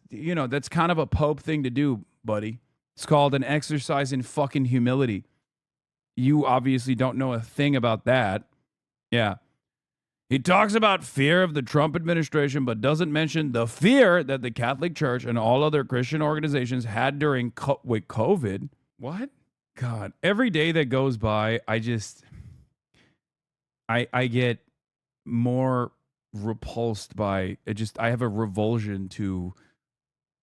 kind of a Pope thing to do, buddy. It's called an exercise in fucking humility. You obviously don't know a thing about that. Yeah. He talks about fear of the Trump administration, but doesn't mention the fear that the Catholic Church and all other Christian organizations had during with COVID. What? God, every day that goes by, I get more repulsed by it. I have a revulsion to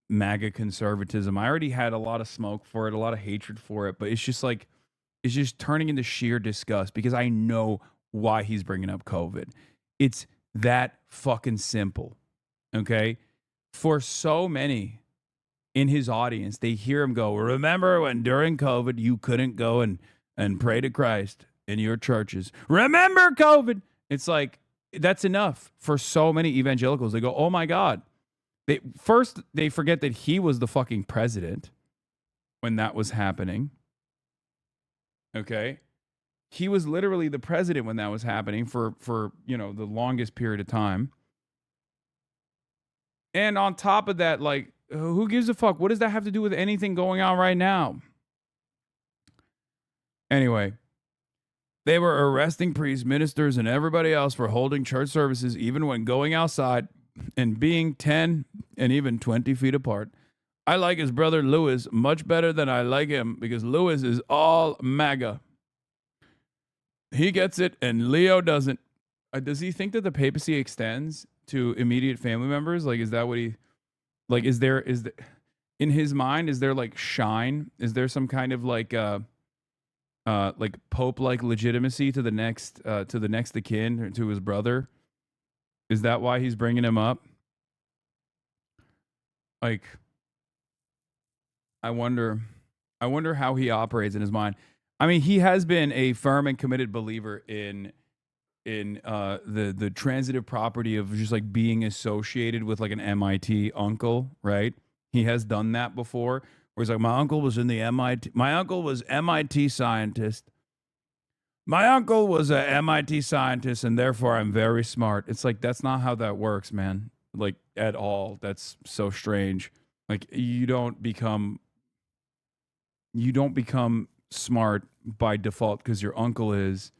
MAGA conservatism. I already had a lot of smoke for it, a lot of hatred for it, but it's just turning into sheer disgust because I know why he's bringing up COVID. It's that fucking simple, okay? For so many in his audience, they hear him go, remember when during COVID you couldn't go and pray to Christ in your churches? Remember COVID? It's like, that's enough for so many evangelicals. They go, oh my God. They forget that he was the fucking president when that was happening. Okay? He was literally the president when that was happening for the longest period of time. And on top of that, like, who gives a fuck? What does that have to do with anything going on right now? Anyway, they were arresting priests, ministers, and everybody else for holding church services even when going outside and being 10 and even 20 feet apart. I like his brother Louis much better than I like him because Louis is all MAGA. He gets it and Leo doesn't. Does he think that the papacy extends to immediate family members? Like, is that what he, like, is there, in his mind, is there like shine? Is there some kind of like Pope-like legitimacy to the next of kin, or to his brother? Is that why he's bringing him up? Like, I wonder how he operates in his mind. I mean, he has been a firm and committed believer in the transitive property of just like being associated with like an MIT uncle, right? He has done that before, where he's like, my uncle was in the MIT. My uncle was MIT scientist. My uncle was a MIT scientist, and therefore I'm very smart. It's like, that's not how that works, man. Like, at all. That's so strange. Like, you don't become smart by default because your uncle is,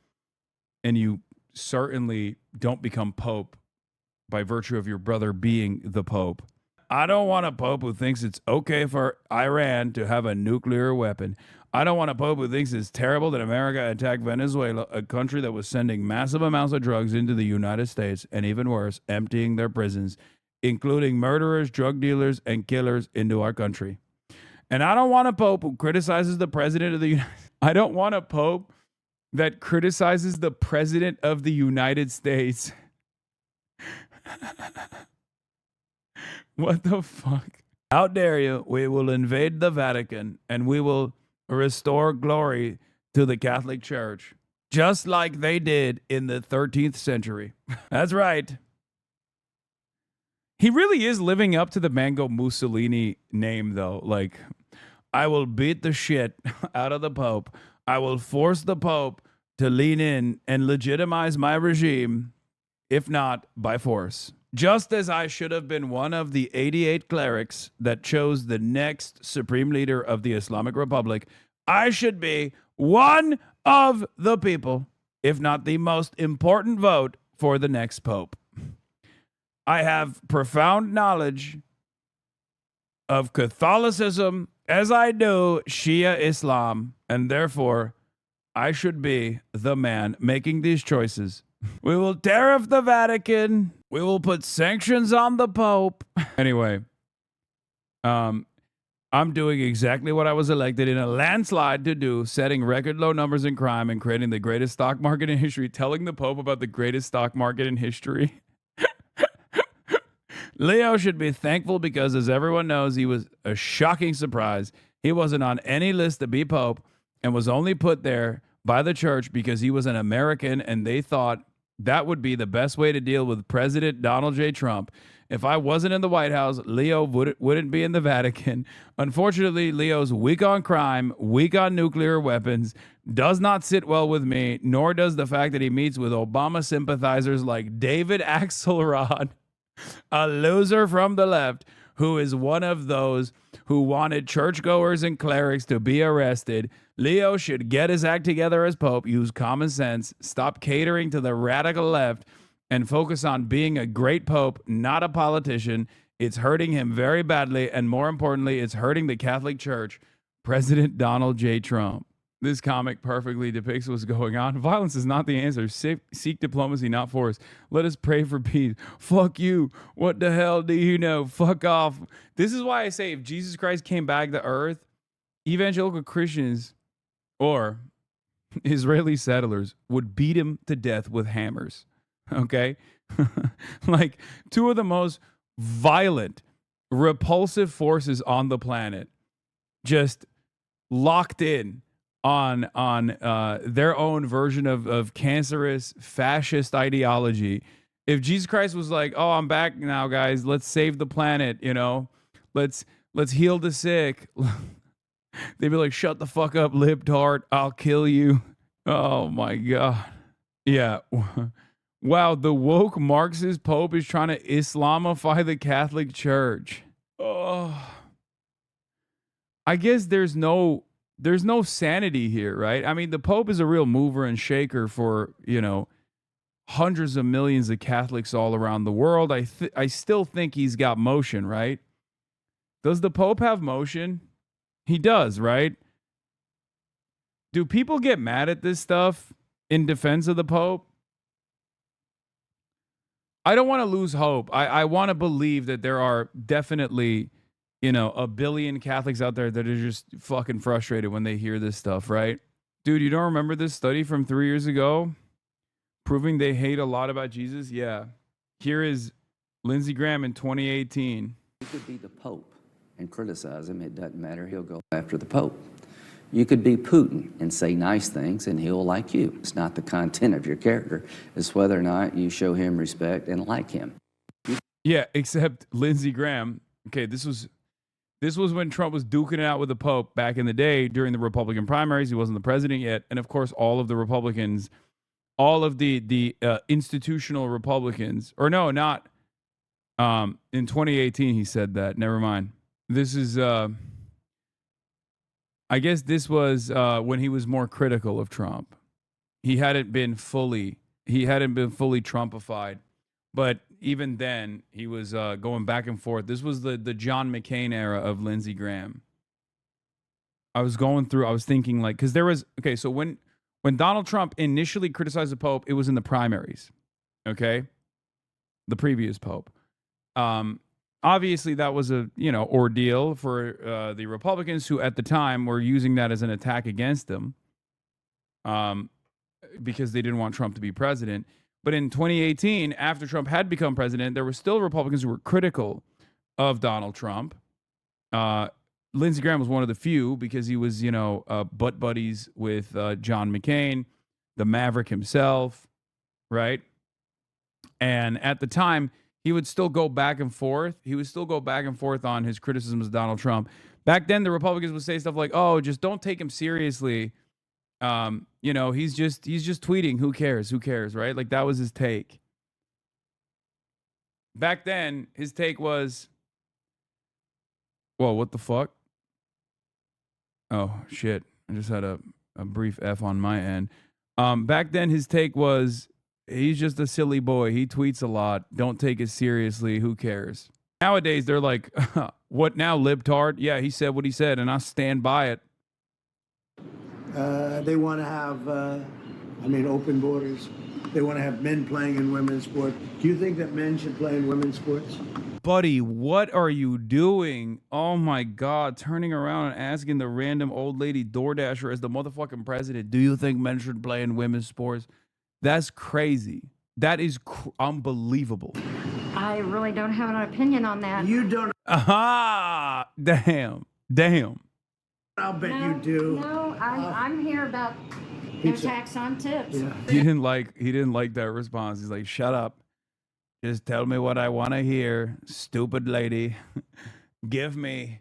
and you certainly don't become Pope by virtue of your brother being the Pope. I don't want a Pope who thinks it's okay for Iran to have a nuclear weapon. I don't want a Pope who thinks it's terrible that America attacked Venezuela, a country that was sending massive amounts of drugs into the United States, and even worse, emptying their prisons, including murderers, drug dealers, and killers into our country. And I don't want a Pope who criticizes the president of the United States. I don't want a Pope that criticizes the president of the United States. What the fuck? How dare you? We will invade the Vatican and we will restore glory to the Catholic Church, just like they did in the 13th century. That's right. He really is living up to the Mango Mussolini name, though. Like, I will beat the shit out of the Pope. I will force the Pope to lean in and legitimize my regime, if not by force. Just as I should have been one of the 88 clerics that chose the next supreme leader of the Islamic Republic, I should be one of the people, if not the most important vote for the next Pope. I have profound knowledge of Catholicism as I do Shia Islam, and therefore I should be the man making these choices. We will tariff the Vatican. We will put sanctions on the Pope. Anyway, I'm doing exactly what I was elected in a landslide to do, setting record low numbers in crime and creating the greatest stock market in history, telling the Pope about the greatest stock market in history. Leo should be thankful because, as everyone knows, he was a shocking surprise. He wasn't on any list to be Pope and was only put there by the church because he was an American and they thought that would be the best way to deal with President Donald J. Trump. If I wasn't in the White House, Leo wouldn't be in the Vatican. Unfortunately, Leo's weak on crime, weak on nuclear weapons, does not sit well with me, nor does the fact that he meets with Obama sympathizers like David Axelrod, a loser from the left, who is one of those who wanted churchgoers and clerics to be arrested. Leo should get his act together as Pope, use common sense, stop catering to the radical left, and focus on being a great Pope, not a politician. It's hurting him very badly, and more importantly, it's hurting the Catholic Church. President Donald J. Trump. This comic perfectly depicts what's going on. Violence is not the answer. Seek diplomacy, not force. Let us pray for peace. Fuck you. What the hell do you know? Fuck off. This is why I say if Jesus Christ came back to earth, evangelical Christians or Israeli settlers would beat him to death with hammers. Okay? Like, two of the most violent, repulsive forces on the planet just locked in on their own version of cancerous fascist ideology. If Jesus Christ was like, "Oh, I'm back now, guys. Let's save the planet. You know, let's heal the sick," they'd be like, "Shut the fuck up, libtard. I'll kill you." Oh my god. Yeah. Wow. The woke Marxist Pope is trying to Islamify the Catholic Church. Oh. I guess there's no sanity here, right? I mean, the Pope is a real mover and shaker for, you know, hundreds of millions of Catholics all around the world. I still think he's got motion, right? Does the Pope have motion? He does, right? Do people get mad at this stuff in defense of the Pope? I don't want to lose hope. I want to believe that there are definitely, a billion Catholics out there that are just fucking frustrated when they hear this stuff, right? Dude, you don't remember this study from 3 years ago proving they hate a lot about Jesus? Yeah. Here is Lindsey Graham in 2018. You could be the Pope and criticize him. It doesn't matter. He'll go after the Pope. You could be Putin and say nice things, and he'll like you. It's not the content of your character. It's whether or not you show him respect and like him. Yeah, except Lindsey Graham. Okay, this was when Trump was duking it out with the Pope back in the day during the Republican primaries. He wasn't the president yet. And, of course, all of the Republicans, all of the institutional Republicans, or no, not in 2018 he said that. Never mind. This is... I guess this was when he was more critical of Trump. He hadn't been fully Trumpified, but even then he was going back and forth. This was the John McCain era of Lindsey Graham. I was thinking like, because there was, okay, so when Donald Trump initially criticized the Pope, it was in the primaries, okay? The previous Pope. Obviously, that was a ordeal for the Republicans who at the time were using that as an attack against them because they didn't want Trump to be president. But in 2018, after Trump had become president, there were still Republicans who were critical of Donald Trump. Lindsey Graham was one of the few because he was, butt buddies with John McCain, the Maverick himself, right? And at the time, he would still go back and forth. He would still go back and forth on his criticisms of Donald Trump. Back then, the Republicans would say stuff like, "Oh, just don't take him seriously. He's just tweeting. Who cares? Who cares?" Right? Like that was his take. Back then, his take was, "Well, what the fuck?" Oh shit! I just had a brief F on my end. Back then, his take was, he's just a silly boy. He tweets a lot. Don't take it seriously. Who cares? Nowadays, they're like, what now, libtard? Yeah, he said what he said, and I stand by it. They want to have, open borders. They want to have men playing in women's sports. Do you think that men should play in women's sports? Buddy, what are you doing? Oh, my God. Turning around and asking the random old lady DoorDasher as the motherfucking president, do you think men should play in women's sports? That's crazy. That is unbelievable. I really don't have an opinion on that. You don't. Aha! Damn. I'll bet you do. No, I'm here about no tax on tips. Yeah. He didn't like that response. He's like, shut up. Just tell me what I want to hear, stupid lady. Give me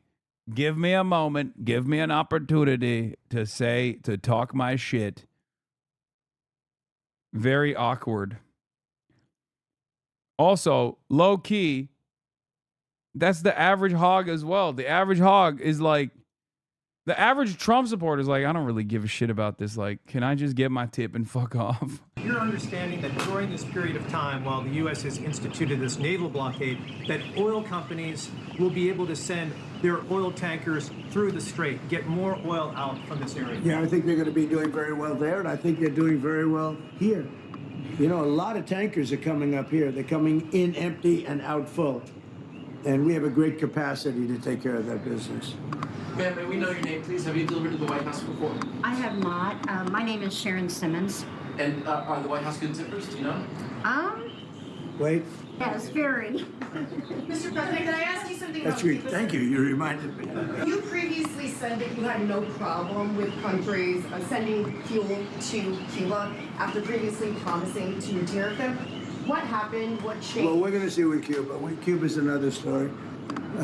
a moment. Give me an opportunity to talk my shit. Very awkward. Also, low key, that's the average hog as well. The average hog is like, the average Trump supporter is like, I don't really give a shit about this. Like, can I just get my tip and fuck off? Your understanding that during this period of time, while the U.S. has instituted this naval blockade, that oil companies will be able to send their oil tankers through the strait, get more oil out from this area? Yeah, I think they're going to be doing very well there, and I think they're doing very well here. A lot of tankers are coming up here. They're coming in empty and out full. And we have a great capacity to take care of that business. Ma'am, may we know your name, please? Have you delivered to the White House before? I have not. My name is Sharon Simmons. And are the White House good tippers? Do you know? Wait. Yes, very. Mr. President, can I ask you something That's about great. Cuba? Thank you. You reminded me. You previously said that you had no problem with countries sending fuel to Cuba after previously promising to tariff them. What happened? What changed? Well, we're going to see with Cuba. Cuba's another story.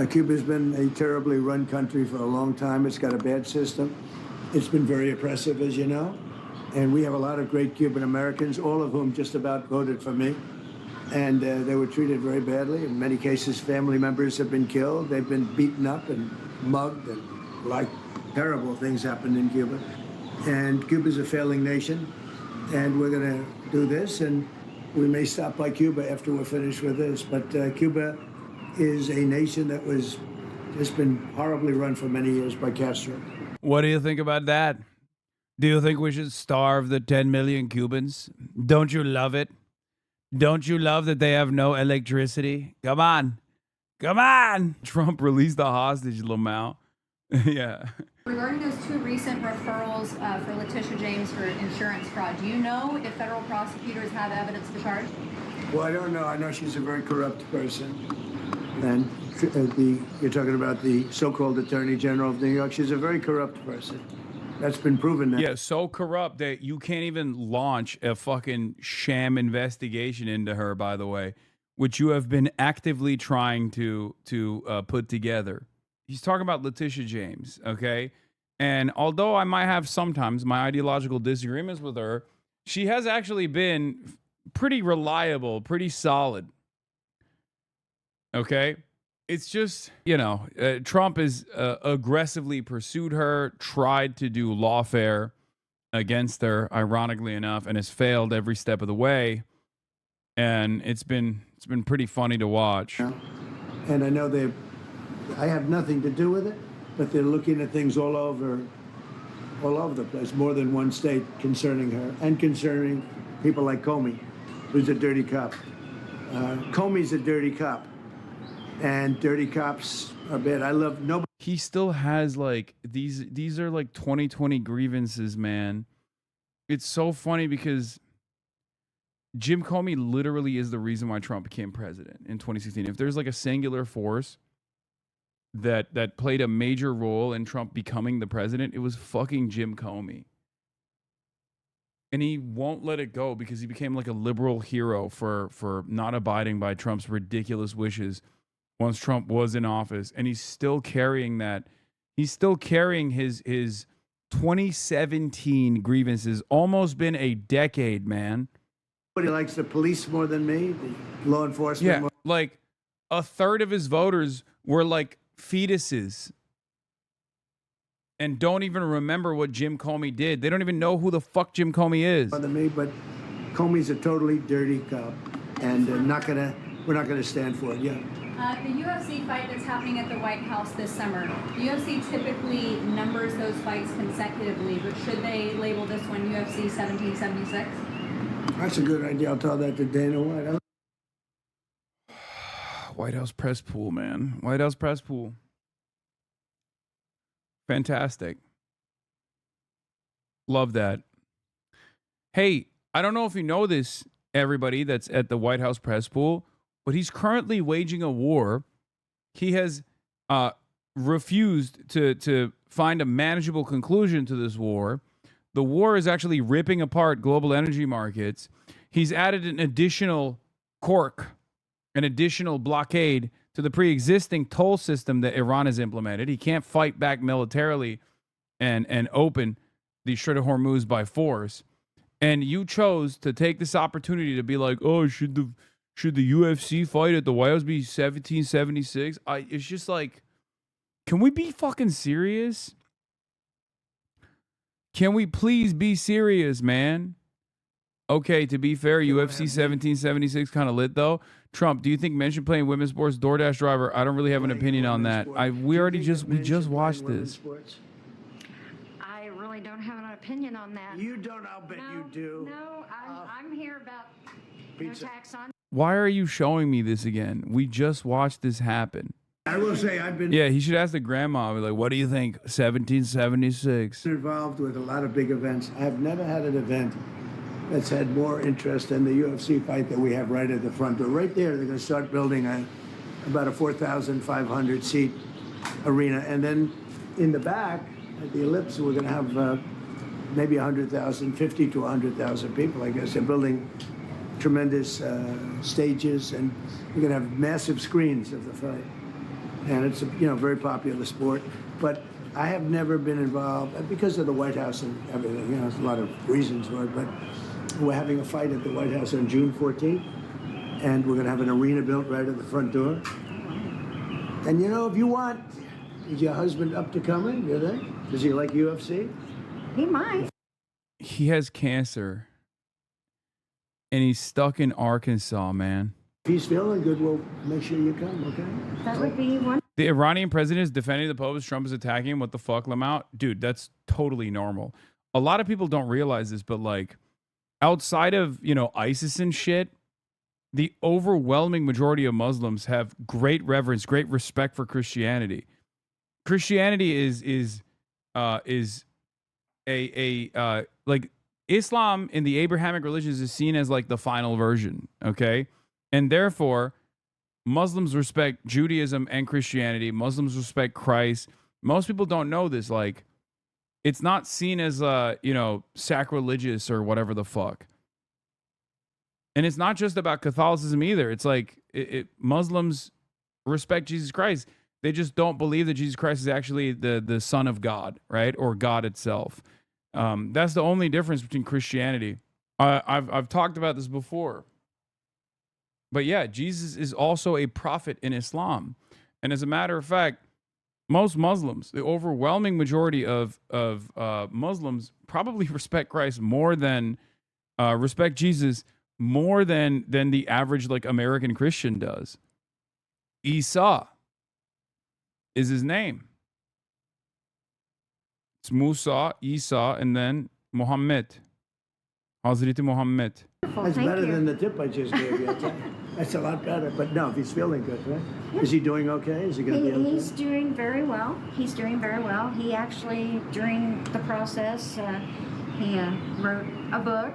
Cuba's been a terribly run country for a long time. It's got a bad system. It's been very oppressive, as you know. And we have a lot of great Cuban Americans, all of whom just about voted for me. And they were treated very badly. In many cases, family members have been killed. They've been beaten up and mugged, and terrible things happened in Cuba. And Cuba's a failing nation. And we're going to do this, and we may stop by Cuba after we're finished with this. But Cuba is a nation that was It's been horribly run for many years by Castro. What do you think about that? Do you think we should starve the 10 million Cubans? Don't you love it? Don't you love that they have no electricity? Come on. Come on. Trump released the hostage, Lamau. Yeah. Regarding those 2 recent referrals for Letitia James for insurance fraud, do you know if federal prosecutors have evidence to charge? Well, I don't know. I know she's a very corrupt person. And you're talking about the so-called Attorney General of New York. She's a very corrupt person. That's been proven now. Yeah, so corrupt that you can't even launch a fucking sham investigation into her, by the way, which you have been actively trying to put together. He's talking about Letitia James, okay? And although I might have sometimes my ideological disagreements with her, she has actually been pretty reliable, pretty solid. Okay? It's just, Trump has aggressively pursued her, tried to do lawfare against her, ironically enough, and has failed every step of the way. And it's been pretty funny to watch. And I know I have nothing to do with it, but they're looking at things all over the place, more than one state concerning her and concerning people like Comey, who's a dirty cop. Comey's a dirty cop. And dirty cops are bad. I love nobody. He still has these are like 2020 grievances, man. It's so funny because Jim Comey literally is the reason why Trump became president in 2016. If there's like a singular force that played a major role in Trump becoming the president, it was fucking Jim Comey. And he won't let it go because he became like a liberal hero for not abiding by Trump's ridiculous wishes once Trump was in office. And he's still carrying that. He's still carrying his 2017 grievances. Almost been a decade, man. Nobody likes the police more than me, the law enforcement. Yeah, like a third of his voters were like fetuses and don't even remember what Jim Comey did. They don't even know who the fuck Jim Comey is. More than me, but Comey's a totally dirty cop, and we're not gonna stand for it. Yeah. The UFC fight that's happening at the White House this summer, the UFC typically numbers those fights consecutively, but should they label this one UFC 1776? That's a good idea. I'll tell that to Dana White. White House press pool, man. White House press pool. Fantastic. Love that. Hey, I don't know if you know this, everybody that's at the White House press pool, but he's currently waging a war. He has refused to find a manageable conclusion to this war. The war is actually ripping apart global energy markets. He's added an additional cork, an additional blockade to the pre-existing toll system that Iran has implemented. He can't fight back militarily and open the Strait of Hormuz by force. And you chose to take this opportunity to be like, oh, should the UFC fight at the White House be 1776? It's just like, can we be fucking serious? Can we please be serious, man? Okay, to be fair, UFC 1776 kind of lit though. Trump, do you think men should play in women's sports? DoorDash driver, I don't really have an opinion on that. We just watched this. I really don't have an opinion on that. You don't, I'll bet you do. No, I'm here about no tax on. Why are you showing me this again? We just watched this happen. I will say I've been he should ask the grandma, like, what do you think, 1776? involved with a lot of big events. I have never had an event that's had more interest than the UFC fight that we have right at the front door. Right there, they're going to start building about a 4,500 seat arena. And then in the back, at the Ellipse, we're going to have maybe 100,000, 50 to 100,000 people, I guess. They're building tremendous stages, and you're going to have massive screens of the fight. And it's a very popular sport. But I have never been involved, because of the White House and everything. There's a lot of reasons for it, but we're having a fight at the White House on June 14th, and we're going to have an arena built right at the front door. And if you want, is your husband up to coming? Do they? Does he like UFC? He might. He has cancer, and he's stuck in Arkansas, man. If he's feeling good, we'll make sure you come, okay? That would be one. The Iranian president is defending the Pope as Trump is attacking him. What the fuck, Lamont? Dude, that's totally normal. A lot of people don't realize this, but like outside of, ISIS and shit, the overwhelming majority of Muslims have great reverence, great respect for Christianity. Christianity is like Islam in the Abrahamic religions is seen as like the final version, okay? And therefore, Muslims respect Judaism and Christianity. Muslims respect Christ. Most people don't know this. Like, it's not seen as sacrilegious or whatever the fuck. And it's not just about Catholicism either. It's like Muslims respect Jesus Christ. They just don't believe that Jesus Christ is actually the Son of God, right? Or God itself. That's the only difference between Christianity. I've talked about this before. But yeah, Jesus is also a prophet in Islam. And as a matter of fact, most Muslims, the overwhelming majority of Muslims probably respect Christ more than, respect Jesus more than the average like American Christian does. Isa is his name. It's Musa, Isa, and then Muhammad. Hazreti Muhammad. That's better than the tip I just gave you. That's a lot better. But no, if he's feeling good, right? Yeah. Is he doing okay? Is he going to be okay? He's doing very well. He's doing very well. He actually, during the process, he wrote a book.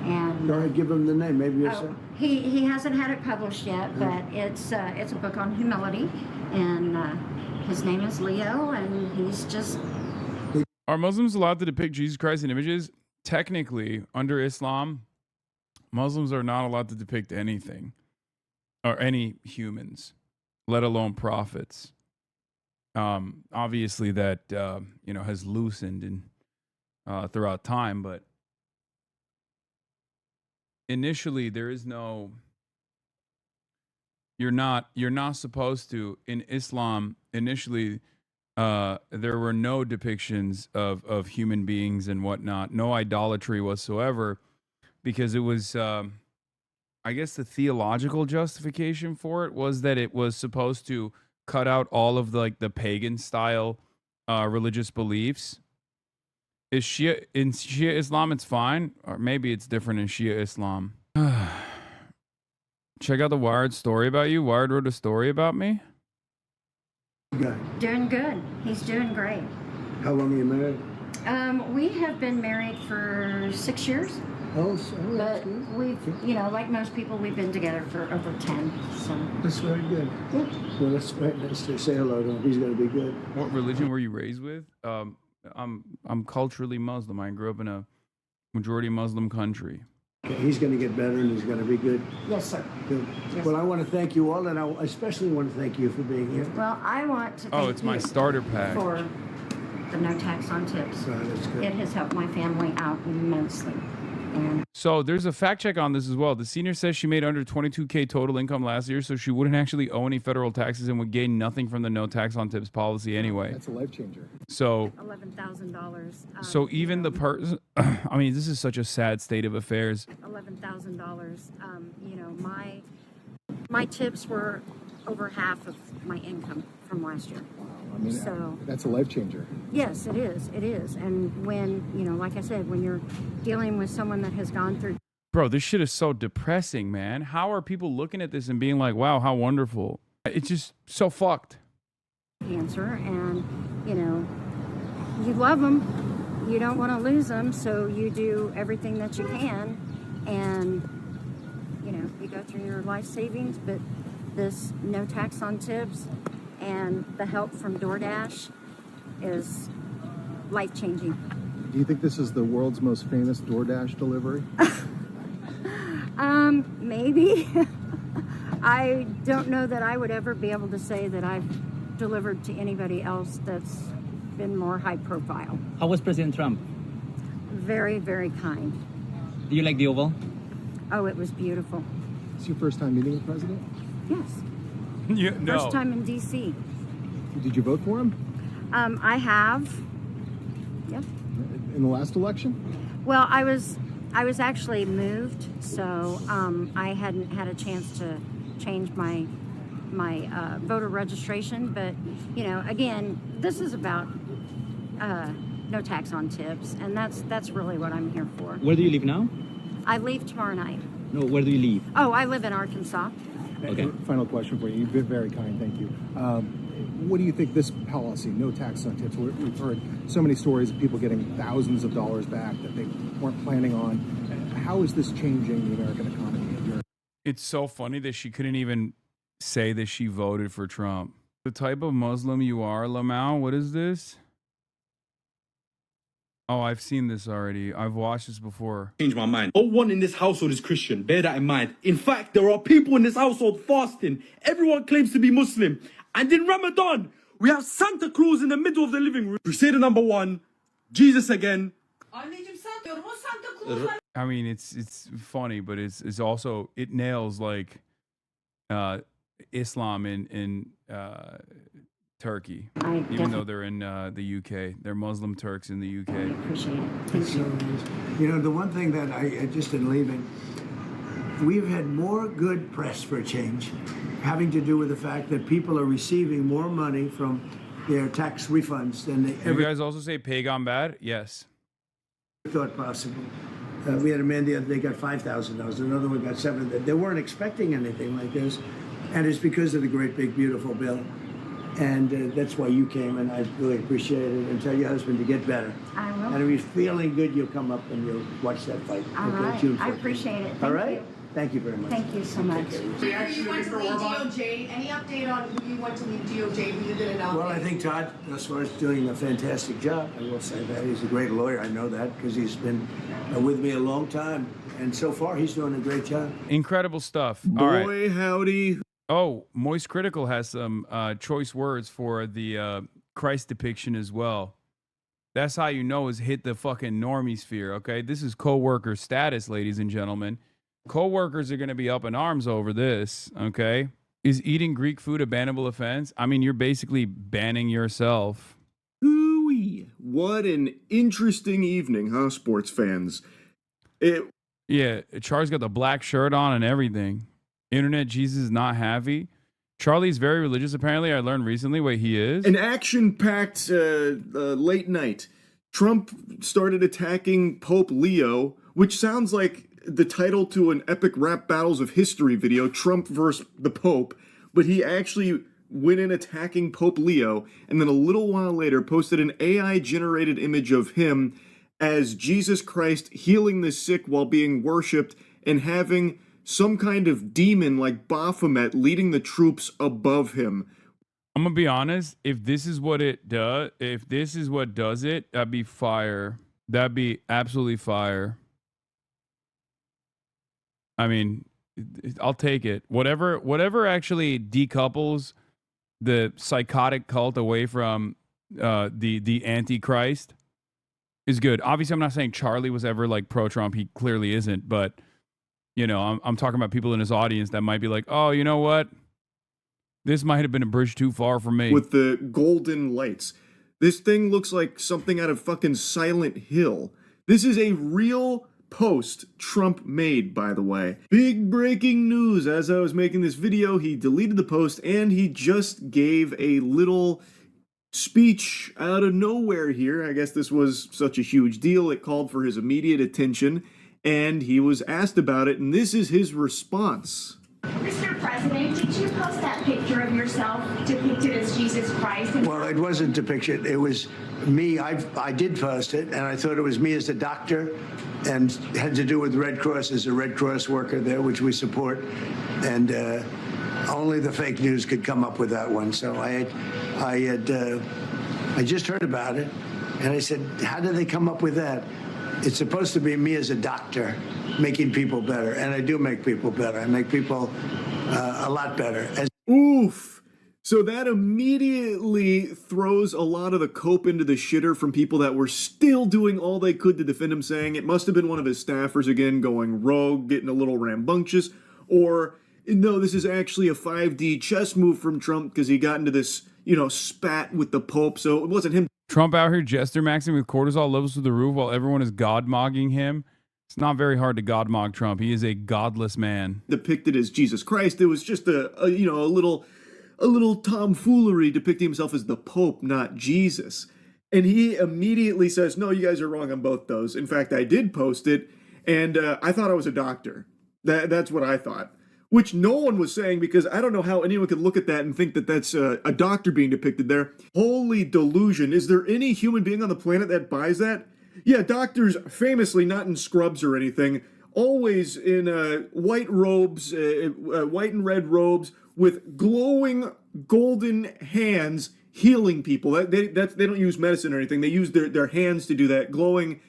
And go ahead, give him the name. Maybe yourself. He hasn't had it published yet, but it's a book on humility, and his name is Leo, and he's just. Are Muslims allowed to depict Jesus Christ in images? Technically, under Islam, Muslims are not allowed to depict anything or any humans, let alone prophets. Obviously, that has loosened in throughout time, but initially there is no. You're not supposed to in Islam. Initially, there were no depictions of human beings and whatnot, no idolatry whatsoever, because it was, I guess, the theological justification for it was that it was supposed to cut out all of the pagan style religious beliefs. In Shia Islam, it's fine, or maybe it's different in Shia Islam. Check out the Wired story about you. Wired wrote a story about me. Good. Doing good. He's doing great. How long are you married? We have been married for 6 years. Oh, so but we've, like most people, we've been together for over 10. So that's very good. Yeah. Well, that's right. Let's say hello to him. He's going to be good. What religion were you raised with? I'm culturally Muslim. I grew up in a majority Muslim country. Okay, he's going to get better and he's going to be good. Yes, sir. Good. Yes. Well, I want to thank you all, and I especially want to thank you for being here. Well, I want to thank it's my starter pack for the no tax on tips. That's good. It has helped my family out immensely. And So there's a fact check on this as well. The senior says she made under $22K total income last year, so she wouldn't actually owe any federal taxes and would gain nothing from the no tax on tips policy anyway. That's a life changer. So $11,000. So even the person, I mean, this is such a sad state of affairs. $11,000. My tips were over half of my income from last year. I mean, So that's a life changer. yes, it is. It is. And when, like I said, when you're dealing with someone that has gone through Bro, this shit is so depressing, man. How are people looking at this and being like, wow, how wonderful? It's just so fucked. cancer, and you love them, you don't want to lose them, so you do everything that you can, and you go through your life savings. But this no tax on tips and the help from DoorDash is life-changing. Do you think this is the world's most famous DoorDash delivery? Maybe. I don't know that I would ever be able to say that I've delivered to anybody else that's been more high profile. How was President Trump? Very, very kind. Do you like the Oval? Oh, it was beautiful. It's your first time meeting the president? Yes. First time in D.C. Did you vote for him? I have. Yep. In the last election? Well, I was I was actually moved, so I hadn't had a chance to change my voter registration. But again, this is about no tax on tips, and that's really what I'm here for. Where do you live now? I leave tomorrow night. No, where do you live? Oh, I live in Arkansas. Okay. Final question for you. You've been very kind. Thank you. What do you think this policy, no tax on tips? We've heard so many stories of people getting thousands of dollars back that they weren't planning on. How is this changing the American economy? It's so funny that she couldn't even say that she voted for Trump. The type of Muslim you are, Lamau, what is this? Oh, I've seen this already. I've watched this before. Change my mind. No one in this household is Christian. Bear that in mind. In fact, there are people in this household fasting. Everyone claims to be Muslim. And in Ramadan, we have Santa Claus in the middle of the living room. Crusader number 1, Jesus again. I mean, it's funny, but it's also, it nails like Islam in Turkey, even though they're in the UK. They're Muslim Turks in the UK. The one thing that I just in leaving, we've had more good press for a change, having to do with the fact that people are receiving more money from their tax refunds than they ever. You guys also say pagan bad? Yes. Thought possible. We had a man the other day got $5,000. Another one got $7,000. They weren't expecting anything like this, and it's because of the great big beautiful bill. And that's why you came, and I really appreciate it. And tell your husband to get better. I will. And if he's feeling good, you'll come up and you'll watch that fight. All right. June 14th. I appreciate it. Thank All right. you. Thank you very much. Thank you so much. You went to leave DOJ. Any update on who you went to leave DOJ, who you didn't nominate? Well, I think Todd, as far as doing a fantastic job, I will say that. He's a great lawyer. I know that because he's been with me a long time. And so far, he's doing a great job. Incredible stuff. All right. Boy, howdy. Oh, Moist Critical has some choice words for the Christ depiction as well. That's how you know it's hit the fucking normie sphere, okay? This is co-worker status, ladies and gentlemen. Co-workers are going to be up in arms over this, okay? Is eating Greek food a bannable offense? I mean, you're basically banning yourself. Hooey. What an interesting evening, huh, sports fans? Yeah, Charlie's got the black shirt on and everything. Internet Jesus is not happy. Charlie's very religious, apparently. I learned recently what he is. An action-packed late night. Trump started attacking Pope Leo, which sounds like the title to an epic rap battles of history video, Trump versus the Pope, but he actually went in attacking Pope Leo, and then a little while later posted an AI-generated image of him as Jesus Christ healing the sick while being worshipped and having some kind of demon like Baphomet leading the troops above him. I'm gonna be honest, if this is what it does, if this is what does it, that'd be fire. That'd be absolutely fire. I mean, I'll take it. Whatever actually decouples the psychotic cult away from the Antichrist is good. Obviously, I'm not saying Charlie was ever like pro-Trump. He clearly isn't. But you know, I'm talking about people in his audience that might be like, oh, you know what? This might have been a bridge too far for me. With the golden lights. This thing looks like something out of fucking Silent Hill. This is a real post Trump made, by the way. Big breaking news. As I was making this video, he deleted the post and he just gave a little speech out of nowhere here. I guess this was such a huge deal. It called for his immediate attention and he was asked about it, and this is his response. Mr. President, did you post that picture of yourself depicted as Jesus Christ? Well, it wasn't depicted. It was me. I did post it, and I thought it was me as a doctor, and had to do with Red Cross as a Red Cross worker there, which we support. And only the fake news could come up with that one. So I just heard about it, and I said, how did they come up with that? It's supposed to be me as a doctor making people better, and I do make people better. I make people a lot better. Oof. So that immediately throws a lot of the cope into the shitter from people that were still doing all they could to defend him, saying it must have been one of his staffers again going rogue, getting a little rambunctious, or no, this is actually a 5D chess move from Trump because he got into this, spat with the Pope, so it wasn't him. Trump out here jester maxing with cortisol levels to the roof while everyone is god-mogging him. It's not very hard to godmog Trump. He is a godless man. Depicted as Jesus Christ. It was just a little tomfoolery depicting himself as the Pope, not Jesus. And he immediately says, no, you guys are wrong on both those. In fact, I did post it, and I thought I was a doctor. That's what I thought. Which no one was saying, because I don't know how anyone could look at that and think that that's a doctor being depicted there. Holy delusion. Is there any human being on the planet that buys that? Yeah, doctors, famously not in scrubs or anything, always in white robes, white and red robes, with glowing golden hands healing people. They don't use medicine or anything. They use their hands to do that. Glowing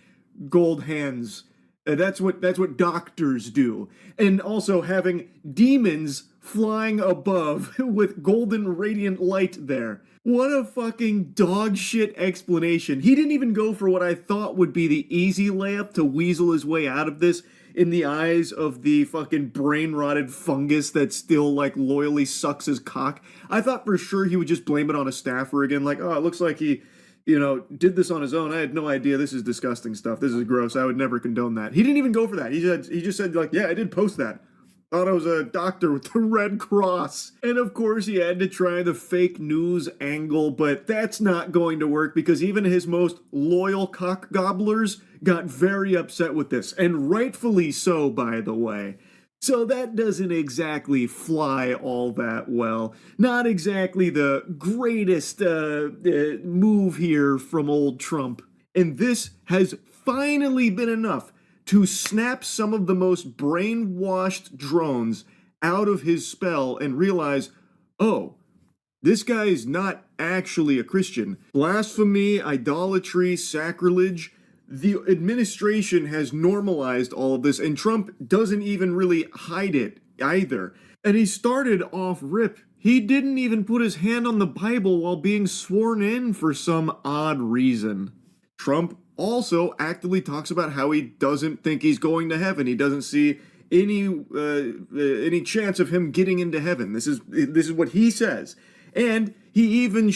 gold hands. That's what doctors do. And also having demons flying above with golden radiant light there. What a fucking dog shit explanation. He didn't even go for what I thought would be the easy layup to weasel his way out of this in the eyes of the fucking brain-rotted fungus that still, like, loyally sucks his cock. I thought for sure he would just blame it on a staffer again, like, oh, it looks like he, did this on his own. I had no idea. This is disgusting stuff. This is gross. I would never condone that. He didn't even go for that. He just said, like, yeah, I did post that. Thought I was a doctor with the Red Cross. And of course he had to try the fake news angle, but that's not going to work because even his most loyal cock gobblers got very upset with this. And rightfully so, by the way. So that doesn't exactly fly all that well. Not exactly the greatest move here from old Trump. And this has finally been enough to snap some of the most brainwashed drones out of his spell and realize, oh, this guy is not actually a Christian. Blasphemy, idolatry, sacrilege. The administration has normalized all of this, and Trump doesn't even really hide it either. And he started off rip. He didn't even put his hand on the Bible while being sworn in for some odd reason. Trump also actively talks about how he doesn't think he's going to heaven. He doesn't see any chance of him getting into heaven. This is what he says. And he even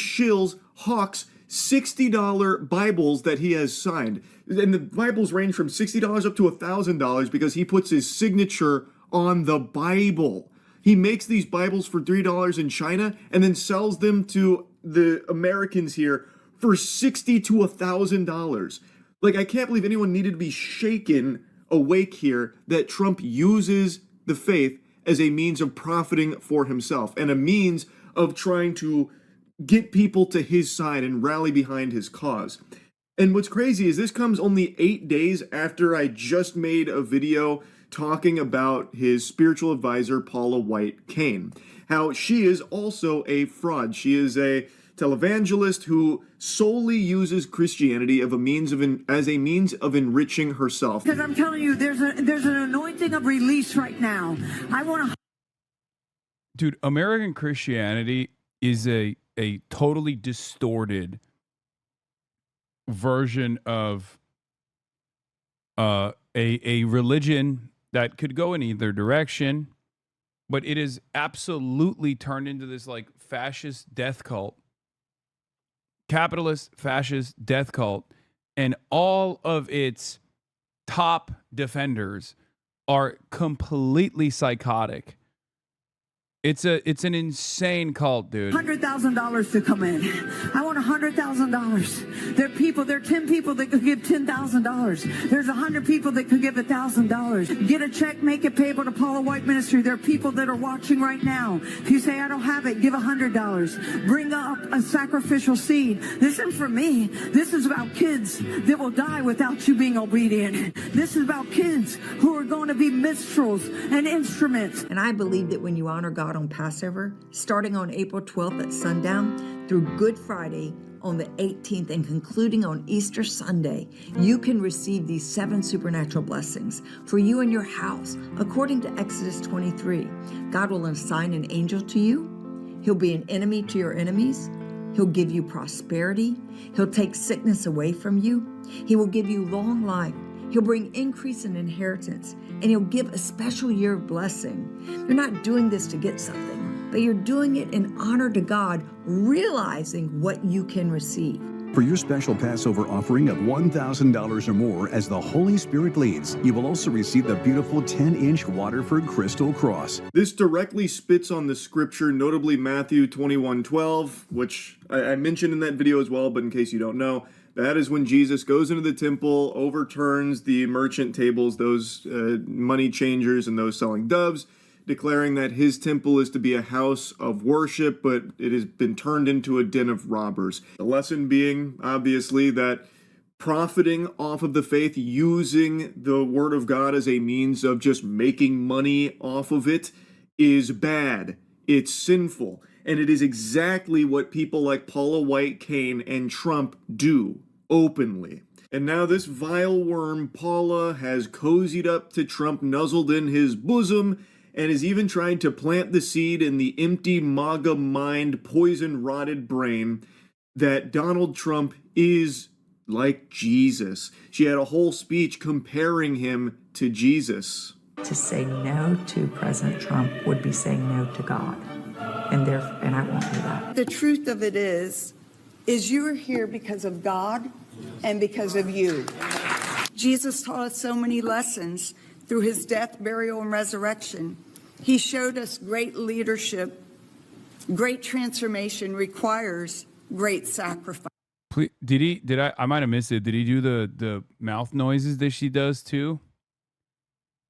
hawks $60 Bibles that he has signed. And the Bibles range from $60 up to $1,000 because he puts his signature on the Bible. He makes these Bibles for $3 in China and then sells them to the Americans here for $60 to $1,000. Like, I can't believe anyone needed to be shaken awake here that Trump uses the faith as a means of profiting for himself and a means of trying to get people to his side and rally behind his cause. And what's crazy is this comes only 8 days after I just made a video talking about his spiritual advisor, Paula White Cain. How she is also a fraud. She is a televangelist who solely uses Christianity as a means of enriching herself. Because I'm telling you, there's an anointing of release right now. I want to. Dude, American Christianity is a totally distorted version of a religion that could go in either direction, but it is absolutely turned into this like fascist death cult. Capitalist fascist death cult, and all of its top defenders are completely psychotic. It's an insane cult, dude. $100,000 to come in. I want $100,000. There are 10 people that could give $10,000. There's 100 people that could give $1,000. Get a check, make it payable to Paula White Ministry. There are people that are watching right now. If you say, I don't have it, give $100. Bring up a sacrificial seed. This isn't for me. This is about kids that will die without you being obedient. This is about kids who are going to be minstrels and instruments. And I believe that when you honor God on Passover, starting on April 12th at sundown through Good Friday on the 18th and concluding on Easter Sunday, you can receive these 7 supernatural blessings for you and your house. According to Exodus 23, God will assign an angel to you. He'll be an enemy to your enemies. He'll give you prosperity. He'll take sickness away from you. He will give you long life. He'll bring increase in inheritance, and he'll give a special year of blessing. You're not doing this to get something, but you're doing it in honor to God, realizing what you can receive. For your special Passover offering of $1,000 or more as the Holy Spirit leads, you will also receive the beautiful 10-inch Waterford Crystal Cross. This directly spits on the scripture, notably Matthew 21:12, which I mentioned in that video as well, but in case you don't know, that is when Jesus goes into the temple, overturns the merchant tables, those money changers and those selling doves, declaring that his temple is to be a house of worship, but it has been turned into a den of robbers. The lesson being, obviously, that profiting off of the faith, using the word of God as a means of just making money off of it, is bad. It's sinful. And it is exactly what people like Paula White Cain and Trump do openly. And now this vile worm, Paula, has cozied up to Trump, nuzzled in his bosom, and is even trying to plant the seed in the empty MAGA mind, poison-rotted brain that Donald Trump is like Jesus. She had a whole speech comparing him to Jesus. To say no to President Trump would be saying no to God. And I won't do that. The truth of it is you are here because of God and because of you. Jesus taught us so many lessons through his death, burial, and resurrection. He showed us great leadership, great transformation requires great sacrifice. Please, I might have missed it. Did he do the mouth noises that she does too?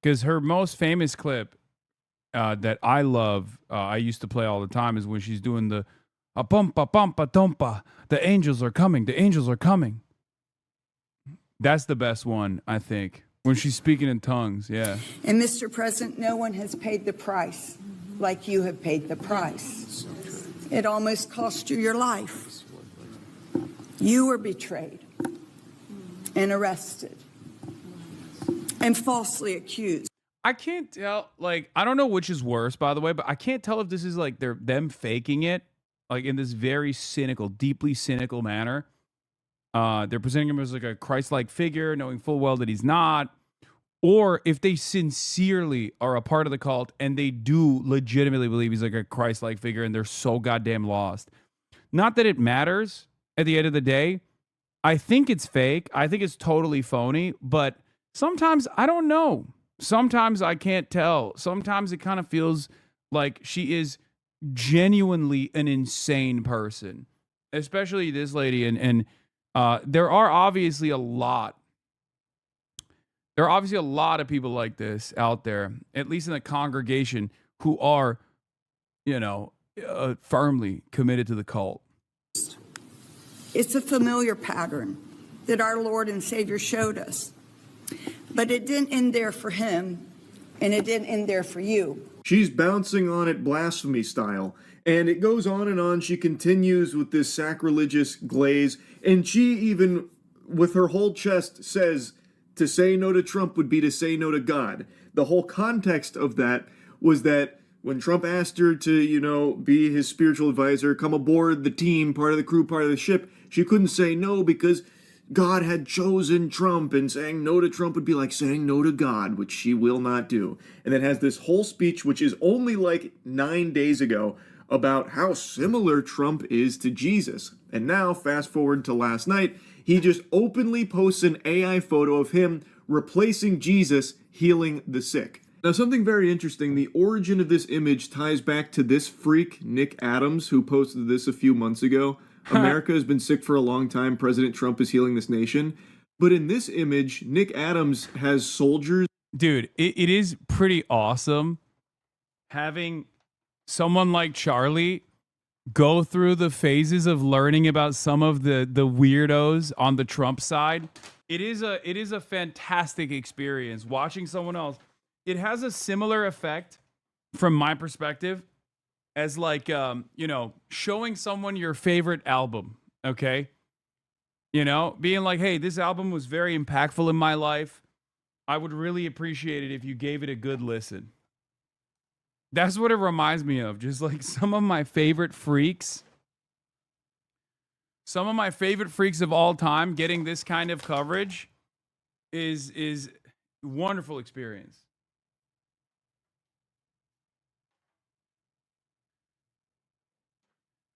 Because her most famous clip that I love, I used to play all the time, is when she's doing the a bumpa bumpa dumpa. The angels are coming. The angels are coming. That's the best one, I think. When she's speaking in tongues, yeah. And Mr. President, no one has paid the price like you have paid the price. It almost cost you your life. You were betrayed and arrested and falsely accused. I can't tell, I don't know which is worse, by the way, but I can't tell if this is them faking it, in this very cynical, deeply cynical manner. They're presenting him as a Christ-like figure, knowing full well that he's not, or if they sincerely are a part of the cult and they do legitimately believe he's a Christ-like figure and they're so goddamn lost. Not that it matters at the end of the day. I think it's fake. I think it's totally phony, but sometimes I don't know. Sometimes I can't tell. Sometimes it kind of feels like she is genuinely an insane person, especially this lady. And there are obviously a lot of people like this out there, at least in the congregation, who are, firmly committed to the cult. It's a familiar pattern that our Lord and Savior showed us. But it didn't end there for him, and it didn't end there for you. She's bouncing on it blasphemy style, and it goes on and on. She continues with this sacrilegious glaze, and she even, with her whole chest, says to say no to Trump would be to say no to God. The whole context of that was that when Trump asked her to, be his spiritual advisor, come aboard the team, part of the crew, part of the ship, she couldn't say no because God had chosen Trump, and saying no to Trump would be like saying no to God, which she will not do. And then has this whole speech, which is only 9 days ago, about how similar Trump is to Jesus. And now, fast forward to last night, he just openly posts an AI photo of him replacing Jesus healing the sick. Now, something very interesting, the origin of this image ties back to this freak, Nick Adams, who posted this a few months ago. America has been sick for a long time. President Trump is healing this nation. But in this image, Nick Adams has soldiers. Dude, it is pretty awesome having someone like Charlie go through the phases of learning about some of the weirdos on the Trump side. It is a fantastic experience watching someone else. It has a similar effect from my perspective as showing someone your favorite album, okay? Being like, hey, this album was very impactful in my life. I would really appreciate it if you gave it a good listen. That's what it reminds me of. Just some of my favorite freaks. Some of my favorite freaks of all time getting this kind of coverage is wonderful experience.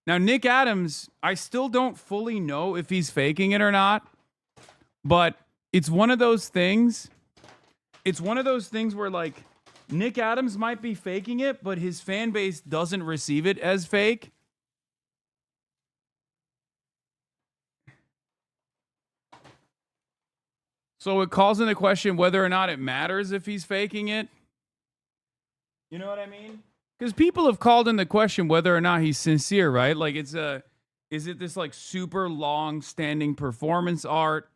Now, Nick Adams, I still don't fully know if he's faking it or not, but it's one of those things. It's one of those things where, like, Nick Adams might be faking it, but his fan base doesn't receive it as fake. So it calls into question whether or not it matters if he's faking it. You know what I mean? Because people have called into question whether or not he's sincere, right? Like, is it this like super long standing performance art?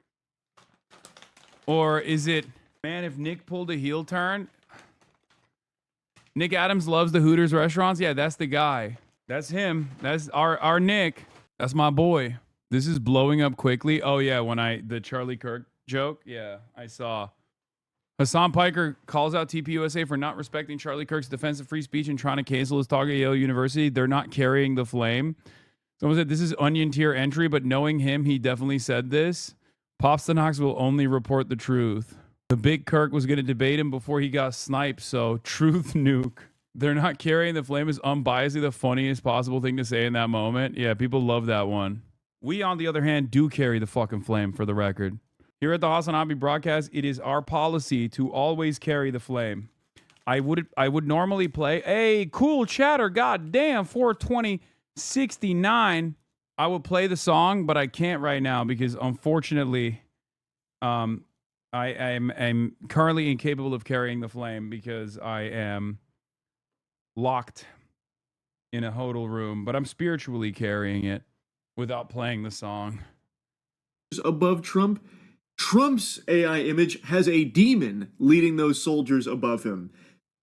Or is it, man, if Nick pulled a heel turn, Nick Adams loves the Hooters restaurants? Yeah, that's the guy. That's him. That's our Nick. That's my boy. This is blowing up quickly. Oh yeah, the Charlie Kirk joke. Yeah, I saw. Hassan Piker calls out TPUSA for not respecting Charlie Kirk's defense of free speech and trying to cancel his talk at Yale University. They're not carrying the flame. Someone said this is onion tier entry, but knowing him, he definitely said this. Pops the Knox will only report the truth. The big Kirk was going to debate him before he got sniped, so truth nuke. They're not carrying the flame is unbiasedly the funniest possible thing to say in that moment. Yeah, people love that one. We, on the other hand, do carry the fucking flame, for the record. Here at the Hasanabi broadcast, it is our policy to always carry the flame. I would normally play, hey, cool chatter, goddamn, 42069. I would play the song, but I can't right now because unfortunately, I'm currently incapable of carrying the flame because I am locked in a hotel room, but I'm spiritually carrying it without playing the song. Above Trump, Trump's AI image has a demon leading those soldiers above him.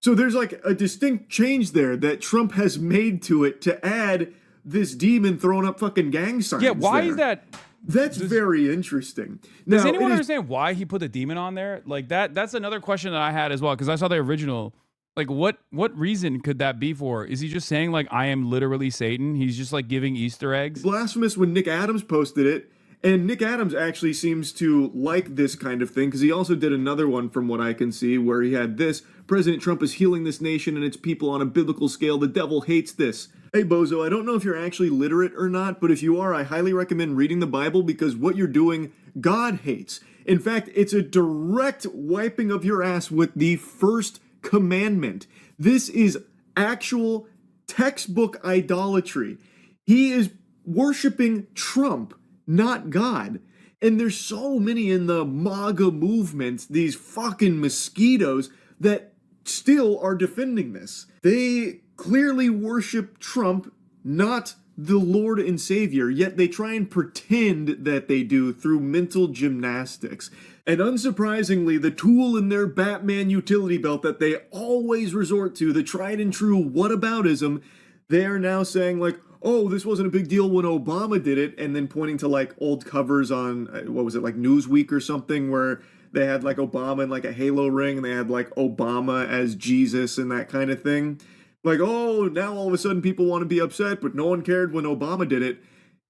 So there's like a distinct change there that Trump has made to it to add this demon throwing up fucking gang signs. Yeah, why there. is that? That's very interesting. Does Now, anyone understand why he put the demon on there? Like that's another question that I had as well, because I saw the original. Like what reason could that be for? Is he just saying like I am literally Satan? He's just like giving Easter eggs? Blasphemous when Nick Adams posted it. And Nick Adams actually seems to like this kind of thing because he also did another one from what I can see where he had this. President Trump is healing this nation and its people on a biblical scale. The devil hates this. Hey, Bozo, I don't know if you're actually literate or not, but if you are, I highly recommend reading the Bible because what you're doing, God hates. In fact, it's a direct wiping of your ass with the first commandment. This is actual textbook idolatry. He is worshiping Trump, not God. And there's so many in the MAGA movement, these fucking mosquitoes, that still are defending this. They clearly worship Trump, not the Lord and Savior, yet they try and pretend that they do through mental gymnastics. And unsurprisingly, the tool in their Batman utility belt that they always resort to, the tried and true whataboutism, they are now saying like, oh, this wasn't a big deal when Obama did it, and then pointing to like old covers on, what was it, like Newsweek or something, where they had like Obama in like a halo ring, and they had like Obama as Jesus and that kind of thing. Like, oh, now all of a sudden people want to be upset, but no one cared when Obama did it.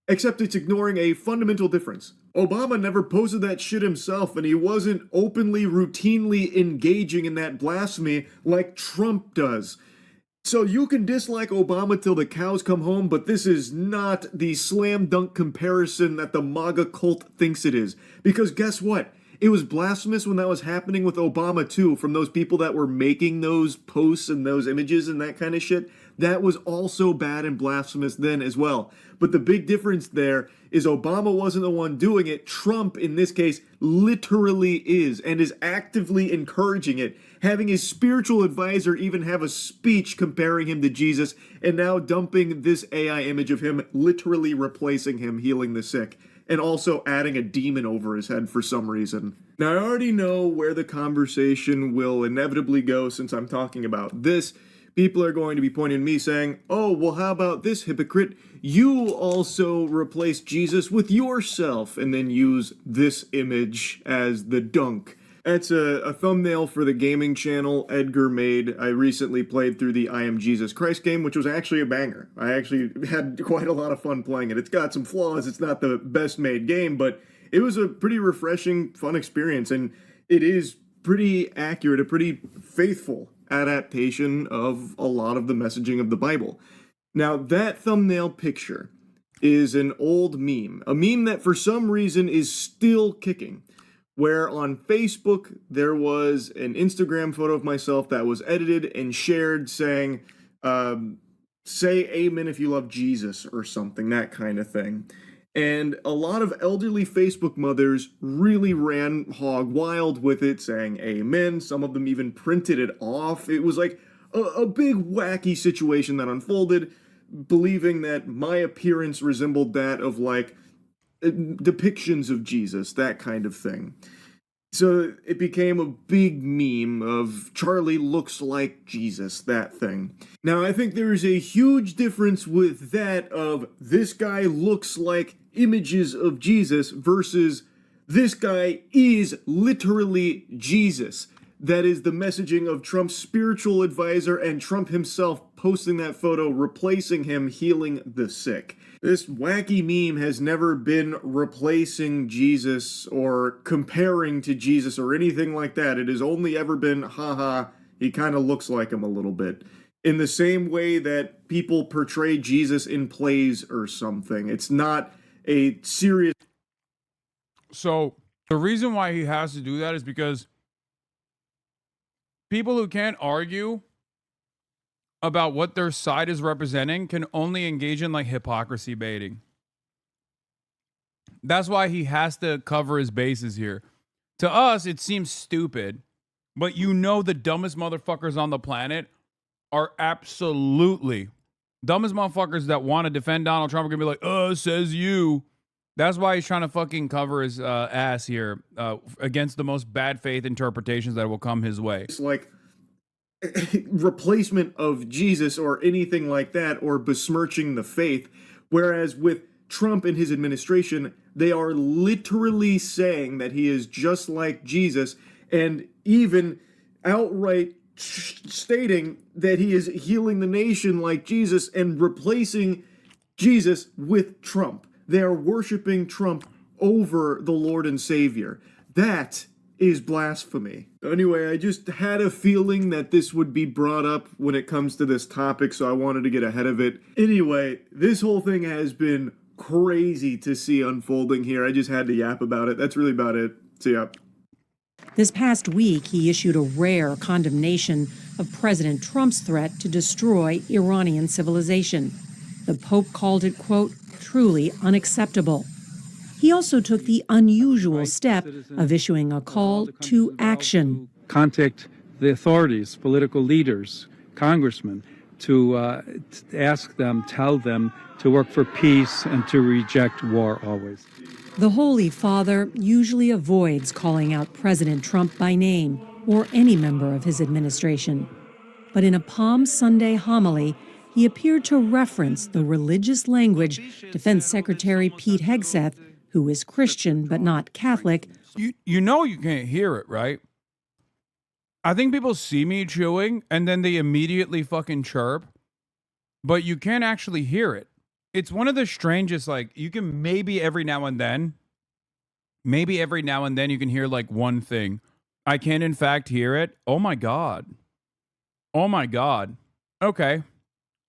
Except it's ignoring a fundamental difference. Obama never posted that shit himself, and he wasn't openly, routinely engaging in that blasphemy like Trump does. So you can dislike Obama till the cows come home, but this is not the slam dunk comparison that the MAGA cult thinks it is. Because guess what? It was blasphemous when that was happening with Obama too, from those people that were making those posts and those images and that kind of shit. That was also bad and blasphemous then as well. But the big difference there is Obama wasn't the one doing it. Trump, in this case, literally is and is actively encouraging it, having his spiritual advisor even have a speech comparing him to Jesus, and now dumping this AI image of him literally replacing him healing the sick, and also adding a demon over his head for some reason. Now, I already know where the conversation will inevitably go since I'm talking about this. People are going to be pointing at me saying, oh, well, how about this, hypocrite? You also replace Jesus with yourself and then use this image as the dunk. That's a thumbnail for the gaming channel Edgar made. I recently played through the I Am Jesus Christ game, which was actually a banger. I actually had quite a lot of fun playing it. It's got some flaws. It's not the best made game, but it was a pretty refreshing, fun experience. And it is pretty accurate, a pretty faithful adaptation of a lot of the messaging of the Bible. Now, that thumbnail picture is an old meme, a meme that for some reason is still kicking, where on Facebook there was an Instagram photo of myself that was edited and shared saying, say amen if you love Jesus or something, that kind of thing. And a lot of elderly Facebook mothers really ran hog wild with it, saying amen. Some of them even printed it off. It was like a big wacky situation that unfolded, believing that my appearance resembled that of like depictions of Jesus, that kind of thing. So it became a big meme of Charlie looks like Jesus, that thing. Now, I think there is a huge difference with that of this guy looks like images of Jesus versus this guy is literally Jesus. That is the messaging of Trump's spiritual advisor and Trump himself posting that photo, replacing him healing the sick. This wacky meme has never been replacing Jesus or comparing to Jesus or anything like that. It has only ever been, haha, he kind of looks like him a little bit. In the same way that people portray Jesus in plays or something. It's not a serious... So the reason why he has to do that is because people who can't argue about what their side is representing can only engage in like hypocrisy baiting. That's why he has to cover his bases here. To us, it seems stupid, but you know the dumbest motherfuckers on the planet are absolutely dumbest motherfuckers that want to defend Donald Trump are gonna be like, says you. That's why he's trying to fucking cover his ass here against the most bad faith interpretations that will come his way. It's like replacement of Jesus or anything like that, or besmirching the faith. Whereas with Trump and his administration, they are literally saying that he is just like Jesus, and even outright stating that he is healing the nation like Jesus and replacing Jesus with Trump. They are worshiping Trump over the Lord and Savior. That is blasphemy. Anyway, I just had a feeling that this would be brought up when it comes to this topic, so I wanted to get ahead of it. Anyway, this whole thing has been crazy to see unfolding here. I just had to yap about it. That's really about it. See ya. This past week, he issued a rare condemnation of President Trump's threat to destroy Iranian civilization. The Pope called it, quote, truly unacceptable. He also took the unusual step of issuing a call to action. Contact the authorities, political leaders, congressmen, to ask them, tell them to work for peace and to reject war always. The Holy Father usually avoids calling out President Trump by name or any member of his administration. But in a Palm Sunday homily, he appeared to reference the religious language Defense Secretary Pete Hegseth, who is Christian but not Catholic. You know you can't hear it, right? I think people see me chewing and then they immediately fucking chirp, but you can't actually hear it. It's one of the strangest, like, you can maybe every now and then you can hear like one thing. I can in fact hear it. Oh my God. Oh my God. Okay.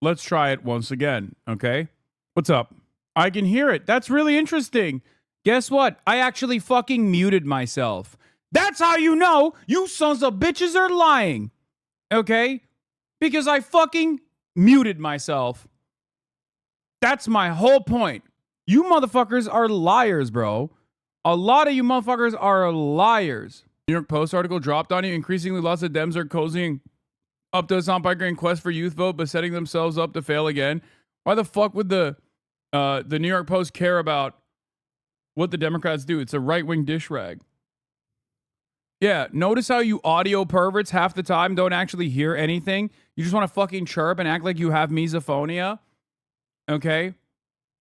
Let's try it once again. Okay. What's up? I can hear it. That's really interesting. Guess what? I actually fucking muted myself. That's how you know you sons of bitches are lying. Okay? Because I fucking muted myself. That's my whole point. You motherfuckers are liars, bro. A lot of you motherfuckers are liars. New York Post article dropped on you. Increasingly, lots of Dems are cozying up to a soundbite quest for youth vote, but setting themselves up to fail again. Why the fuck would the New York Post care about what the Democrats do? It's a right-wing dish rag. Yeah, notice how you audio perverts half the time don't actually hear anything. You just want to fucking chirp and act like you have misophonia. Okay?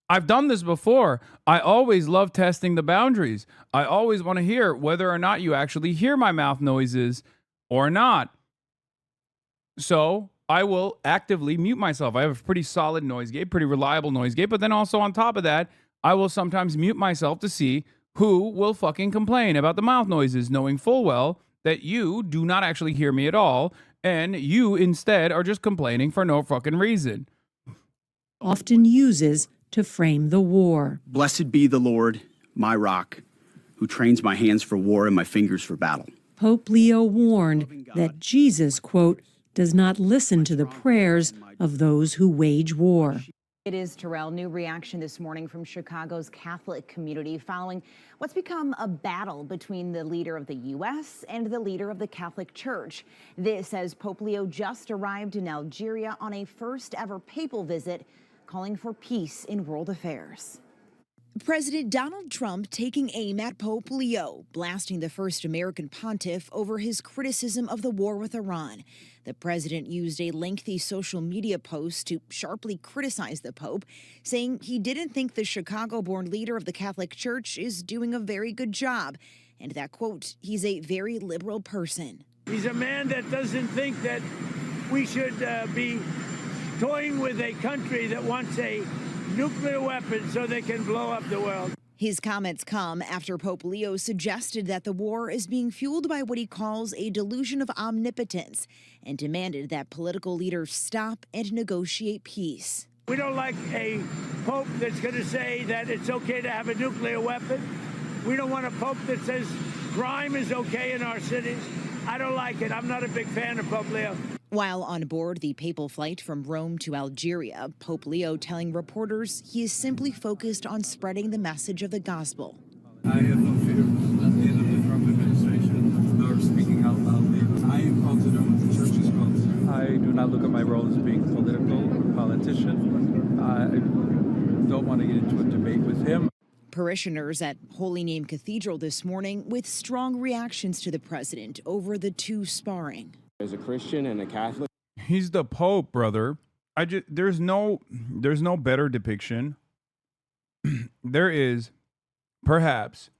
I've done this before. I always love testing the boundaries. I always want to hear whether or not you actually hear my mouth noises or not. So I will actively mute myself. I have a pretty solid noise gate, pretty reliable noise gate. But then also on top of that, I will sometimes mute myself to see who will fucking complain about the mouth noises, knowing full well that you do not actually hear me at all. And you instead are just complaining for no fucking reason. often uses to frame the war. Blessed be the Lord, my rock, who trains my hands for war and my fingers for battle. Pope Leo warned that Jesus, quote, does not listen to the prayers of those who wage war. It is, Terrell, new reaction this morning from Chicago's Catholic community following what's become a battle between the leader of the U.S. and the leader of the Catholic Church. This as Pope Leo just arrived in Algeria on a first ever papal visit, calling for peace in world affairs. President Donald Trump taking aim at Pope Leo, blasting the first American pontiff over his criticism of the war with Iran. The president used a lengthy social media post to sharply criticize the Pope, saying he didn't think the Chicago-born leader of the Catholic Church is doing a very good job, and that, quote, he's a very liberal person. He's a man that doesn't think that we should be toying with a country that wants a nuclear weapon so they can blow up the world. His comments come after Pope Leo suggested that the war is being fueled by what he calls a delusion of omnipotence and demanded that political leaders stop and negotiate peace. We don't like a pope that's going to say that it's okay to have a nuclear weapon. We don't want a pope that says crime is okay in our cities. I don't like it. I'm not a big fan of Pope Leo. While on board the papal flight from Rome to Algeria, Pope Leo telling reporters he is simply focused on spreading the message of the gospel. I have no fear at the end of the Trump administration nor speaking out loudly. I am called to do what the church is called to do. I do not look at my role as being political or politician. I don't want to get into a debate with him. Parishioners at Holy Name Cathedral this morning with strong reactions to the president over the two sparring. As a Christian and a Catholic, He's the Pope, brother. There's no better depiction. There is perhaps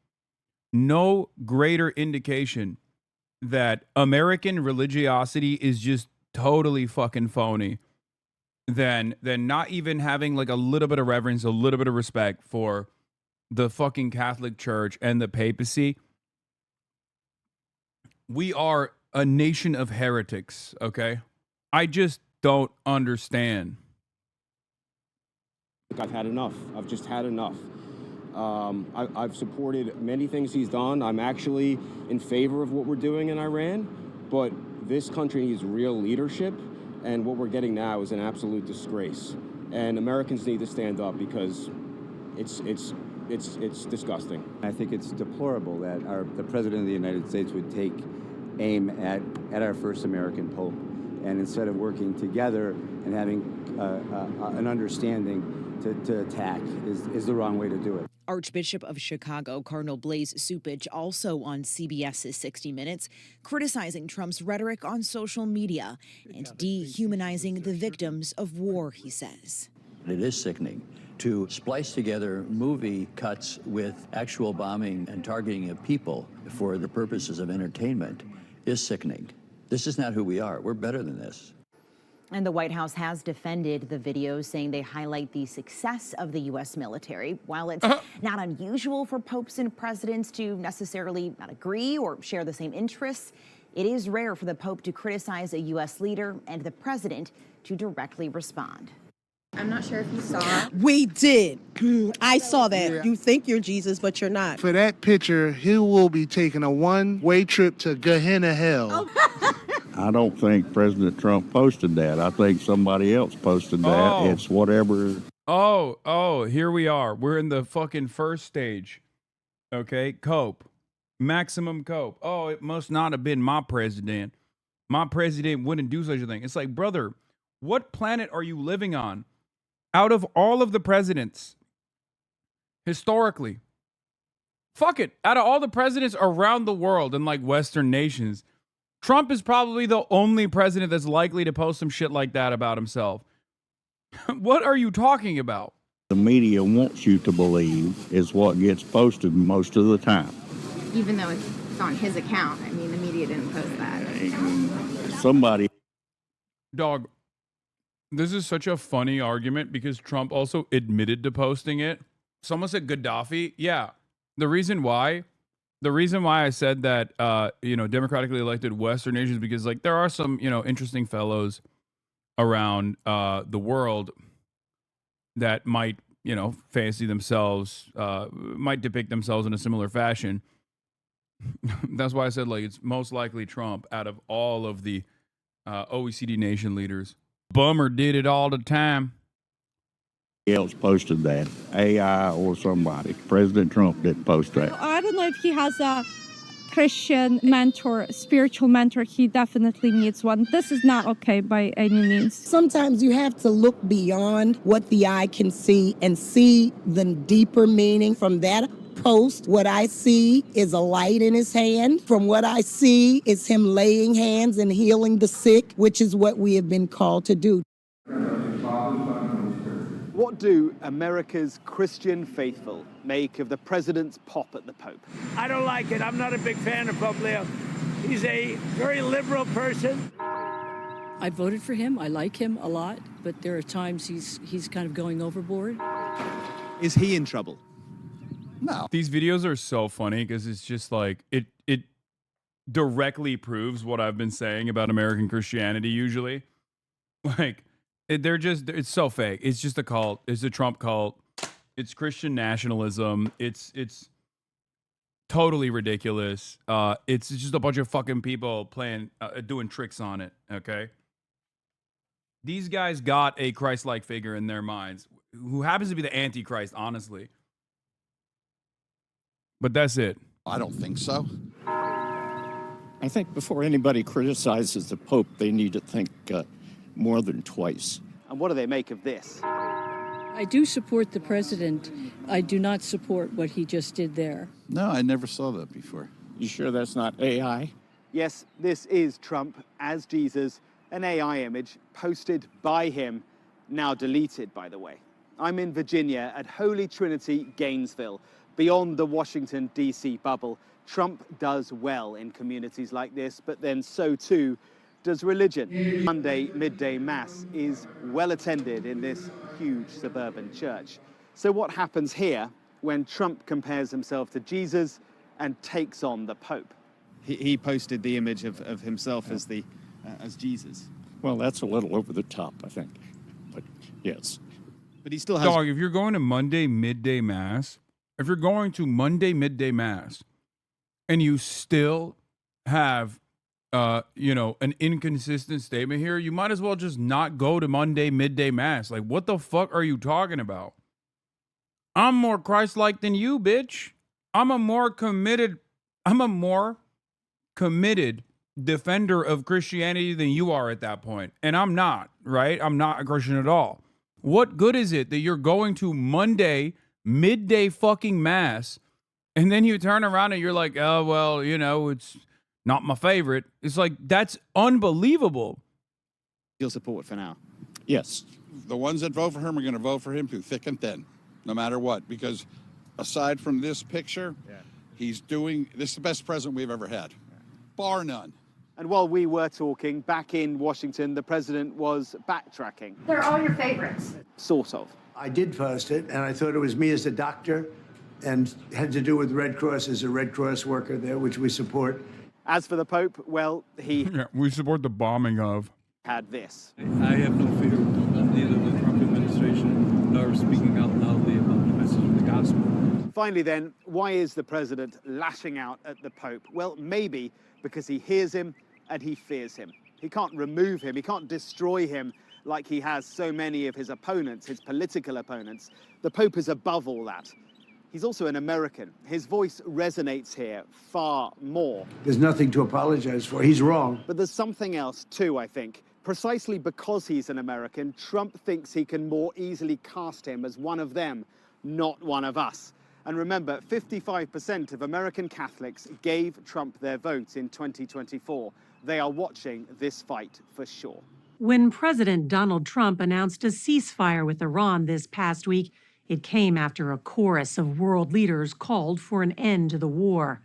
no greater indication that American religiosity is just totally fucking phony than not even having like a little bit of reverence, a little bit of respect for the fucking Catholic Church and the papacy. We are a nation of heretics, okay? I just don't understand. I've had enough. I've just had enough. I've supported many things he's done. I'm actually in favor of what we're doing in Iran, but this country needs real leadership, and what we're getting now is an absolute disgrace. And Americans need to stand up because it's disgusting. I think it's deplorable that the President of the United States would take aim at our first American Pope, and instead of working together and having an understanding to attack is the wrong way to do it. Archbishop of Chicago, Cardinal Blaise Cupich, also on CBS's 60 Minutes, criticizing Trump's rhetoric on social media and dehumanizing the victims of war, he says. It is sickening to splice together movie cuts with actual bombing and targeting of people for the purposes of entertainment is sickening. This is not who we are. We're better than this. And the White House has defended the videos, saying they highlight the success of the U.S. military. While it's not unusual for popes and presidents to necessarily not agree or share the same interests, it is rare for the Pope to criticize a U.S. leader and the president to directly respond. I'm not sure if you saw. We did. I saw that. Yeah. You think you're Jesus, but you're not. For that picture, he will be taking a one-way trip to Gehenna hell. Oh. I don't think President Trump posted that. I think somebody else posted that. Oh. It's whatever. Oh, here we are. We're in the fucking first stage. Okay, cope. Maximum cope. Oh, it must not have been my president. My president wouldn't do such a thing. It's like, brother, what planet are you living on? Out of all of the presidents, historically, fuck it. Out of all the presidents around the world in like Western nations, Trump is probably the only president that's likely to post some shit like that about himself. What are you talking about? The media wants you to believe is what gets posted most of the time. Even though it's on his account. I mean, the media didn't post that. Somebody. Dog, this is such a funny argument because Trump also admitted to posting it. Someone said Gaddafi. Yeah. The reason why I said that, democratically elected Western nations, because like there are some, interesting fellows around the world that might, fancy themselves, might depict themselves in a similar fashion. That's why I said, like, it's most likely Trump out of all of the OECD nation leaders. Bummer did it all the time. Else posted that, AI or somebody. President Trump didn't post that. I don't know if he has a Christian mentor, spiritual mentor. He definitely needs one. This is not okay by any means. Sometimes you have to look beyond what the eye can see and see the deeper meaning from that post. What I see is a light in his hand. From what I see is him laying hands and healing the sick, which is what we have been called to do. What do America's Christian faithful make of the president's pop at the Pope? I don't like it. I'm not a big fan of Pope Leo. He's a very liberal person. I voted for him. I like him a lot, but there are times he's kind of going overboard. Is he in trouble? No. These videos are so funny because it's just like it directly proves what I've been saying about American Christianity usually. Like it's so fake. It's just a cult. It's a Trump cult. It's Christian nationalism. It's totally ridiculous. It's just a bunch of fucking people playing, doing tricks on it. Okay. These guys got a Christ-like figure in their minds who happens to be the Antichrist, honestly. But that's it. I don't think so. I think before anybody criticizes the Pope, they need to think more than twice. And what do they make of this? I do support the president. I do not support what he just did there. No, I never saw that before. You sure that's not AI? Yes, this is Trump as Jesus, an AI image posted by him, now deleted, by the way. I'm in Virginia at Holy Trinity, Gainesville, beyond the Washington, D.C. bubble. Trump does well in communities like this, but then so too does religion. Monday midday mass is well attended in this huge suburban church. So what happens here when Trump compares himself to Jesus and takes on the Pope? He posted the image of himself as Jesus. Well, that's a little over the top, I think. But yes. But he still has... Dog, if you're going to Monday midday mass, and you still have an inconsistent statement here, you might as well just not go to Monday midday mass. Like, what the fuck are you talking about? I'm more Christ-like than you, bitch. I'm a more committed defender of Christianity than you are at that point. And I'm not, right? I'm not a Christian at all. What good is it that you're going to Monday midday fucking mass and then you turn around and you're like, oh, well, it's not my favorite. It's like, that's unbelievable. You'll support for now? Yes. The ones that vote for him are going to vote for him through thick and thin, no matter what. Because aside from this picture, this is the best president we've ever had, bar none. And while we were talking, back in Washington, the president was backtracking. They're all your favorites. Sort of. I did post it, and I thought it was me as a doctor and had to do with Red Cross as a Red Cross worker there, which we support. As for the Pope, well, he we support the bombing of. Had this. I have no fear of neither the Trump administration nor speaking out loudly about the message of the gospel. Finally then, why is the president lashing out at the Pope? Well, maybe because he hears him and he fears him. He can't remove him, he can't destroy him like he has so many of his opponents, his political opponents. The Pope is above all that. He's also an American. His voice resonates here far more. There's nothing to apologize for. He's wrong. But there's something else too, I think. Precisely because he's an American, Trump thinks he can more easily cast him as one of them, not one of us. And remember, 55% of American Catholics gave Trump their vote in 2024. They are watching this fight for sure. When President Donald Trump announced a ceasefire with Iran this past week, it came after a chorus of world leaders called for an end to the war.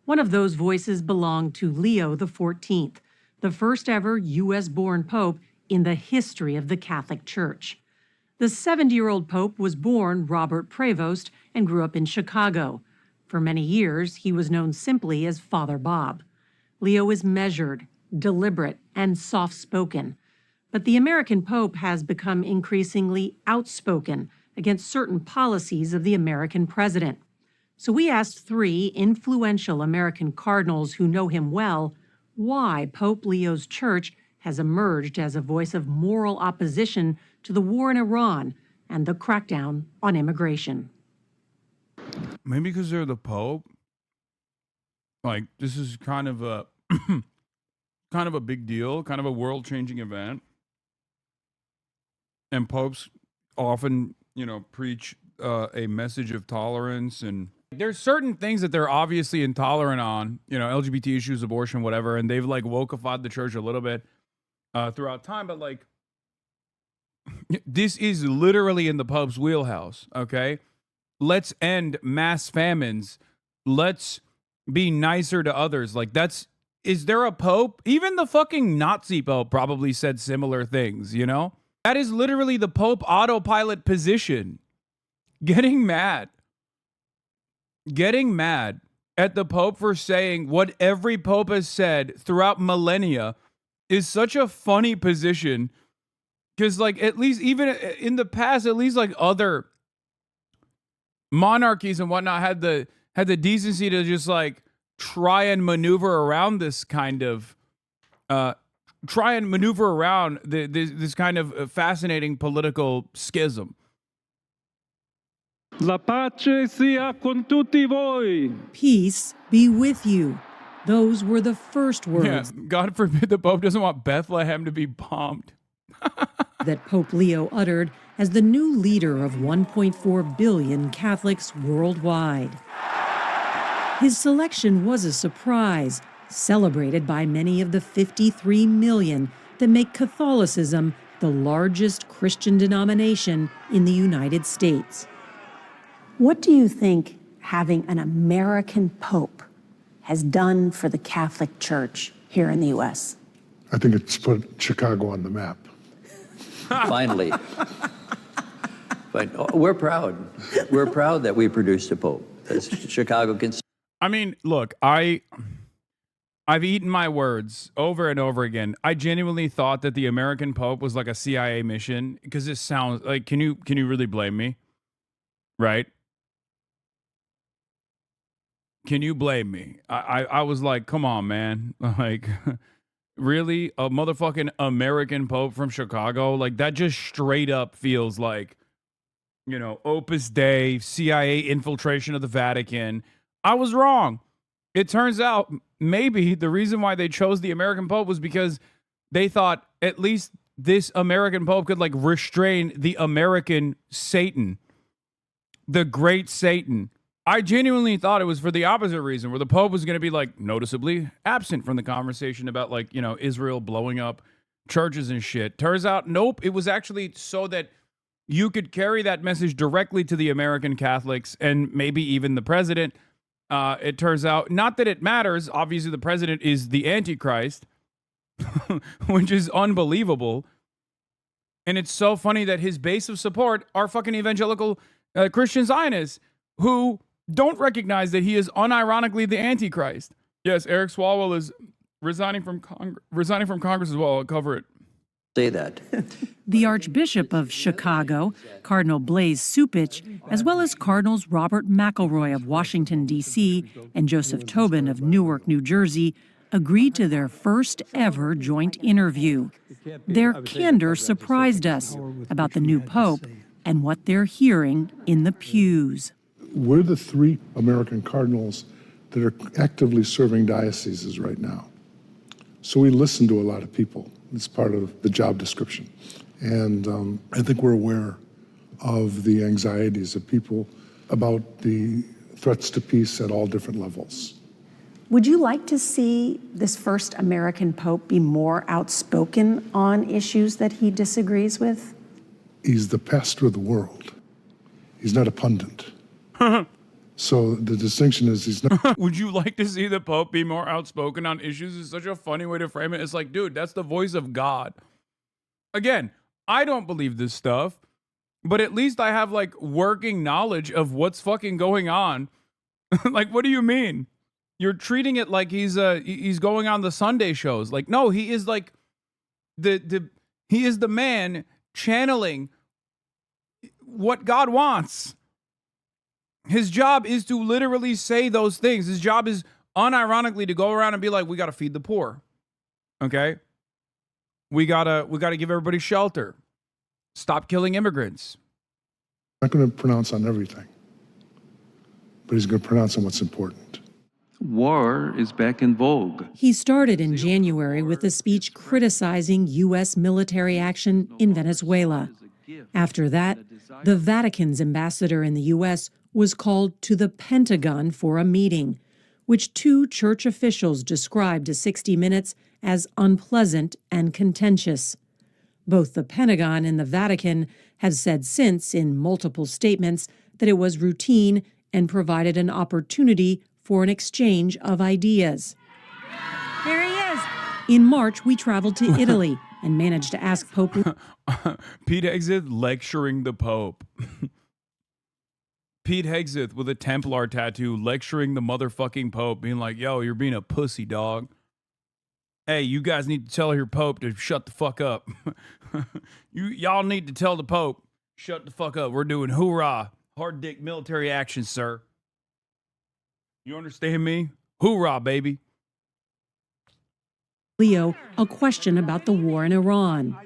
One of those voices belonged to Leo XIV, the first ever U.S.-born pope in the history of the Catholic Church. The 70-year-old pope was born Robert Prevost and grew up in Chicago. For many years, he was known simply as Father Bob. Leo is measured, deliberate, and soft-spoken. But the American Pope has become increasingly outspoken against certain policies of the American president. So we asked 3 influential American cardinals who know him well why Pope Leo's church has emerged as a voice of moral opposition to the war in Iran and the crackdown on immigration. Maybe because they're the Pope. Like, this is kind of a kind of a big deal, kind of a world-changing event. And popes often, preach a message of tolerance, and there's certain things that they're obviously intolerant on, LGBT issues, abortion, whatever, and they've like wokeified the church a little bit throughout time, but like this is literally in the Pope's wheelhouse, okay? Let's end mass famines. Let's be nicer to others. Like is there a Pope? Even the fucking Nazi Pope probably said similar things, That is literally the Pope autopilot position. Getting mad at the Pope for saying what every Pope has said throughout millennia is such a funny position. Because, like, at least even in the past, at least like other monarchies and whatnot had the decency to just like try and maneuver around this kind of this kind of fascinating political schism. La pace sia con tutti voi. Peace be with you. Those were the first words. Yeah, God forbid the Pope doesn't want Bethlehem to be bombed. That Pope Leo uttered as the new leader of 1.4 billion Catholics worldwide. His selection was a surprise, celebrated by many of the 53 million that make Catholicism the largest Christian denomination in the United States. What do you think having an American Pope has done for the Catholic Church here in the U.S.? I think it's put Chicago on the map. Finally. But we're proud. We're proud that we produced a Pope. As Chicago can. I mean, look, I've eaten my words over and over again. I genuinely thought that the American Pope was like a CIA mission, because this sounds like, can you really blame me? Right? Can you blame me? I was like, come on, man. Like, really? A motherfucking American Pope from Chicago? Like, that just straight up feels like, Opus Dei, CIA infiltration of the Vatican. I was wrong. It turns out maybe the reason why they chose the American Pope was because they thought at least this American Pope could like restrain the American Satan, the great Satan. I genuinely thought it was for the opposite reason, where the Pope was going to be like noticeably absent from the conversation about like, Israel blowing up churches and shit. Turns out, nope. It was actually so that you could carry that message directly to the American Catholics and maybe even the president. It turns out, not that it matters. Obviously, the president is the Antichrist, which is unbelievable. And it's so funny that his base of support are fucking evangelical Christian Zionists who don't recognize that he is unironically the Antichrist. Yes, Eric Swalwell is resigning from Congress as well. I'll cover it. Say that. The Archbishop of Chicago, Cardinal Blaise Supich, as well as Cardinals Robert McElroy of Washington, D.C., and Joseph Tobin of Newark, New Jersey, agreed to their first ever joint interview. Their candor surprised us about the new pope and what they're hearing in the pews. We're the 3 American cardinals that are actively serving dioceses right now. So we listen to a lot of people. It's part of the job description. And I think we're aware of the anxieties of people about the threats to peace at all different levels. Would you like to see this first American pope be more outspoken on issues that he disagrees with? He's the pastor of the world. He's not a pundit. So the distinction is he's not. Would you like to see the Pope be more outspoken on issues? It's such a funny way to frame it. It's like, dude, that's the voice of God. Again, I don't believe this stuff, but at least I have like working knowledge of what's fucking going on. Like, what do you mean? You're treating it like he's going on the Sunday shows. Like, no, he is like the He is the man channeling what God wants. His job is to literally say those things. His job is unironically to go around and be like, we got to feed the poor. Okay? We gotta give everybody shelter. Stop killing immigrants. I'm not going to pronounce on everything, but he's going to pronounce on what's important. War is back in vogue. He started in January with a speech criticizing U.S. military action in Venezuela. After that, the Vatican's ambassador in the U.S. was called to the Pentagon for a meeting, which two church officials described to 60 Minutes as unpleasant and contentious. Both the Pentagon and the Vatican have said since in multiple statements that it was routine and provided an opportunity for an exchange of ideas. Here he is. In March, we traveled to Italy and managed to ask Pope Pete Hegseth lecturing the Pope. Pete Hegseth with a Templar tattoo lecturing the motherfucking Pope, being like, yo, you're being a pussy, dog. Hey, you guys need to tell your Pope to shut the fuck up. Y'all need to tell the Pope, shut the fuck up. We're doing hoorah, hard dick military action, sir. You understand me? Hoorah, baby. Leo a question about the war in Iran.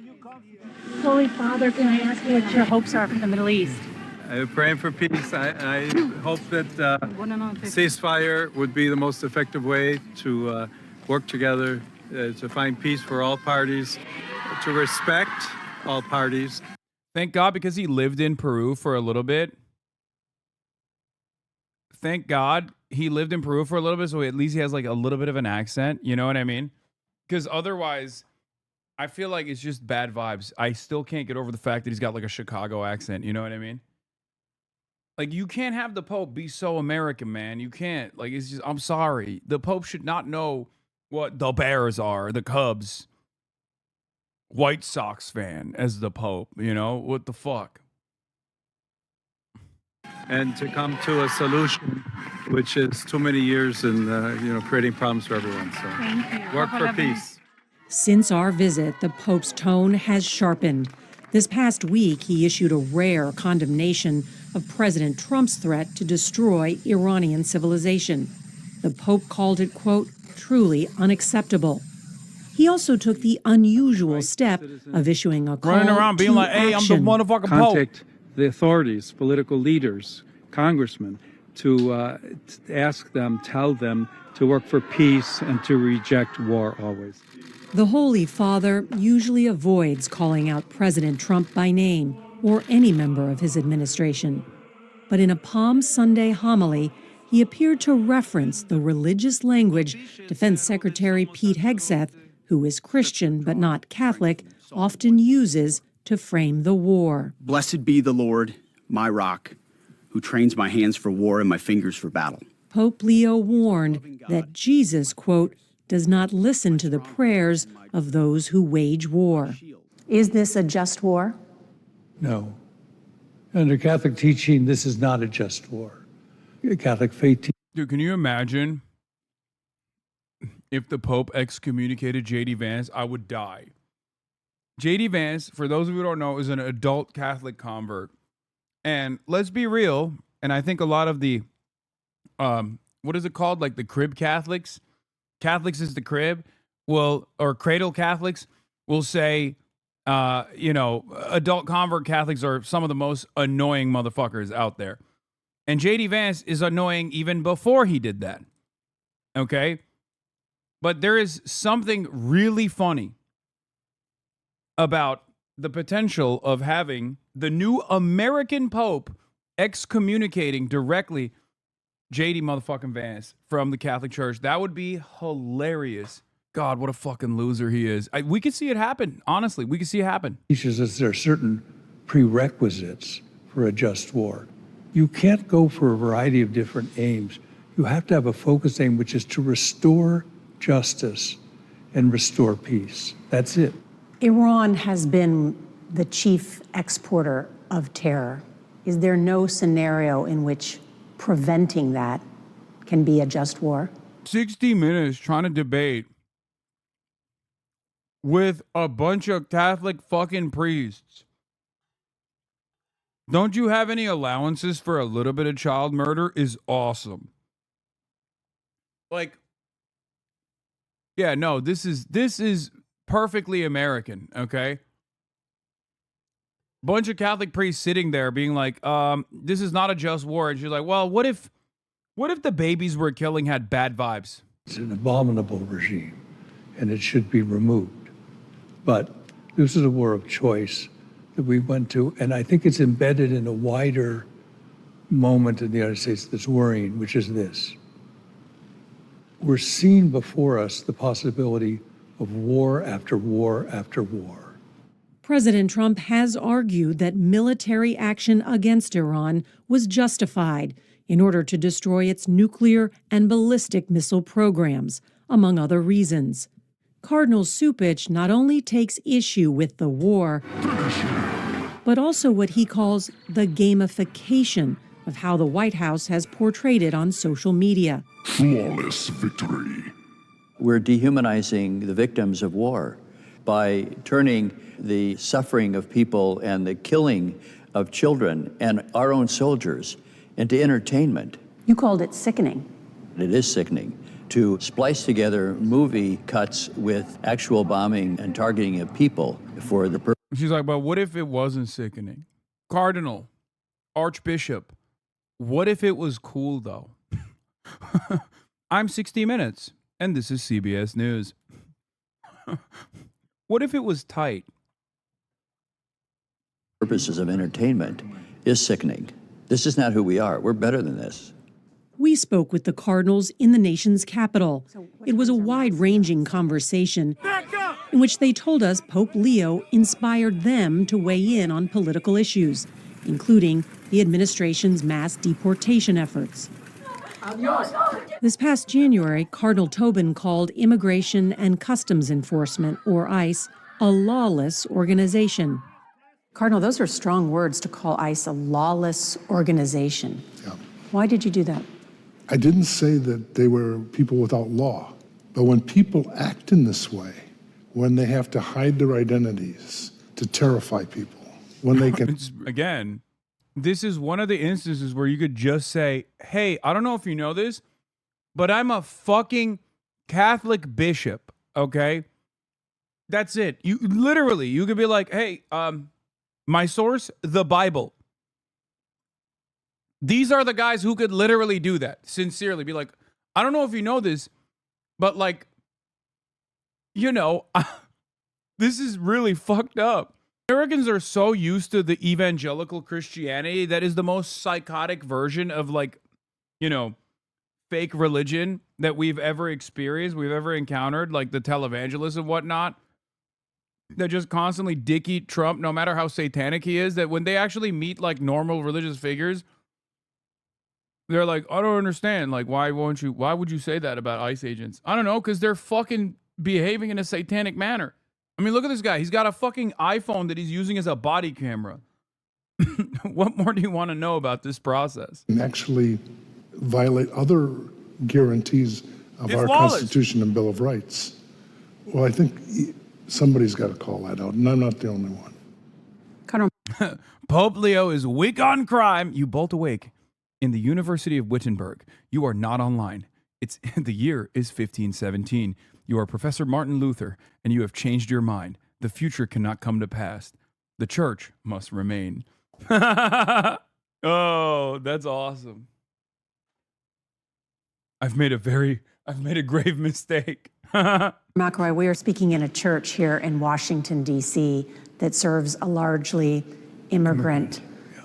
Holy Father, can I ask you what your hopes are for the Middle East? I'm praying for peace. I hope that ceasefire would be the most effective way to work together, to find peace for all parties, to respect all parties. Thank God, because he lived in Peru for a little bit. Thank God he lived in Peru for a little bit, so at least he has like a little bit of an accent. You know what I mean? Because otherwise, I feel like it's just bad vibes. I still can't get over the fact that he's got like a Chicago accent. You know what I mean? Like, you can't have the Pope be so American, man. You can't. Like, it's just, I'm sorry. The Pope should not know what the Bears are, the Cubs. White Sox fan as the Pope, you know? What the fuck? And to come to a solution, which is too many years in, creating problems for everyone. So Thank you. work for peace. Since our visit, the Pope's tone has sharpened. This past week, he issued a rare condemnation of President Trump's threat to destroy Iranian civilization. The Pope called it, quote, truly unacceptable. He also took the unusual step of issuing a call Running around being to like, hey, action. I'm the motherfucking Pope. Contact the authorities, political leaders, congressmen, to ask them, tell them to work for peace and to reject war always. The Holy Father usually avoids calling out President Trump by name or any member of his administration. But in a Palm Sunday homily, he appeared to reference the religious language Defense Secretary Pete Hegseth, who is Christian but not Catholic, often uses to frame the war. Blessed be the Lord, my rock, who trains my hands for war and my fingers for battle. Pope Leo warned that Jesus, quote, does not listen to the prayers of those who wage war. Is this a just war? No. Under Catholic teaching, this is not a just war. Catholic faith. Dude, can you imagine if the Pope excommunicated J.D. Vance? I would die. J.D. Vance, for those of you who don't know, is an adult Catholic convert. And let's be real, and I think a lot of the, what is it called? Like the crib Catholics? Catholics is the crib. Well, or cradle Catholics will say, adult convert Catholics are some of the most annoying motherfuckers out there. And J.D. Vance is annoying even before he did that. Okay? But there is something really funny about the potential of having the new American Pope excommunicating directly J.D. motherfucking Vance from the Catholic Church. That would be hilarious. God, what a fucking loser he is. We could see it happen. Honestly, we could see it happen. Teaches us there are certain prerequisites for a just war. You can't go for a variety of different aims. You have to have a focused aim, which is to restore justice and restore peace. That's it. Iran has been the chief exporter of terror. Is there no scenario in which preventing that can be a just war? 60 Minutes trying to debate with a bunch of Catholic fucking priests. Don't you have any allowances for a little bit of child murder is awesome. Like, yeah, no, this is perfectly American, okay? Bunch of Catholic priests sitting there being like, this is not a just war. And she's like, well, what if the babies we're killing had bad vibes? It's an abominable regime, and it should be removed. But this is a war of choice that we went to, and I think it's embedded in a wider moment in the United States that's worrying, which is this. We're seeing before us the possibility of war after war after war. President Trump has argued that military action against Iran was justified in order to destroy its nuclear and ballistic missile programs, among other reasons. Cardinal Cupich not only takes issue with the war, but also what he calls the gamification of how the White House has portrayed it on social media. Flawless victory. We're dehumanizing the victims of war by turning the suffering of people and the killing of children and our own soldiers into entertainment. You called it sickening. It is sickening to splice together movie cuts with actual bombing and targeting of people for the purpose. She's like, but what if it wasn't sickening? Cardinal, Archbishop, what if it was cool though? I'm 60 Minutes, and this is CBS News. What if it was tight? Purposes of entertainment is sickening. This is not who we are. We're better than this. We spoke with the cardinals in the nation's capital. It was a wide-ranging conversation in which they told us Pope Leo inspired them to weigh in on political issues, including the administration's mass deportation efforts. This past January, Cardinal Tobin called Immigration and Customs Enforcement, or ICE, a lawless organization. Cardinal, those are strong words to call ICE a lawless organization. Yeah. Why did you do that? I didn't say that they were people without law, but when people act in this way, when they have to hide their identities to terrify people, when they can... Again, this is one of the instances where you could just say, hey, I don't know if you know this, but I'm a fucking Catholic bishop, okay? That's it. You could be like, hey, my source, the Bible. These are the guys who could literally do that. Sincerely be like, I don't know if you know this, but like, you know, this is really fucked up. Americans are so used to the evangelical Christianity that is the most psychotic version of like, you know, fake religion that we've ever experienced, we've ever encountered, like the televangelists and whatnot. That just constantly dick eat Trump, no matter how satanic he is, that when they actually meet like normal religious figures, they're like, I don't understand. Like, why would you say that about ICE agents? I don't know, because they're fucking behaving in a satanic manner. I mean, look at this guy. He's got a fucking iPhone that he's using as a body camera. What more do you want to know about this process? And actually violate other guarantees of our Constitution and Bill of Rights. Well, I think somebody's got to call that out, and I'm not the only one. Pope Leo is weak on crime. You bolt awake. In the University of Wittenberg, you are not online. The year is 1517. You are Professor Martin Luther, and you have changed your mind. The future cannot come to pass. The church must remain. Oh, that's awesome. I've made a grave mistake. McElroy, we are speaking in a church here in Washington, D.C. that serves a largely immigrant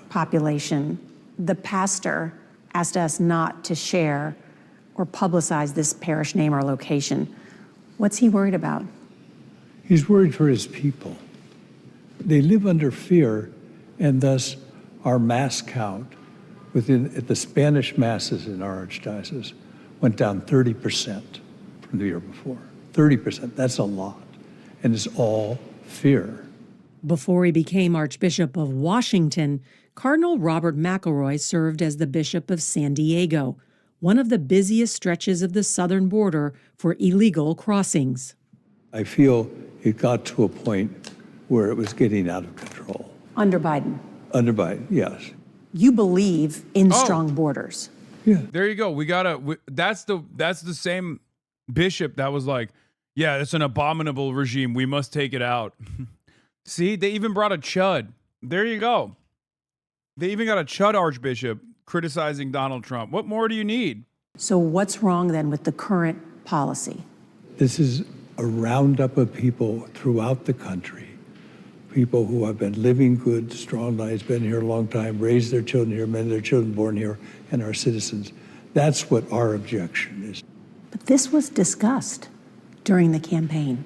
population. The pastor asked us not to share or publicize this parish name or location. What's he worried about? He's worried for his people. They live under fear, and thus our mass count at the Spanish masses in our archdiocese went down 30% from the year before. 30%, that's a lot. And it's all fear. Before he became Archbishop of Washington, Cardinal Robert McElroy served as the Bishop of San Diego, one of the busiest stretches of the southern border for illegal crossings. I feel it got to a point where it was getting out of control. Under Biden. Under Biden, yes. You believe in strong borders. There you go. That's the same bishop that was like, yeah, it's an abominable regime. We must take it out. See, they even brought a chud. There you go. They even got a chud archbishop criticizing Donald Trump. What more do you need? So what's wrong then with the current policy? This is a roundup of people throughout the country, people who have been living good, strong lives, been here a long time, raised their children here, many of their children born here, and are citizens. That's what our objection is. But this was discussed during the campaign.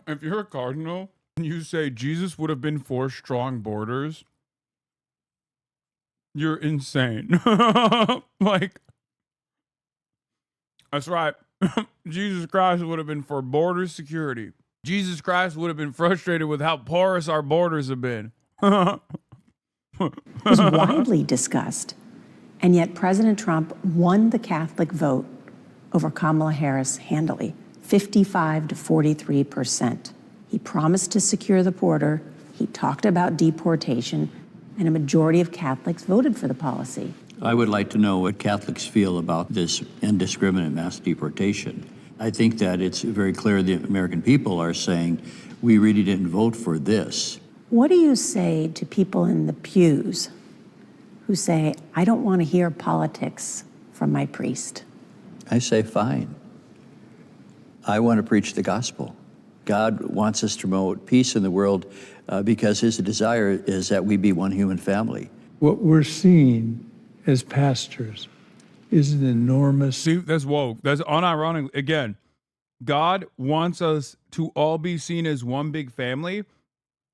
If you're a cardinal and you say Jesus would have been for strong borders, you're insane. Like, that's right. Jesus Christ would have been for border security. Jesus Christ would have been frustrated with how porous our borders have been. It was widely discussed. And yet President Trump won the Catholic vote over Kamala Harris handily, 55 to 43%. He promised to secure the border. He talked about deportation, and a majority of Catholics voted for the policy. I would like to know what Catholics feel about this indiscriminate mass deportation. I think that it's very clear the American people are saying, we really didn't vote for this. What do you say to people in the pews who say, I don't want to hear politics from my priest? I say, fine. I want to preach the gospel. God wants us to promote peace in the world because his desire is that we be one human family. What we're seeing as pastors is an enormous... See, that's woke. That's unironic. Again, God wants us to all be seen as one big family.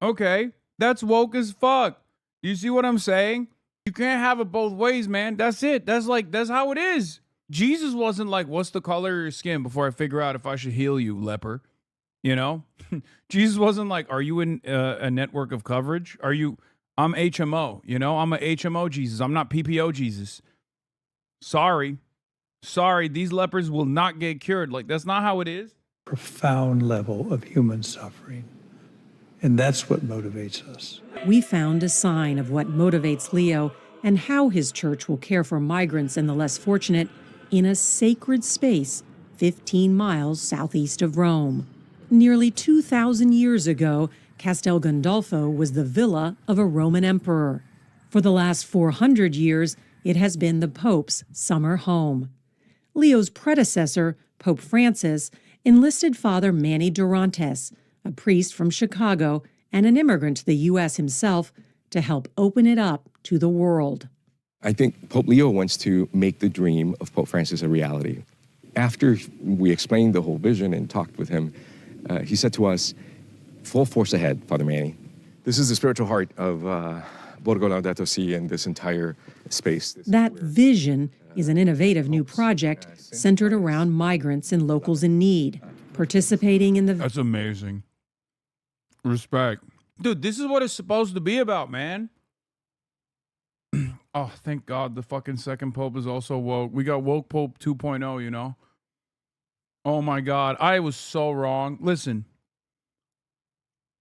Okay, that's woke as fuck. You see what I'm saying? You can't have it both ways, man. That's it. That's how it is. Jesus wasn't like, what's the color of your skin before I figure out if I should heal you, leper? You know? Jesus wasn't like, are you in a network of coverage? I'm HMO, you know? I'm a HMO Jesus. I'm not PPO Jesus. Sorry, these lepers will not get cured. Like, that's not how it is. Profound level of human suffering. And that's what motivates us. We found a sign of what motivates Leo and how his church will care for migrants and the less fortunate in a sacred space 15 miles southeast of Rome. Nearly 2,000 years ago, Castel Gandolfo was the villa of a Roman emperor. For the last 400 years, it has been the Pope's summer home. Leo's predecessor, Pope Francis, enlisted Father Manny Durantes, a priest from Chicago and an immigrant to the U.S. himself, to help open it up to the world. I think Pope Leo wants to make the dream of Pope Francis a reality. After we explained the whole vision and talked with him, he said to us, full force ahead, Father Manny. This is the spiritual heart of Borgo Laudato Si and this entire space. That vision is an innovative new project centered around migrants and locals in need, participating in the... That's amazing. Respect. Dude, this is what it's supposed to be about, man. Oh, thank God the fucking second Pope is also woke. We got woke Pope 2.0, you know? Oh my God, I was so wrong. Listen,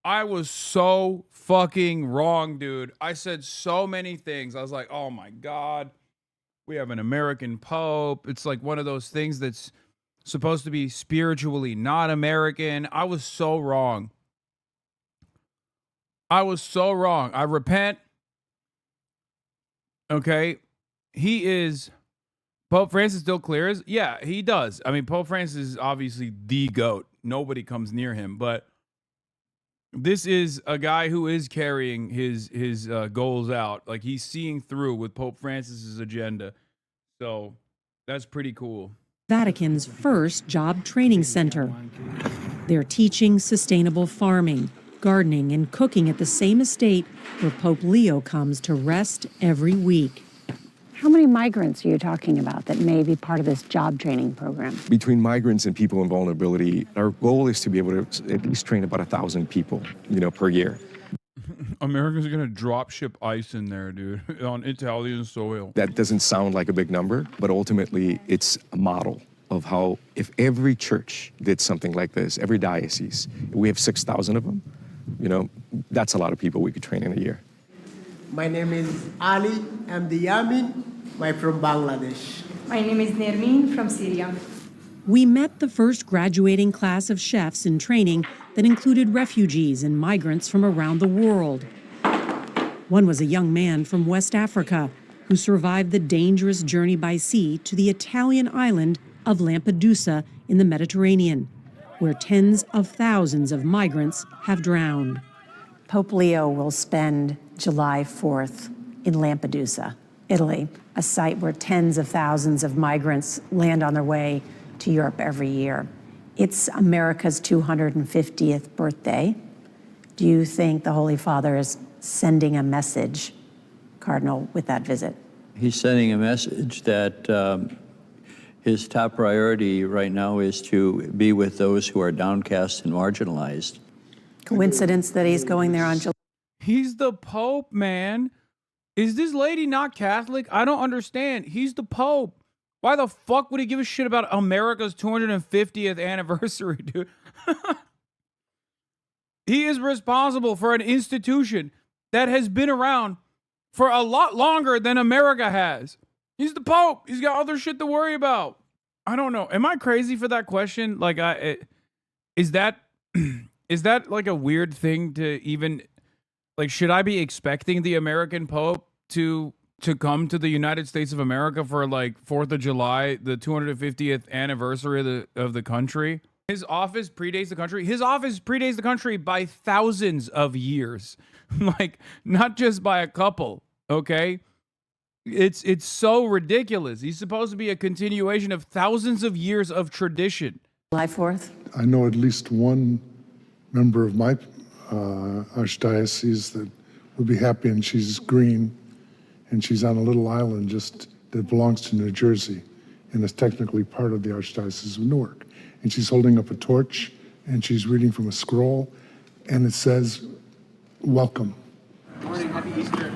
I was so fucking wrong, dude. I said so many things. I was like, oh my God, we have an American Pope. It's like one of those things that's supposed to be spiritually not American. I was so wrong. I repent. Okay. Pope Francis still clears? Yeah, he does. I mean, Pope Francis is obviously the GOAT. Nobody comes near him, but this is a guy who is carrying his goals out. Like, he's seeing through with Pope Francis's agenda. So that's pretty cool. Vatican's first job training center. They're teaching sustainable farming, gardening, and cooking at the same estate where Pope Leo comes to rest every week. How many migrants are you talking about that may be part of this job training program? Between migrants and people in vulnerability, our goal is to be able to at least train about 1,000 people, per year. America's going to drop ship ice in there, dude, on Italian soil. That doesn't sound like a big number, but ultimately it's a model. of how if every church did something like this, every diocese, we have 6,000 of them, that's a lot of people we could train in a year. My name is Ali. I'm the Yamin. I'm from Bangladesh. My name is Nermin from Syria. We met the first graduating class of chefs in training that included refugees and migrants from around the world. One was a young man from West Africa who survived the dangerous journey by sea to the Italian island of Lampedusa in the Mediterranean, where tens of thousands of migrants have drowned. Pope Leo will spend July 4th in Lampedusa, Italy, a site where tens of thousands of migrants land on their way to Europe every year. It's America's 250th birthday. Do you think the Holy Father is sending a message, Cardinal, with that visit? He's sending a message that his top priority right now is to be with those who are downcast and marginalized. Coincidence that he's going there on July? He's the Pope, man. Is this lady not Catholic? I don't understand. He's the Pope. Why the fuck would he give a shit about America's 250th anniversary, dude? He is responsible for an institution that has been around for a lot longer than America has. He's the Pope. He's got other shit to worry about. I don't know. Am I crazy for that question? Like, is that like a weird thing to even, like, should I be expecting the American Pope to come to the United States of America for like 4th of July, the 250th anniversary of the country? His office predates the country. His office predates the country by thousands of years. Like, not just by a couple, okay? It's so ridiculous. He's supposed to be a continuation of thousands of years of tradition. July 4th? I know at least one member of my archdiocese that would be happy, and she's green, and she's on a little island just that belongs to New Jersey and is technically part of the Archdiocese of Newark. And she's holding up a torch, and she's reading from a scroll, and it says, "Welcome." Morning, happy Easter.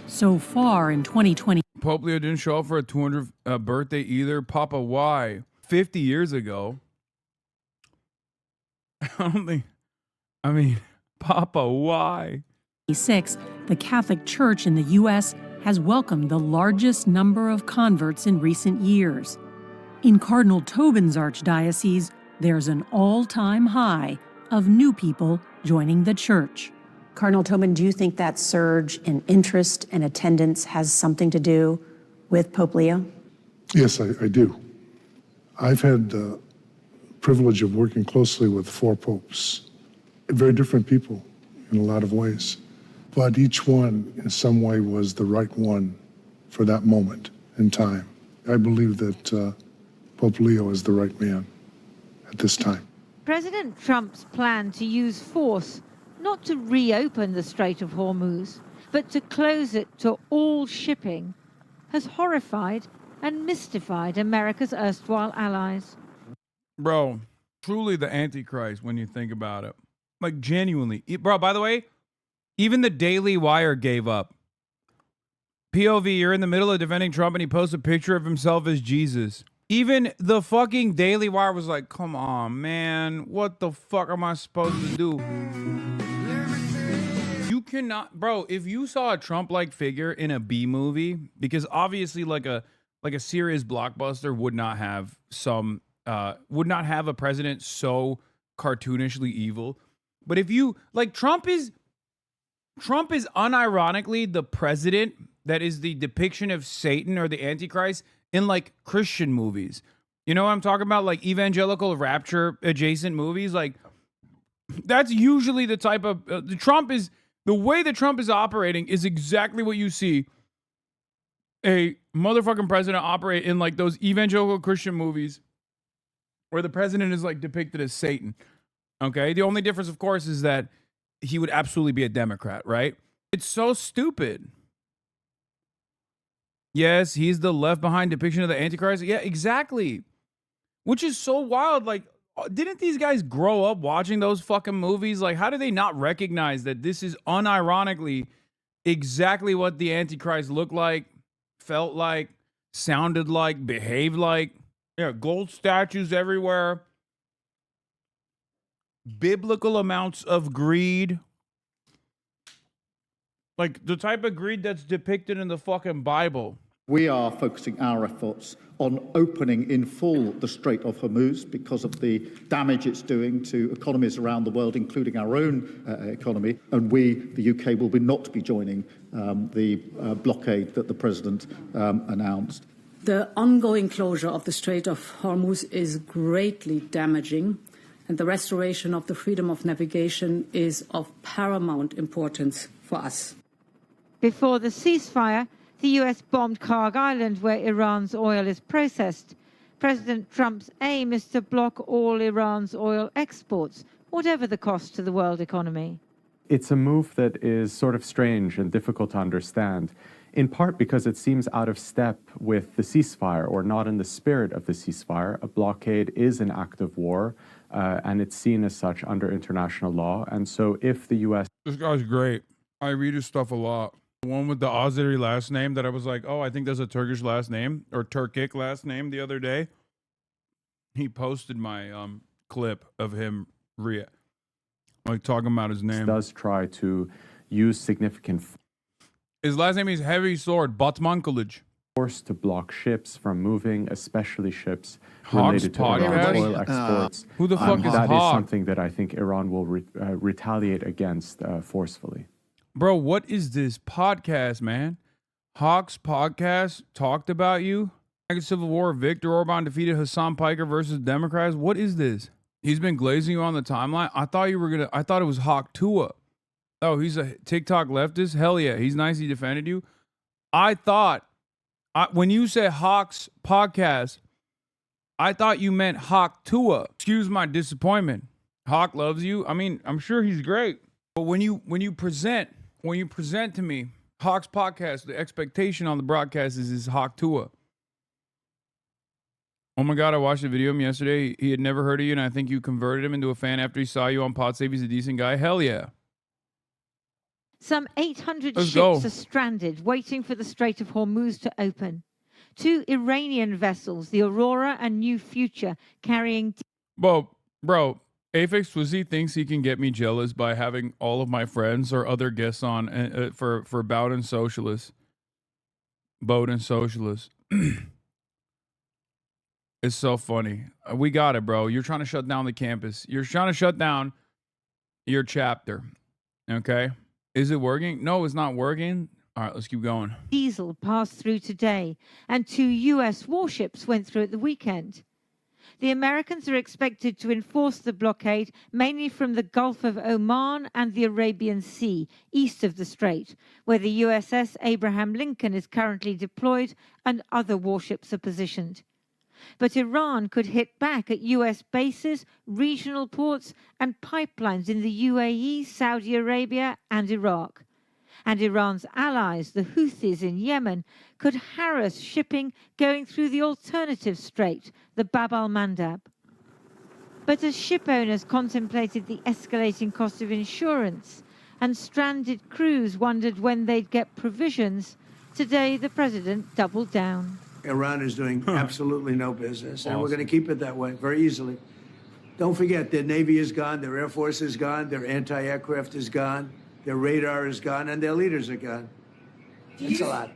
So far in 2020, Pope Leo didn't show up for a 200th birthday either. Papa, why? 50 years ago. Papa, why? 26, the Catholic Church in the U.S. has welcomed the largest number of converts in recent years. In Cardinal Tobin's archdiocese, there's an all-time high of new people joining the church. Cardinal Tobin, do you think that surge in interest and attendance has something to do with Pope Leo? Yes, I do. I've had the privilege of working closely with 4 popes, very different people in a lot of ways, but each one in some way was the right one for that moment in time. I believe that Pope Leo is the right man at this time. President Trump's plan to use force not to reopen the Strait of Hormuz, but to close it to all shipping, has horrified and mystified America's erstwhile allies. Bro, truly the Antichrist when you think about it. Like, genuinely. Bro, by the way, even the Daily Wire gave up. POV, you're in the middle of defending Trump and he posts a picture of himself as Jesus. Even the fucking Daily Wire was like, come on, man. What the fuck am I supposed to do? You cannot, bro, if you saw a Trump-like figure in a B movie, because obviously like a serious blockbuster would not have a president so cartoonishly evil. But if you, like, Trump is unironically the president that is the depiction of Satan or the Antichrist in like Christian movies. You know what I'm talking about? Like evangelical rapture adjacent movies. Like, that's usually the type of the way that Trump is operating is exactly what you see a motherfucking president operate in, like those evangelical Christian movies where the president is like depicted as Satan. Okay. The only difference, of course, is that he would absolutely be a Democrat, right? It's so stupid. Yes, he's the left behind depiction of the Antichrist. Yeah, exactly. Which is so wild. Like, didn't these guys grow up watching those fucking movies? Like, how do they not recognize that this is unironically exactly what the Antichrist looked like, felt like, sounded like, behaved like? Yeah, gold statues everywhere. Biblical amounts of greed. Like the type of greed that's depicted in the fucking Bible. We are focusing our efforts on opening in full the Strait of Hormuz because of the damage it's doing to economies around the world, including our own economy. And we, the UK, will not be joining the blockade that the President announced. The ongoing closure of the Strait of Hormuz is greatly damaging, and the restoration of the freedom of navigation is of paramount importance for us. Before the ceasefire, the US bombed Karg Island, where Iran's oil is processed. President Trump's aim is to block all Iran's oil exports, whatever the cost to the world economy. It's a move that is sort of strange and difficult to understand, in part because it seems out of step with the ceasefire, or not in the spirit of the ceasefire. A blockade is an act of war, and it's seen as such under international law. And so if the U.S. This guy's great. I read his stuff a lot. The one with the Azeri last name that I was like, oh, I think that's a Turkish last name or Turkic last name the other day. He posted my clip of him like talking about his name. does try to use significant His last name is Heavy Sword, Batman College. Force to block ships from moving, especially ships Hog's related to Iran's podcast? oil exports. Who the fuck is That is Hog? something that I think Iran will retaliate against forcefully. Bro, what is this podcast, man? Hawk's podcast talked about you. Civil War, Viktor Orban defeated Hassan Piker versus Democrats. What is this? He's been glazing you on the timeline. I thought it was Hawk Tua. Oh, he's a TikTok leftist? Hell yeah. He's nice. He defended you. I thought, when you said Hawk's podcast, I thought you meant Hawk Tua. Excuse my disappointment. Hawk loves you. I mean, I'm sure he's great. But when you present to me Hawk's podcast, the expectation on the broadcast is Hawk Tua. Oh my God, I watched a video of him yesterday. He had never heard of you, and I think you converted him into a fan after he saw you on Pod Save. He's a decent guy. Hell yeah. Some 800 Let's ships go. are stranded, waiting for the Strait of Hormuz to open. 2 Iranian vessels, the Aurora and New Future, carrying... Bro, Aphex Swizzy thinks he can get me jealous by having all of my friends or other guests on for Bowden Socialist. Bowden Socialist. It's so funny. We got it, bro. You're trying to shut down the campus. You're trying to shut down your chapter. Okay? Is it working? No, it's not working. All right, let's keep going. Diesel passed through today, and 2 U.S. warships went through at the weekend. The Americans are expected to enforce the blockade mainly from the Gulf of Oman and the Arabian Sea, east of the strait, where the USS Abraham Lincoln is currently deployed and other warships are positioned. But Iran could hit back at US bases, regional ports, and pipelines in the UAE, Saudi Arabia, and Iraq. And Iran's allies, the Houthis in Yemen, could harass shipping going through the alternative strait, the Bab al-Mandab. But as ship owners contemplated the escalating cost of insurance and stranded crews wondered when they'd get provisions, today the president doubled down. Iran is doing absolutely no business, and we're going to keep it that way very easily. Don't forget, their Navy is gone, their Air Force is gone, their anti-aircraft is gone, their radar is gone, and their leaders are gone. It's a lot.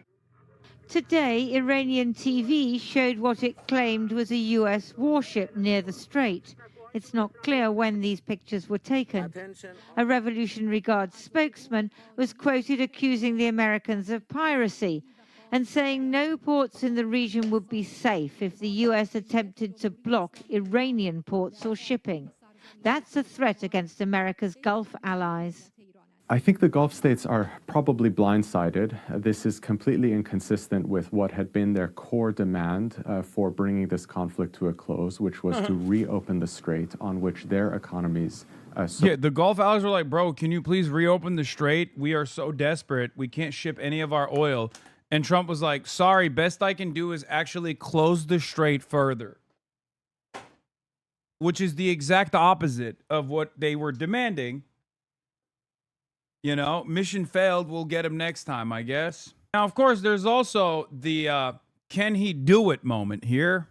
Today, Iranian TV showed what it claimed was a US warship near the strait. It's not clear when these pictures were taken. A Revolutionary Guard spokesman was quoted accusing the Americans of piracy and saying no ports in the region would be safe if the US attempted to block Iranian ports or shipping. That's a threat against America's Gulf allies. I think the Gulf states are probably blindsided. This is completely inconsistent with what had been their core demand for bringing this conflict to a close, which was to reopen the strait on which their economies... Yeah, the Gulf allies were like, bro, can you please reopen the strait? We are so desperate. We can't ship any of our oil. And Trump was like, sorry, best I can do is actually close the strait further. Which is the exact opposite of what they were demanding. You know, mission failed, we'll get him next time, I guess. Now, of course, there's also the can he do it moment here.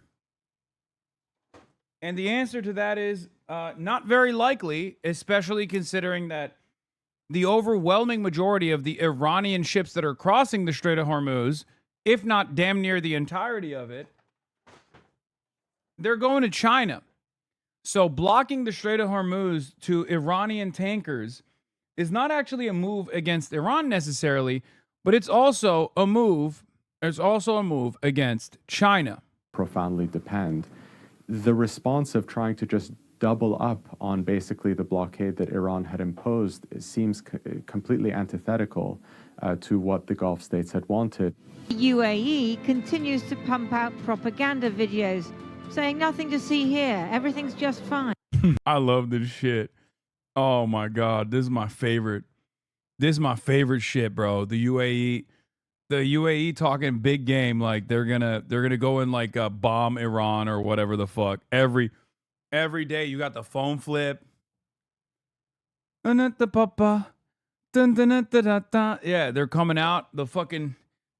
And the answer to that is not very likely, especially considering that the overwhelming majority of the Iranian ships that are crossing the Strait of Hormuz, if not damn near the entirety of it, they're going to China. So blocking the Strait of Hormuz to Iranian tankers is not actually a move against Iran necessarily, but it's also a move. It's also a move against China. Profoundly depend. The response of trying to just double up on basically the blockade that Iran had imposed seems completely antithetical to what the Gulf states had wanted. The UAE continues to pump out propaganda videos saying nothing to see here, everything's just fine. I love this shit. Oh my God, this is my favorite. This is my favorite shit, bro. The UAE talking big game, like they're gonna go and like bomb Iran or whatever the fuck. Every day you got the phone flip. Yeah, they're coming out. The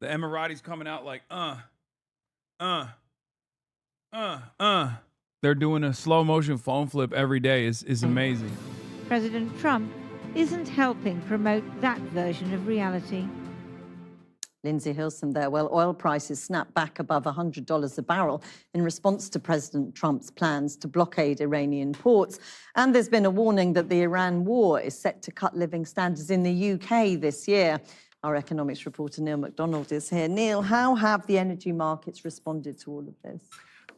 Emiratis coming out like They're doing a slow motion phone flip every day. Is amazing. President Trump isn't helping promote that version of reality. Lindsay Hilson there. Well, oil prices snapped back above $100 a barrel in response to President Trump's plans to blockade Iranian ports. And there's been a warning that the Iran war is set to cut living standards in the UK this year. Our economics reporter Neil MacDonald is here. Neil, how have the energy markets responded to all of this?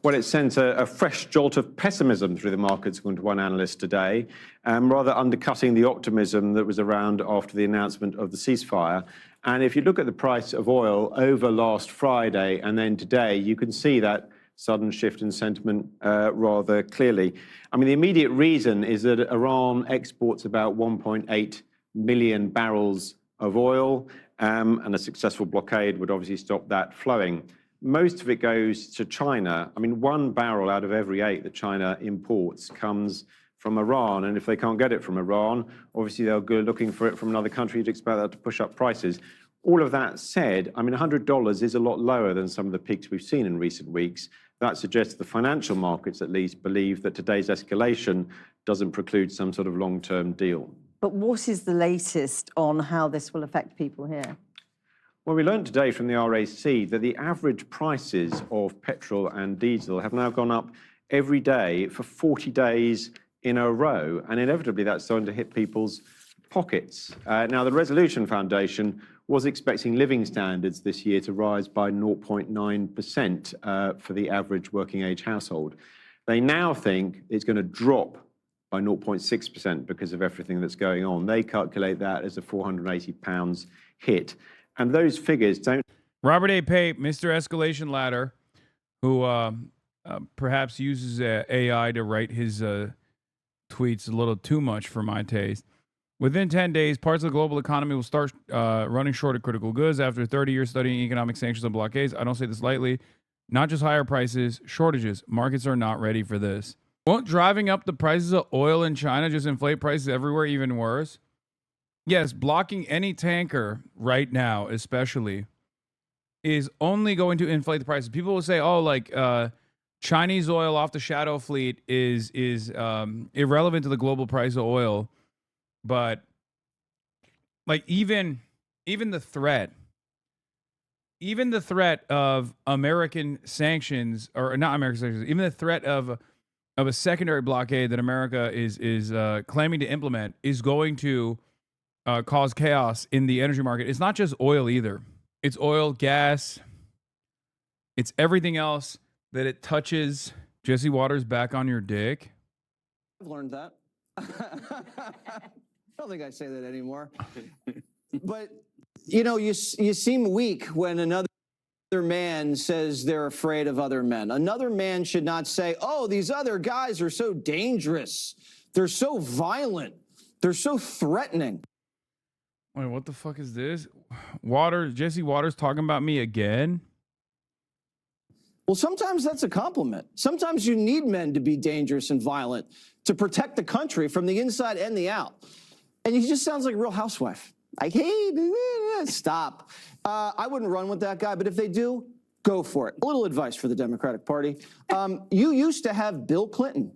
Well, it sent a fresh jolt of pessimism through the markets, according to one analyst today, rather undercutting the optimism that was around after the announcement of the ceasefire. And if you look at the price of oil over last Friday and then today, you can see that sudden shift in sentiment rather clearly. I mean, the immediate reason is that Iran exports about 1.8 million barrels of oil, and a successful blockade would obviously stop that flowing. Most of it goes to China. I mean, 1 barrel out of every 8 that China imports comes from Iran. And if they can't get it from Iran, obviously they'll go looking for it from another country. You'd expect that to push up prices. All of that said, I mean, $100 is a lot lower than some of the peaks we've seen in recent weeks. That suggests the financial markets, at least, believe that today's escalation doesn't preclude some sort of long-term deal. But what is the latest on how this will affect people here? Well, we learned today from the RAC that the average prices of petrol and diesel have now gone up every day for 40 days in a row, and inevitably that's starting to hit people's pockets. Now, the Resolution Foundation was expecting living standards this year to rise by 0.9% for the average working-age household. They now think it's going to drop by 0.6% because of everything that's going on. They calculate that as a £480 hit. And those figures don't... Robert A. Pape, Mr. Escalation Ladder, who perhaps uses AI to write his tweets a little too much for my taste. Within 10 days, parts of the global economy will start running short of critical goods after 30 years studying economic sanctions and blockades. I don't say this lightly. Not just higher prices, shortages. Markets are not ready for this. Won't driving up the prices of oil in China just inflate prices everywhere even worse? Yes, blocking any tanker right now, especially, is only going to inflate the prices. People will say, oh, like Chinese oil off the shadow fleet is irrelevant to the global price of oil. But like even the threat of American sanctions, or not American sanctions, even the threat of a secondary blockade that America is claiming to implement is going to cause chaos in the energy market. It's not just oil either. It's oil, gas. It's everything else that it touches. Jesse Waters back on your dick. I've learned that. I don't think I say that anymore. But, you know, you seem weak when another man says they're afraid of other men. Another man should not say, oh, these other guys are so dangerous. They're so violent. They're so threatening. Wait, what the fuck is this? Jesse Waters talking about me again? Well, sometimes that's a compliment. Sometimes you need men to be dangerous and violent to protect the country from the inside and the out. And he just sounds like a real housewife. Like, hey, stop. I wouldn't run with that guy, but if they do, go for it. A little advice for the Democratic Party. You used to have Bill Clinton,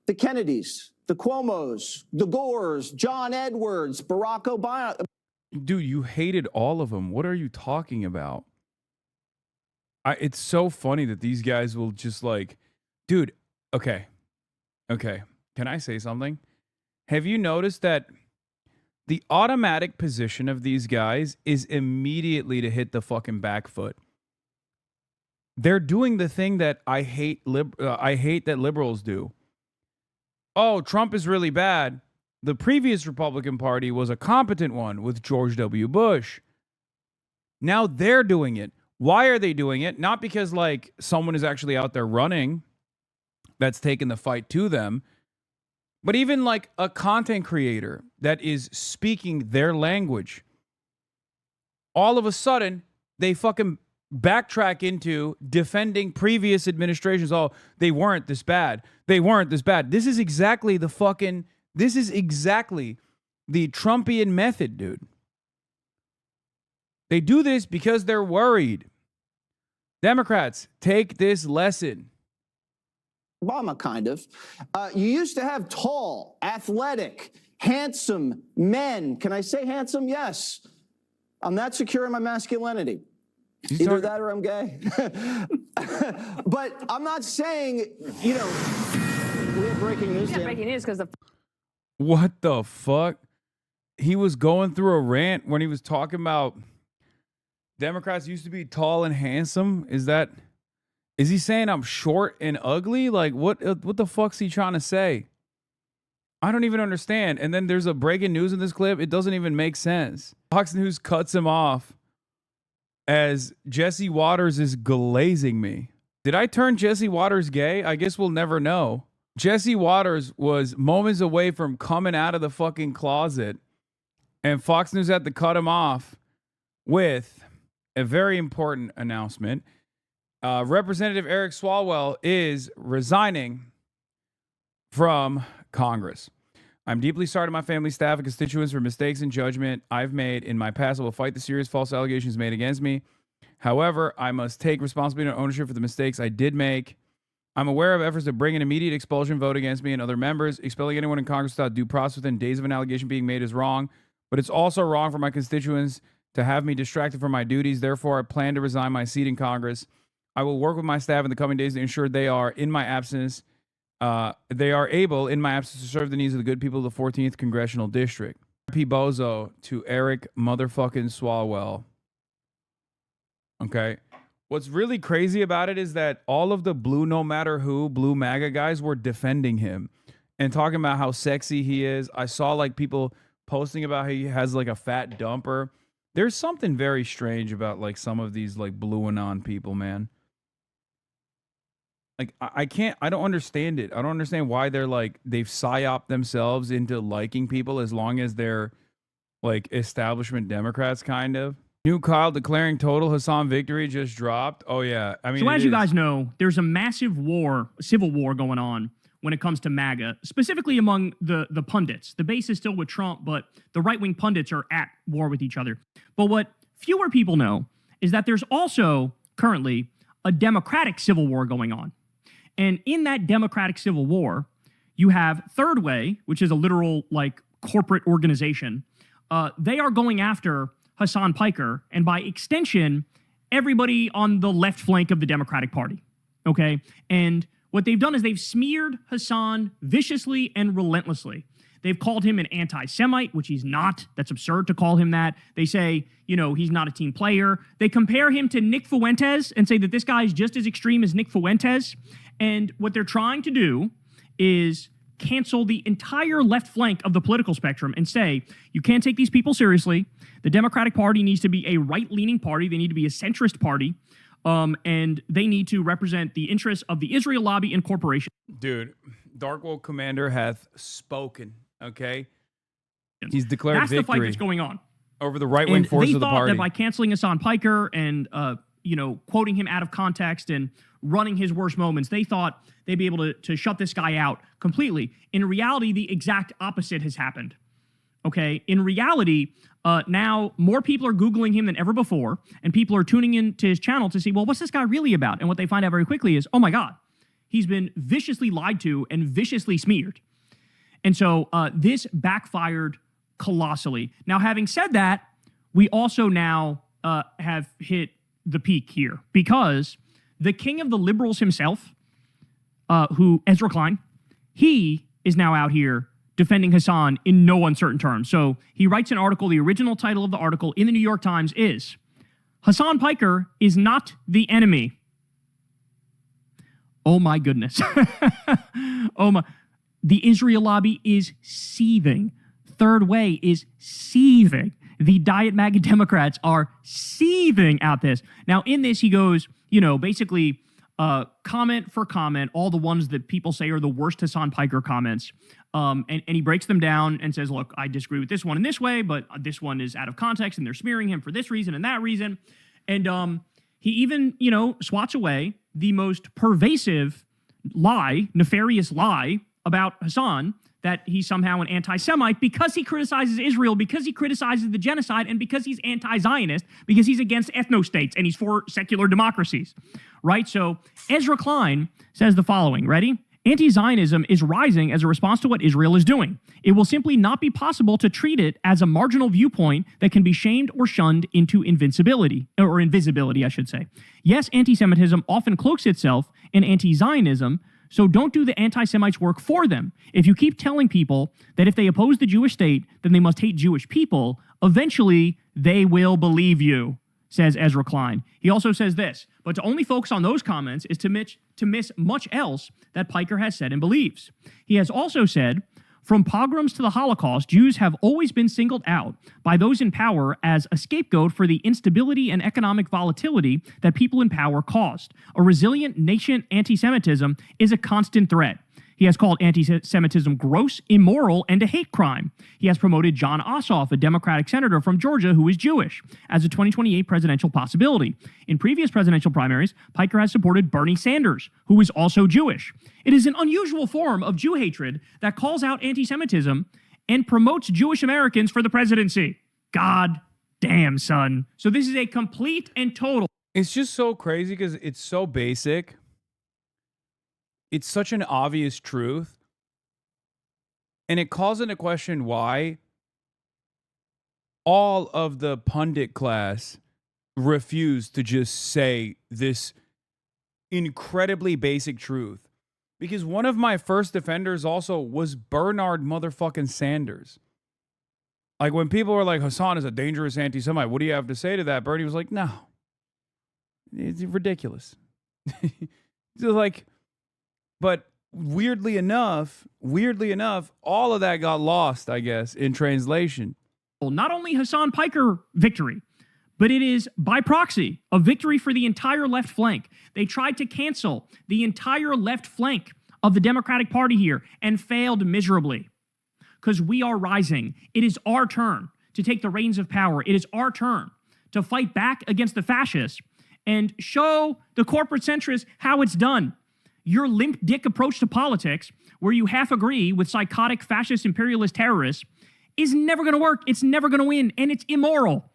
the Kennedys, the Cuomos, the Gores, John Edwards, Barack Obama. Dude, you hated all of them. What are you talking about? It's so funny that these guys will just like, dude, okay. Can I say something? Have you noticed that the automatic position of these guys is immediately to hit the fucking back foot? They're doing the thing that I hate that liberals do. Oh, Trump is really bad. The previous Republican Party was a competent one with George W. Bush. Now they're doing it. Why are they doing it? Not because like someone is actually out there running that's taking the fight to them, but even like a content creator that is speaking their language. All of a sudden, they fucking backtrack into defending previous administrations. Oh, they weren't this bad. They weren't this bad. This is exactly the Trumpian method, dude. They do this because they're worried. Democrats, take this lesson. Obama, kind of. You used to have tall, athletic, handsome men. Can I say handsome? Yes. I'm that secure in my masculinity. Either that or I'm gay. But I'm not saying, we have breaking news. Yeah, breaking news because of. What the fuck? He was going through a rant when he was talking about Democrats used to be tall and handsome. Is he saying I'm short and ugly? Like what the fuck's he trying to say? I don't even understand. And then there's a breaking news in this clip. It doesn't even make sense. Fox News cuts him off as Jesse Waters is glazing me. Did I turn Jesse Waters gay? I guess we'll never know. Jesse Waters was moments away from coming out of the fucking closet, and Fox News had to cut him off with a very important announcement. Representative Eric Swalwell is resigning from Congress. I'm deeply sorry to my family, staff, and constituents for mistakes and judgment I've made in my past. I will fight the serious false allegations made against me. However, I must take responsibility and ownership for the mistakes I did make. I'm aware of efforts to bring an immediate expulsion vote against me and other members. Expelling anyone in Congress without due process within days of an allegation being made is wrong, but it's also wrong for my constituents to have me distracted from my duties. Therefore, I plan to resign my seat in Congress. I will work with my staff in the coming days to ensure they are, in my absence, they are able, in my absence, to serve the needs of the good people of the 14th Congressional District. P. Bozo to Eric motherfucking Swalwell. Okay. What's really crazy about it is that all of the blue no matter who, blue MAGA guys were defending him and talking about how sexy he is. I saw like people posting about how he has like a fat dumper. There's something very strange about like some of these like blue anon people, man. Like I don't understand it. I don't understand why they're like, they've psyoped themselves into liking people as long as they're like establishment Democrats, kind of. New Kyle declaring total Hassan victory just dropped. Oh yeah. I mean, so as you guys know, there's a massive war, civil war going on when it comes to MAGA, specifically among the pundits. The base is still with Trump, but the right-wing pundits are at war with each other. But what fewer people know is that there's also currently a Democratic civil war going on. And in that Democratic civil war, you have Third Way, which is a literal like corporate organization. They are going after Hassan Piker, and by extension, everybody on the left flank of the Democratic Party. Okay? And what they've done is they've smeared Hassan viciously and relentlessly. They've called him an anti-Semite, which he's not. That's absurd to call him that. They say, he's not a team player. They compare him to Nick Fuentes and say that this guy is just as extreme as Nick Fuentes. And what they're trying to do is cancel the entire left flank of the political spectrum and say, you can't take these people seriously. The Democratic Party needs to be a right-leaning party. They need to be a centrist party. And they need to represent the interests of the Israel lobby and corporation. Dude, Dark World Commander hath spoken, okay? He's declared victory. That's the fight that's going on. Over the right-wing force of the party. They thought that by canceling Hassan Piker and, quoting him out of context and running his worst moments, they thought they'd be able to shut this guy out completely. In reality, the exact opposite has happened. Okay? In reality, now more people are Googling him than ever before, and people are tuning into his channel to see, well, what's this guy really about? And what they find out very quickly is, oh my God, he's been viciously lied to and viciously smeared. And so this backfired colossally. Now, having said that, we also now have hit the peak here, because the king of the liberals himself, Ezra Klein, he is now out here defending Hassan in no uncertain terms. So he writes an article. The original title of the article in the New York Times is, Hassan Piker is not the enemy. Oh my goodness. Oh my. The Israel lobby is seething. Third Way is seething. The Diet MAGA Democrats are seething at this. Now, in this, he goes, basically comment for comment, all the ones that people say are the worst Hassan Piker comments. And he breaks them down and says, look, I disagree with this one in this way, but this one is out of context, and they're smearing him for this reason and that reason. And he even, swats away the most pervasive lie, nefarious lie about Hassan, that he's somehow an anti-Semite because he criticizes Israel, because he criticizes the genocide, and because he's anti-Zionist, because he's against ethno-states and he's for secular democracies, right? So Ezra Klein says the following, ready? Anti-Zionism is rising as a response to what Israel is doing. It will simply not be possible to treat it as a marginal viewpoint that can be shamed or shunned into invisibility, I should say. Yes, anti-Semitism often cloaks itself in anti-Zionism, so don't do the anti-Semites work for them. If you keep telling people that if they oppose the Jewish state, then they must hate Jewish people, eventually they will believe you, says Ezra Klein. He also says this, but to only focus on those comments is to miss much else that Piker has said and believes. He has also said, from pogroms to the Holocaust, Jews have always been singled out by those in power as a scapegoat for the instability and economic volatility that people in power caused. A resilient nation anti-Semitism is a constant threat. He has called anti-Semitism gross, immoral, and a hate crime. He has promoted John Ossoff, a Democratic senator from Georgia who is Jewish, as a 2028 presidential possibility. In previous presidential primaries, Piker has supported Bernie Sanders, who is also Jewish. It is an unusual form of Jew hatred that calls out anti-Semitism and promotes Jewish Americans for the presidency. God damn, son. So this is a complete and total. It's just so crazy because it's so basic. It's such an obvious truth. And it calls into question why all of the pundit class refused to just say this incredibly basic truth. Because one of my first defenders also was Bernard motherfucking Sanders. Like when people were like, Hassan is a dangerous anti-Semite, what do you have to say to that? Bernie was like, no. It's ridiculous. So like, but weirdly enough, all of that got lost, I guess, in translation. Not only Hassan Piker victory, but it is by proxy a victory for the entire left flank. They tried to cancel the entire left flank of the Democratic Party here and failed miserably. Because we are rising. It is our turn to take the reins of power. It is our turn to fight back against the fascists and show the corporate centrists how it's done. Your limp dick approach to politics, where you half agree with psychotic fascist imperialist terrorists, is never going to work. It's never going to win, and it's immoral.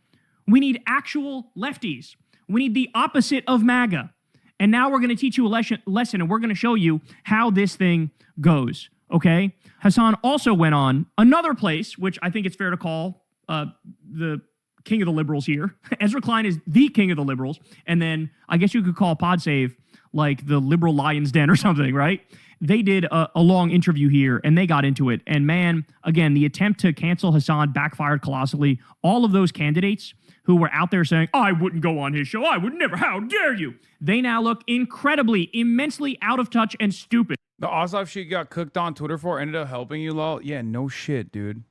We need actual lefties. We need the opposite of MAGA. And now we're going to teach you a lesson, and we're going to show you how this thing goes, okay? Hassan also went on another place, which I think it's fair to call the king of the liberals here. Ezra Klein is the king of the liberals, and then I guess you could call PodSave like the liberal lion's den or something, right? They did a long interview here, and they got into it. And man, again, the attempt to cancel Hassan backfired colossally. All of those candidates who were out there saying, I wouldn't go on his show, I would never, how dare you? They now look incredibly, immensely out of touch and stupid. The Ossoff shit got cooked on Twitter for ended up helping you, lol. Yeah, no shit, dude.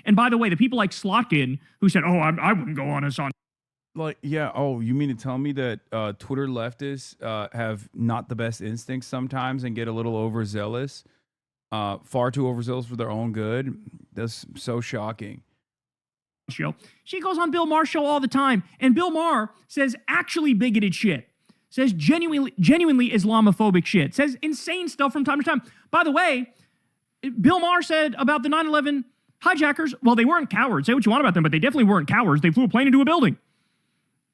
And by the way, the people like Slotkin who said, oh, I wouldn't go on Hassan. Like, yeah, oh, you mean to tell me that Twitter leftists have not the best instincts sometimes and get a little overzealous, far too overzealous for their own good? That's so shocking. Show. She goes on Bill Maher's show all the time, and Bill Maher says actually bigoted shit, says genuinely Islamophobic shit, says insane stuff from time to time. By the way, Bill Maher said about the 9/11 Hijackers, well, they weren't cowards. Say what you want about them, but they definitely weren't cowards. They flew a plane into a building.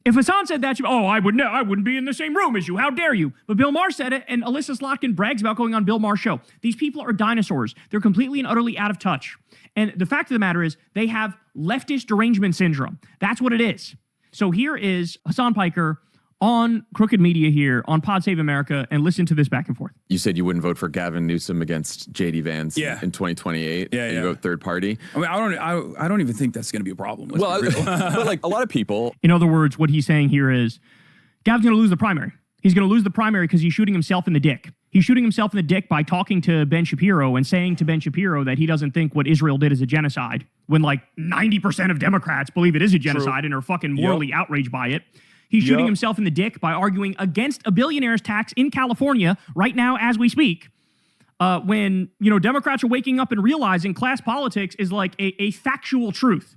If Hassan said that, I wouldn't be in the same room as you. How dare you? But Bill Maher said it, and Alyssa Slotkin brags about going on Bill Maher's show. These people are dinosaurs. They're completely and utterly out of touch. And the fact of the matter is, they have leftist derangement syndrome. That's what it is. So here is Hassan Piker on Crooked Media here on Pod Save America, and listen to this back and forth. You said you wouldn't vote for Gavin Newsom against J.D. Vance in 2028. Yeah, You vote third party. I mean, I don't even think that's going to be a problem. Well, but like a lot of people. In other words, what he's saying here is, Gavin's going to lose the primary. He's going to lose the primary because he's shooting himself in the dick. He's shooting himself in the dick by talking to Ben Shapiro and saying to Ben Shapiro that he doesn't think what Israel did is a genocide, when like 90% of Democrats believe it is a genocide and are fucking morally outraged by it. He's shooting himself in the dick by arguing against a billionaire's tax in California right now as we speak, when, Democrats are waking up and realizing class politics is like a factual truth,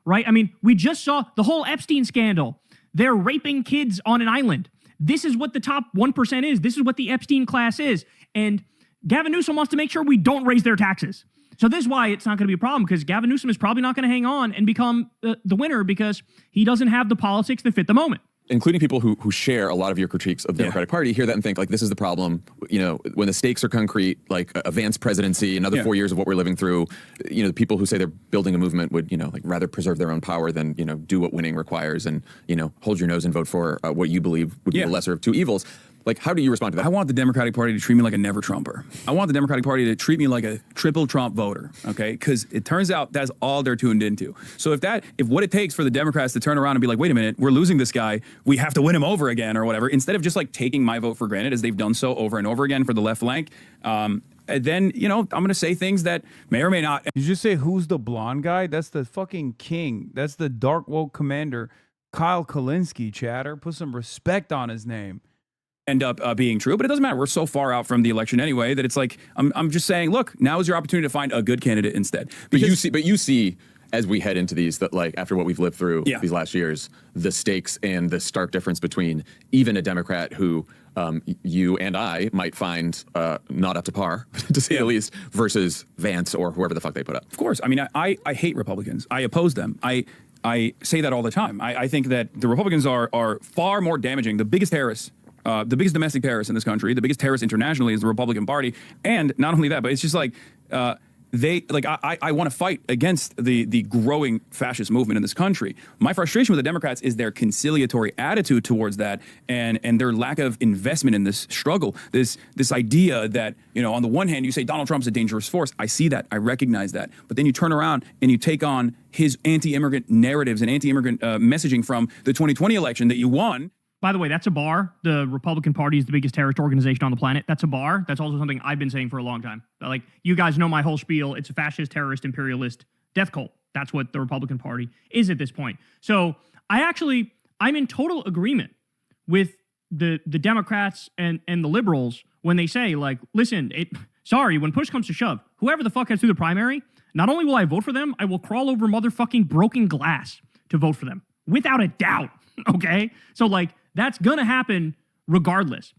right? I mean, we just saw the whole Epstein scandal. They're raping kids on an island. This is what the top 1% is. This is what the Epstein class is. And Gavin Newsom wants to make sure we don't raise their taxes. So this is why it's not going to be a problem, because Gavin Newsom is probably not going to hang on and become the winner, because he doesn't have the politics that fit the moment. Including people who share a lot of your critiques of the Democratic Party, hear that and think, like, this is the problem. When the stakes are concrete, like a Vance presidency, another 4 years of what we're living through, the people who say they're building a movement would, rather preserve their own power than, do what winning requires and, hold your nose and vote for what you believe would be the lesser of two evils. Like, how do you respond to that? I want the Democratic Party to treat me like a never Trumper. I want the Democratic Party to treat me like a triple Trump voter, okay? Because it turns out that's all they're tuned into. So if what it takes for the Democrats to turn around and be like, wait a minute, we're losing this guy, we have to win him over again or whatever, instead of just like taking my vote for granted, as they've done so over and over again for the left flank, then, I'm going to say things that may or may not. Did you just say who's the blonde guy? That's the fucking king. That's the dark woke commander, Kyle Kalinske, chatter. Put some respect on his name. End up being true, but it doesn't matter. We're so far out from the election anyway that it's like I'm just saying, look, now is your opportunity to find a good candidate instead. But you see, as we head into these, that like after what we've lived through these last years, the stakes and the stark difference between even a Democrat who you and I might find not up to par, to say the least, versus Vance or whoever the fuck they put up. Of course, I mean, I hate Republicans. I oppose them. I say that all the time. I think that the Republicans are far more damaging. The biggest terrorists. The biggest domestic terrorist in this country, the biggest terrorist internationally, is the Republican Party. And not only that, but it's just like I want to fight against the growing fascist movement in this country. My frustration with the Democrats is their conciliatory attitude towards that, and their lack of investment in this struggle. This idea that, on the one hand you say Donald Trump's a dangerous force. I see that, I recognize that, but then you turn around and you take on his anti-immigrant narratives and anti-immigrant messaging from the 2020 election that you won. By the way, that's a bar. The Republican Party is the biggest terrorist organization on the planet. That's a bar. That's also something I've been saying for a long time. Like, you guys know my whole spiel. It's a fascist, terrorist, imperialist death cult. That's what the Republican Party is at this point. So I'm in total agreement with the Democrats and the liberals when they say, like, listen, when push comes to shove, whoever the fuck gets through the primary, not only will I vote for them, I will crawl over motherfucking broken glass to vote for them. Without a doubt. Okay? So, like, that's gonna happen regardless.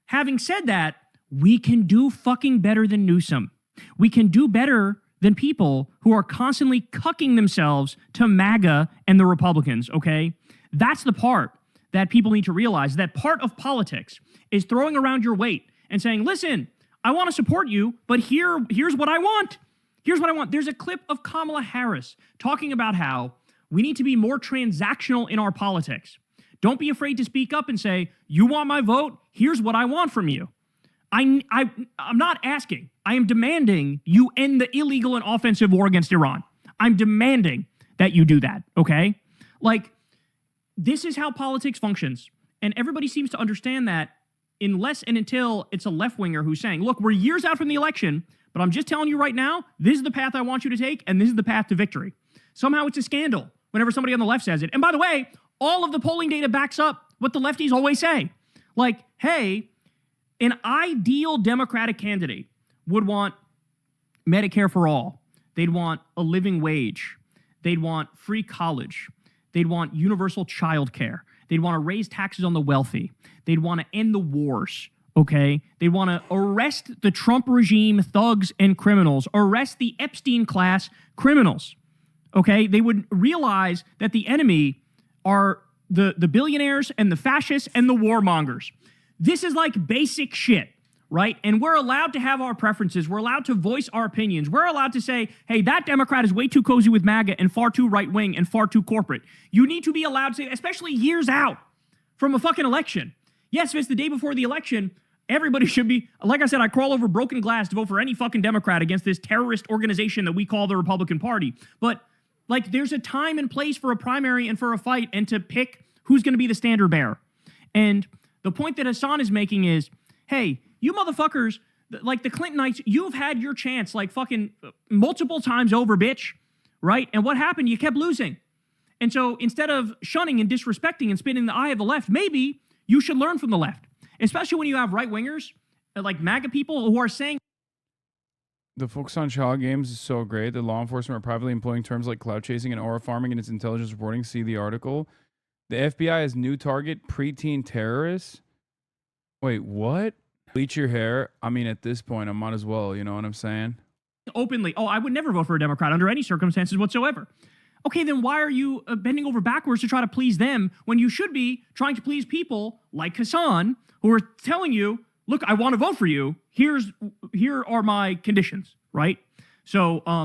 Having said that, we can do fucking better than Newsom. We can do better than people who are constantly cucking themselves to MAGA and the Republicans, okay? That's the part that people need to realize. That part of politics is throwing around your weight and saying, listen, I want to support you, but here's what I want. Here's what I want. There's a clip of Kamala Harris talking about how we need to be more transactional in our politics. Don't be afraid to speak up and say, you want my vote? Here's what I want from you. I'm not asking. I am demanding you end the illegal and offensive war against Iran. I'm demanding that you do that, okay? Like, this is how politics functions. And everybody seems to understand that unless and until it's a left-winger who's saying, look, we're years out from the election, but I'm just telling you right now, this is the path I want you to take, and this is the path to victory. Somehow it's a scandal whenever somebody on the left says it. And by the way, all of the polling data backs up what the lefties always say. Like, hey, an ideal Democratic candidate would want Medicare for all. They'd want a living wage. They'd want free college. They'd want universal child care. They'd want to raise taxes on the wealthy. They'd want to end the wars. Okay, they want to arrest the Trump regime thugs and criminals, arrest the Epstein class criminals. Okay, they would realize that the enemy are the billionaires and the fascists and the warmongers. This is like basic shit, right? And we're allowed to have our preferences. We're allowed to voice our opinions. We're allowed to say, hey, that Democrat is way too cozy with MAGA and far too right-wing and far too corporate. You need to be allowed to say, especially years out from a fucking election. Yes, if it's the day before the election, everybody should be, like I said, I crawl over broken glass to vote for any fucking Democrat against this terrorist organization that we call the Republican Party. But like, there's a time and place for a primary and for a fight and to pick who's going to be the standard bearer. And the point that Hassan is making is, hey, you motherfuckers, like the Clintonites, you've had your chance like fucking multiple times over, bitch, right? And what happened? You kept losing. And so instead of shunning and disrespecting and spitting in the eye of the left, maybe you should learn from the left, especially when you have right-wingers like MAGA people who are saying, the focus on child games is so great that law enforcement are privately employing terms like cloud chasing and aura farming in its intelligence reporting. See the article. The FBI has new target, preteen terrorists. Wait, what? Bleach your hair? I mean, at this point, I might as well. You know what I'm saying? openly, oh, I would never vote for a Democrat under any circumstances whatsoever. Okay, then why are you bending over backwards to try to please them when you should be trying to please people like Hassan who are telling you, look, I want to vote for you. Here are my conditions, right? So, I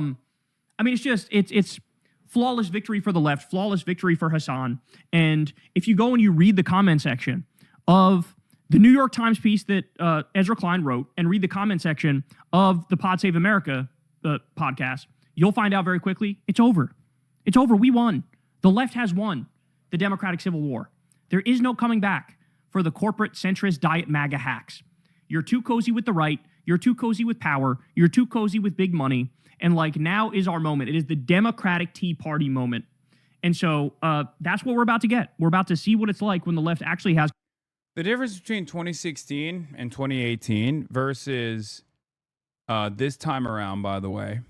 mean, it's flawless victory for the left, flawless victory for Hassan. And if you go and you read the comment section of the New York Times piece that Ezra Klein wrote and read the comment section of the Pod Save America podcast, you'll find out very quickly it's over. It's over. We won. The left has won the Democratic Civil War. There is no coming back for the corporate centrist diet MAGA hacks. You're too cozy with the right. You're too cozy with power. You're too cozy with big money. And like, now is our moment. It is the Democratic Tea Party moment. And so that's what we're about to get. We're about to see what it's like when the left actually has. The difference between 2016 and 2018 versus this time around, by the way,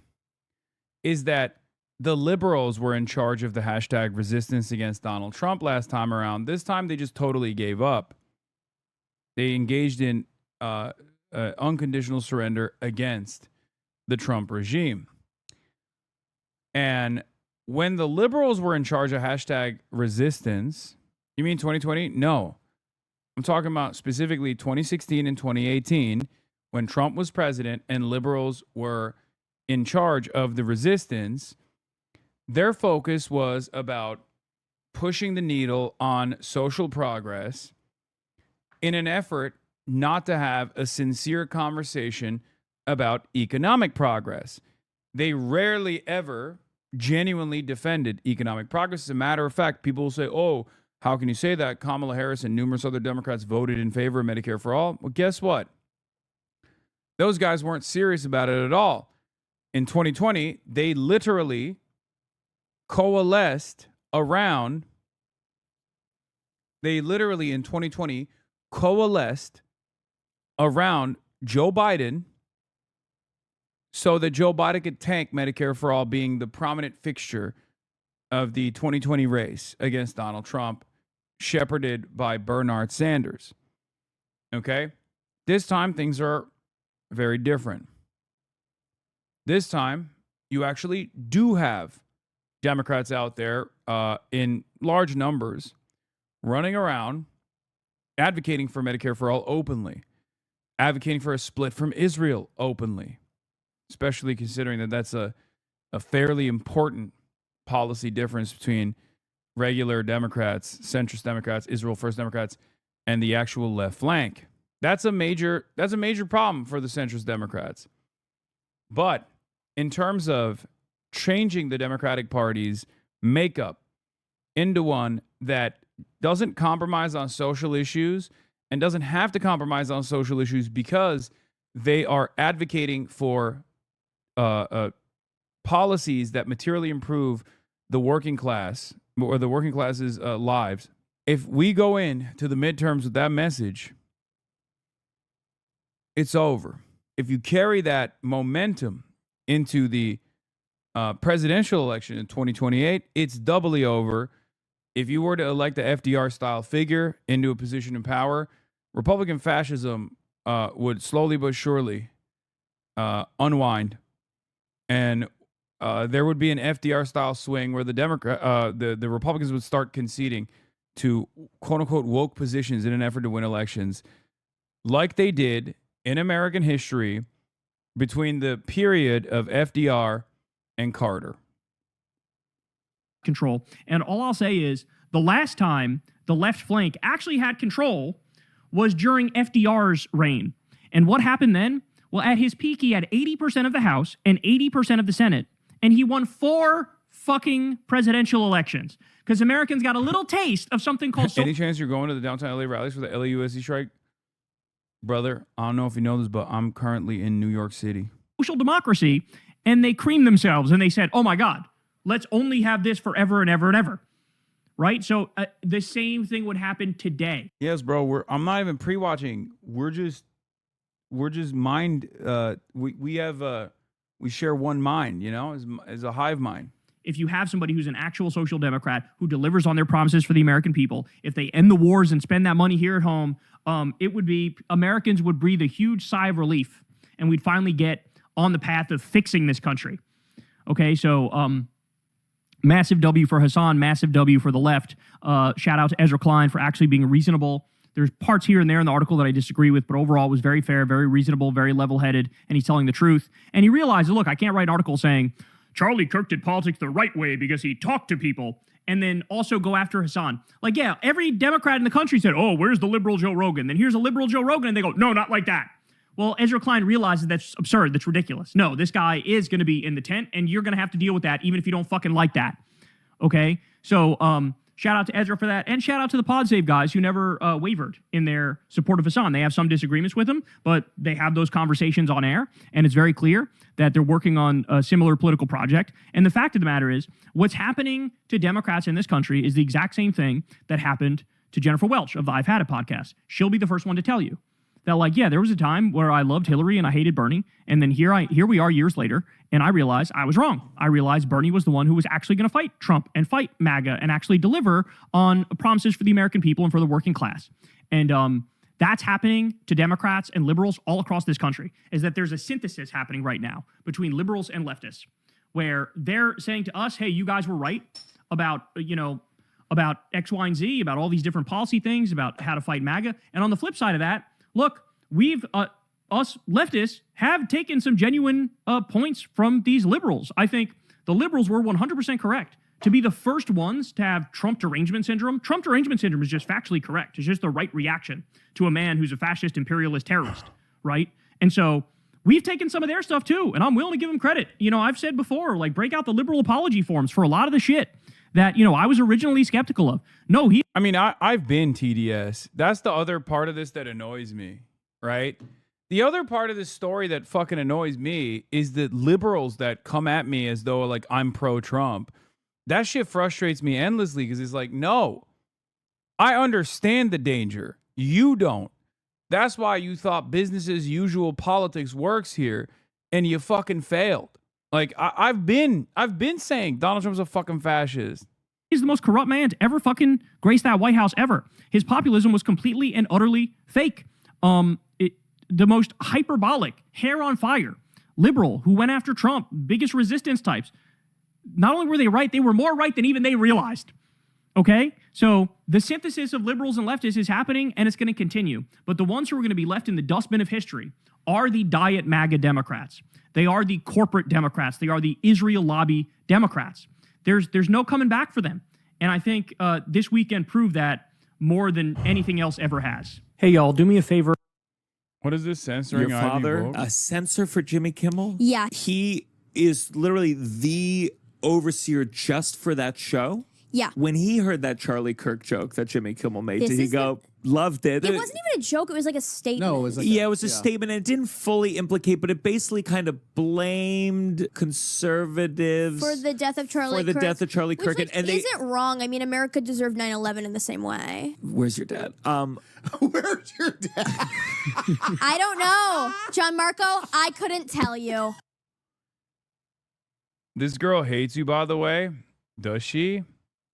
is that the liberals were in charge of the hashtag resistance against Donald Trump last time around. This time, they just totally gave up. They engaged in unconditional surrender against the Trump regime. And when the liberals were in charge of hashtag resistance, you mean 2020? No. I'm talking about specifically 2016 and 2018 when Trump was president and liberals were in charge of the resistance. Their focus was about pushing the needle on social progress in an effort not to have a sincere conversation about economic progress. They rarely ever genuinely defended economic progress. As a matter of fact, people will say, oh, how can you say that? Kamala Harris and numerous other Democrats voted in favor of Medicare for all. Well, guess what? Those guys weren't serious about it at all. In 2020, they literally coalesced around, in 2020 coalesced around Joe Biden so that Joe Biden could tank Medicare for all, being the prominent fixture of the 2020 race against Donald Trump, shepherded by Bernard Sanders. Okay? This time, things are very different. This time, you actually do have Democrats out there in large numbers running around advocating for Medicare for all openly, advocating for a split from Israel openly, especially considering that that's a fairly important policy difference between regular Democrats, centrist Democrats, Israel First Democrats, and the actual left flank. That's a major problem for the centrist Democrats. But in terms of changing the Democratic Party's makeup into one that doesn't compromise on social issues and doesn't have to compromise on social issues because they are advocating for policies that materially improve the working class or the working class's lives. If we go into the midterms with that message, it's over. If you carry that momentum into the presidential election in 2028, it's doubly over. If you were to elect the FDR-style figure into a position of power, Republican fascism would slowly but surely unwind, and there would be an FDR style swing where the the Republicans would start conceding to quote unquote woke positions in an effort to win elections, like they did in American history between the period of FDR and Carter. Control. And all I'll say is the last time the left flank actually had control was during FDR's reign. And what happened then? Well, at his peak, he had 80% of the House and 80% of the Senate. And he won 4 fucking presidential elections because Americans got a little taste of something called... Any chance you're going to the downtown LA rallies for the LAUSD strike? Brother, I don't know if you know this, but I'm currently in New York City. Social democracy, and they creamed themselves and they said, oh my God, let's only have this forever and ever and ever. Right? So the same thing would happen today. Yes, bro. I'm not even pre-watching. We're just mind. We share one mind, you know, as a hive mind. If you have somebody who's an actual social democrat who delivers on their promises for the American people, if they end the wars and spend that money here at home, it would be, Americans would breathe a huge sigh of relief and we'd finally get on the path of fixing this country. Okay, so massive W for Hassan, massive W for the left. Shout out to Ezra Klein for actually being reasonable. There's parts here and there in the article that I disagree with, but overall it was very fair, very reasonable, very level-headed, and he's telling the truth. And he realized, look, I can't write an article saying, Charlie Kirk did politics the right way because he talked to people, and then also go after Hassan. Like, yeah, every Democrat in the country said, oh, where's the liberal Joe Rogan? Then here's a liberal Joe Rogan, and they go, no, not like that. Well, Ezra Klein realizes that's absurd, that's ridiculous. No, this guy is going to be in the tent, and you're going to have to deal with that, even if you don't fucking like that. Okay? So, shout out to Ezra for that, and shout out to the PodSave guys who never wavered in their support of Hassan. They have some disagreements with him, but they have those conversations on air, and it's very clear that they're working on a similar political project. And the fact of the matter is, what's happening to Democrats in this country is the exact same thing that happened to Jennifer Welch of the I've Had It podcast. She'll be the first one to tell you that, like, yeah, there was a time where I loved Hillary and I hated Bernie, and then here we are years later, and I realized I was wrong. I realized Bernie was the one who was actually going to fight Trump and fight MAGA and actually deliver on promises for the American people and for the working class. And that's happening to Democrats and liberals all across this country, is that there's a synthesis happening right now between liberals and leftists, where they're saying to us, hey, you guys were right about, about X, Y, and Z, about all these different policy things, about how to fight MAGA. And on the flip side of that, look, we've, us leftists have taken some genuine points from these liberals. I think the liberals were 100% correct to be the first ones to have Trump derangement syndrome. Trump derangement syndrome is just factually correct. It's just the right reaction to a man who's a fascist, imperialist terrorist, right? And so we've taken some of their stuff too, and I'm willing to give them credit. I've said before, like, break out the liberal apology forms for a lot of the shit that, I was originally skeptical of. No, I've been TDS. That's the other part of this that annoys me, right? The other part of this story that fucking annoys me is the liberals that come at me as though, like, I'm pro-Trump. That shit frustrates me endlessly because it's like, no, I understand the danger. You don't. That's why you thought business as usual politics works here, and you fucking failed. Like, I've been saying Donald Trump's a fucking fascist. He's the most corrupt man to ever fucking grace that White House ever. His populism was completely and utterly fake. The most hyperbolic, hair on fire, liberal who went after Trump, biggest resistance types. Not only were they right, they were more right than even they realized. Okay? So the synthesis of liberals and leftists is happening, and it's going to continue. But the ones who are going to be left in the dustbin of history are the diet MAGA Democrats. They are the corporate Democrats. They are the Israel lobby Democrats. There's no coming back for them. And I think this weekend proved that more than anything else ever has. Hey, y'all, do me a favor. What is this censoring? Your father, a censor for Jimmy Kimmel? Yeah. He is literally the overseer just for that show? Yeah. When he heard that Charlie Kirk joke that Jimmy Kimmel made, did he go, loved it? It wasn't even a joke. It was like a statement. No, it was like it was a statement, and it didn't fully implicate, but it basically kind of blamed conservatives for the death of Charlie Kirk. Kirk. Which, and they isn't wrong. I mean, America deserved 9/11 in the same way. Where's your dad? Where's your dad? I don't know. John Marco, I couldn't tell you. This girl hates you, by the way. Does she?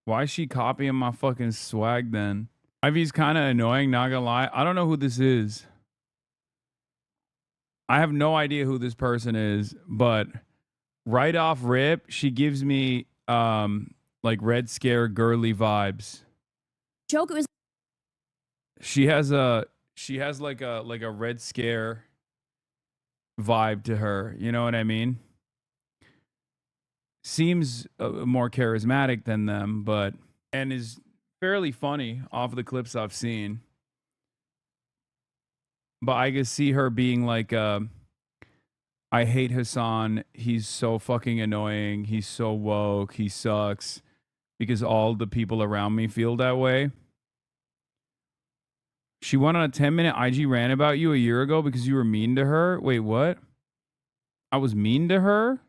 Why is she copying my fucking swag then? Ivy's kind of annoying, not gonna lie. I don't know who this is. I have no idea who this person is, but right off rip, she gives me like Red Scare girly vibes. Joke. It was. She has like a Red Scare vibe to her. You know what I mean? Seems more charismatic than them, and is fairly funny off of the clips I've seen. But I can see her being like, I hate Hassan. He's so fucking annoying. He's so woke. He sucks. Because all the people around me feel that way. She went on a 10-minute IG rant about you a year ago because you were mean to her. Wait, what? I was mean to her?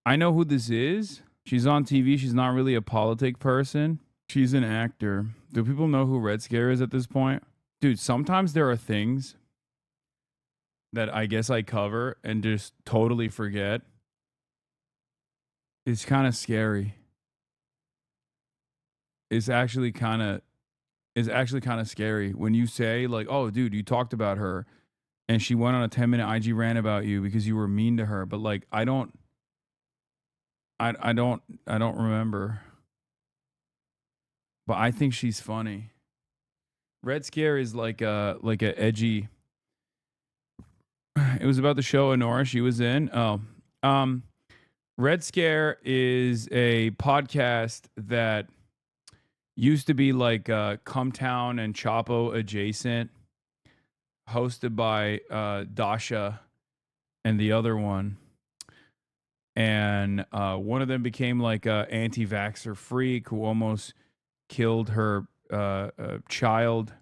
I know who this is. She's on TV. She's not really a politic person. She's an actor. Do people know who Red Scare is at this point? Dude, sometimes there are things that I guess I cover and just totally forget. It's kind of scary. It's actually kind of scary when you say like, "Oh, dude, you talked about her and she went on a 10-minute IG rant about you because you were mean to her." But like I don't remember. But I think she's funny. Red Scare is like a edgy. It was about the show Honora she was in. Red Scare is a podcast that used to be like Cumtown and Chapo adjacent, hosted by Dasha and the other one. And one of them became like a anti-vaxxer freak who almost killed her child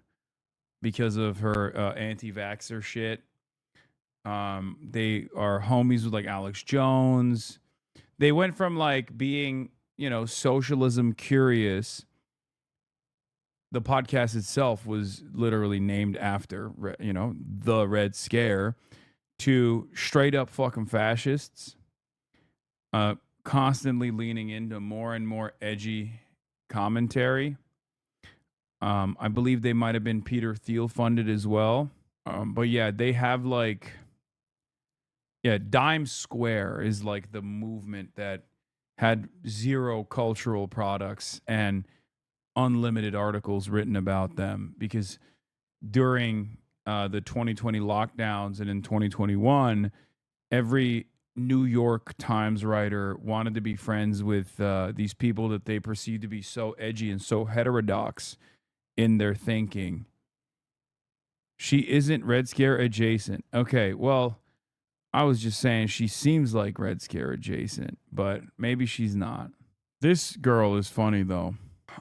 because of her anti-vaxxer shit. They are homies with like Alex Jones. They went from like being, socialism curious. The podcast itself was literally named after, the Red Scare, to straight up fucking fascists, constantly leaning into more and more edgy commentary. I believe they might have been Peter Thiel funded as well. But yeah, they have like, Dime Square is like the movement that had zero cultural products and unlimited articles written about them, because during the 2020 lockdowns and in 2021, every New York Times writer wanted to be friends with these people that they perceived to be so edgy and so heterodox in their thinking. She isn't Red Scare adjacent. Okay, well, I was just saying she seems like Red Scare adjacent, but maybe she's not. This girl is funny though.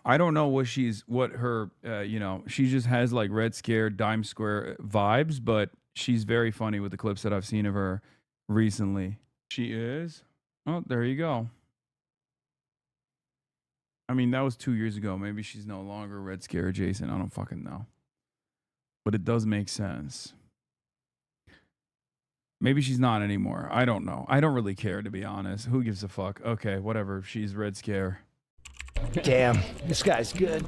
I don't know what she just has like Red Scare, Dime Square vibes, but she's very funny with the clips that I've seen of her recently. She is? Oh, there you go. I mean, that was 2 years ago. Maybe she's no longer Red Scare adjacent. I don't fucking know. But it does make sense. Maybe she's not anymore. I don't know. I don't really care, to be honest. Who gives a fuck? Okay, whatever. She's Red Scare. Damn, this guy's good.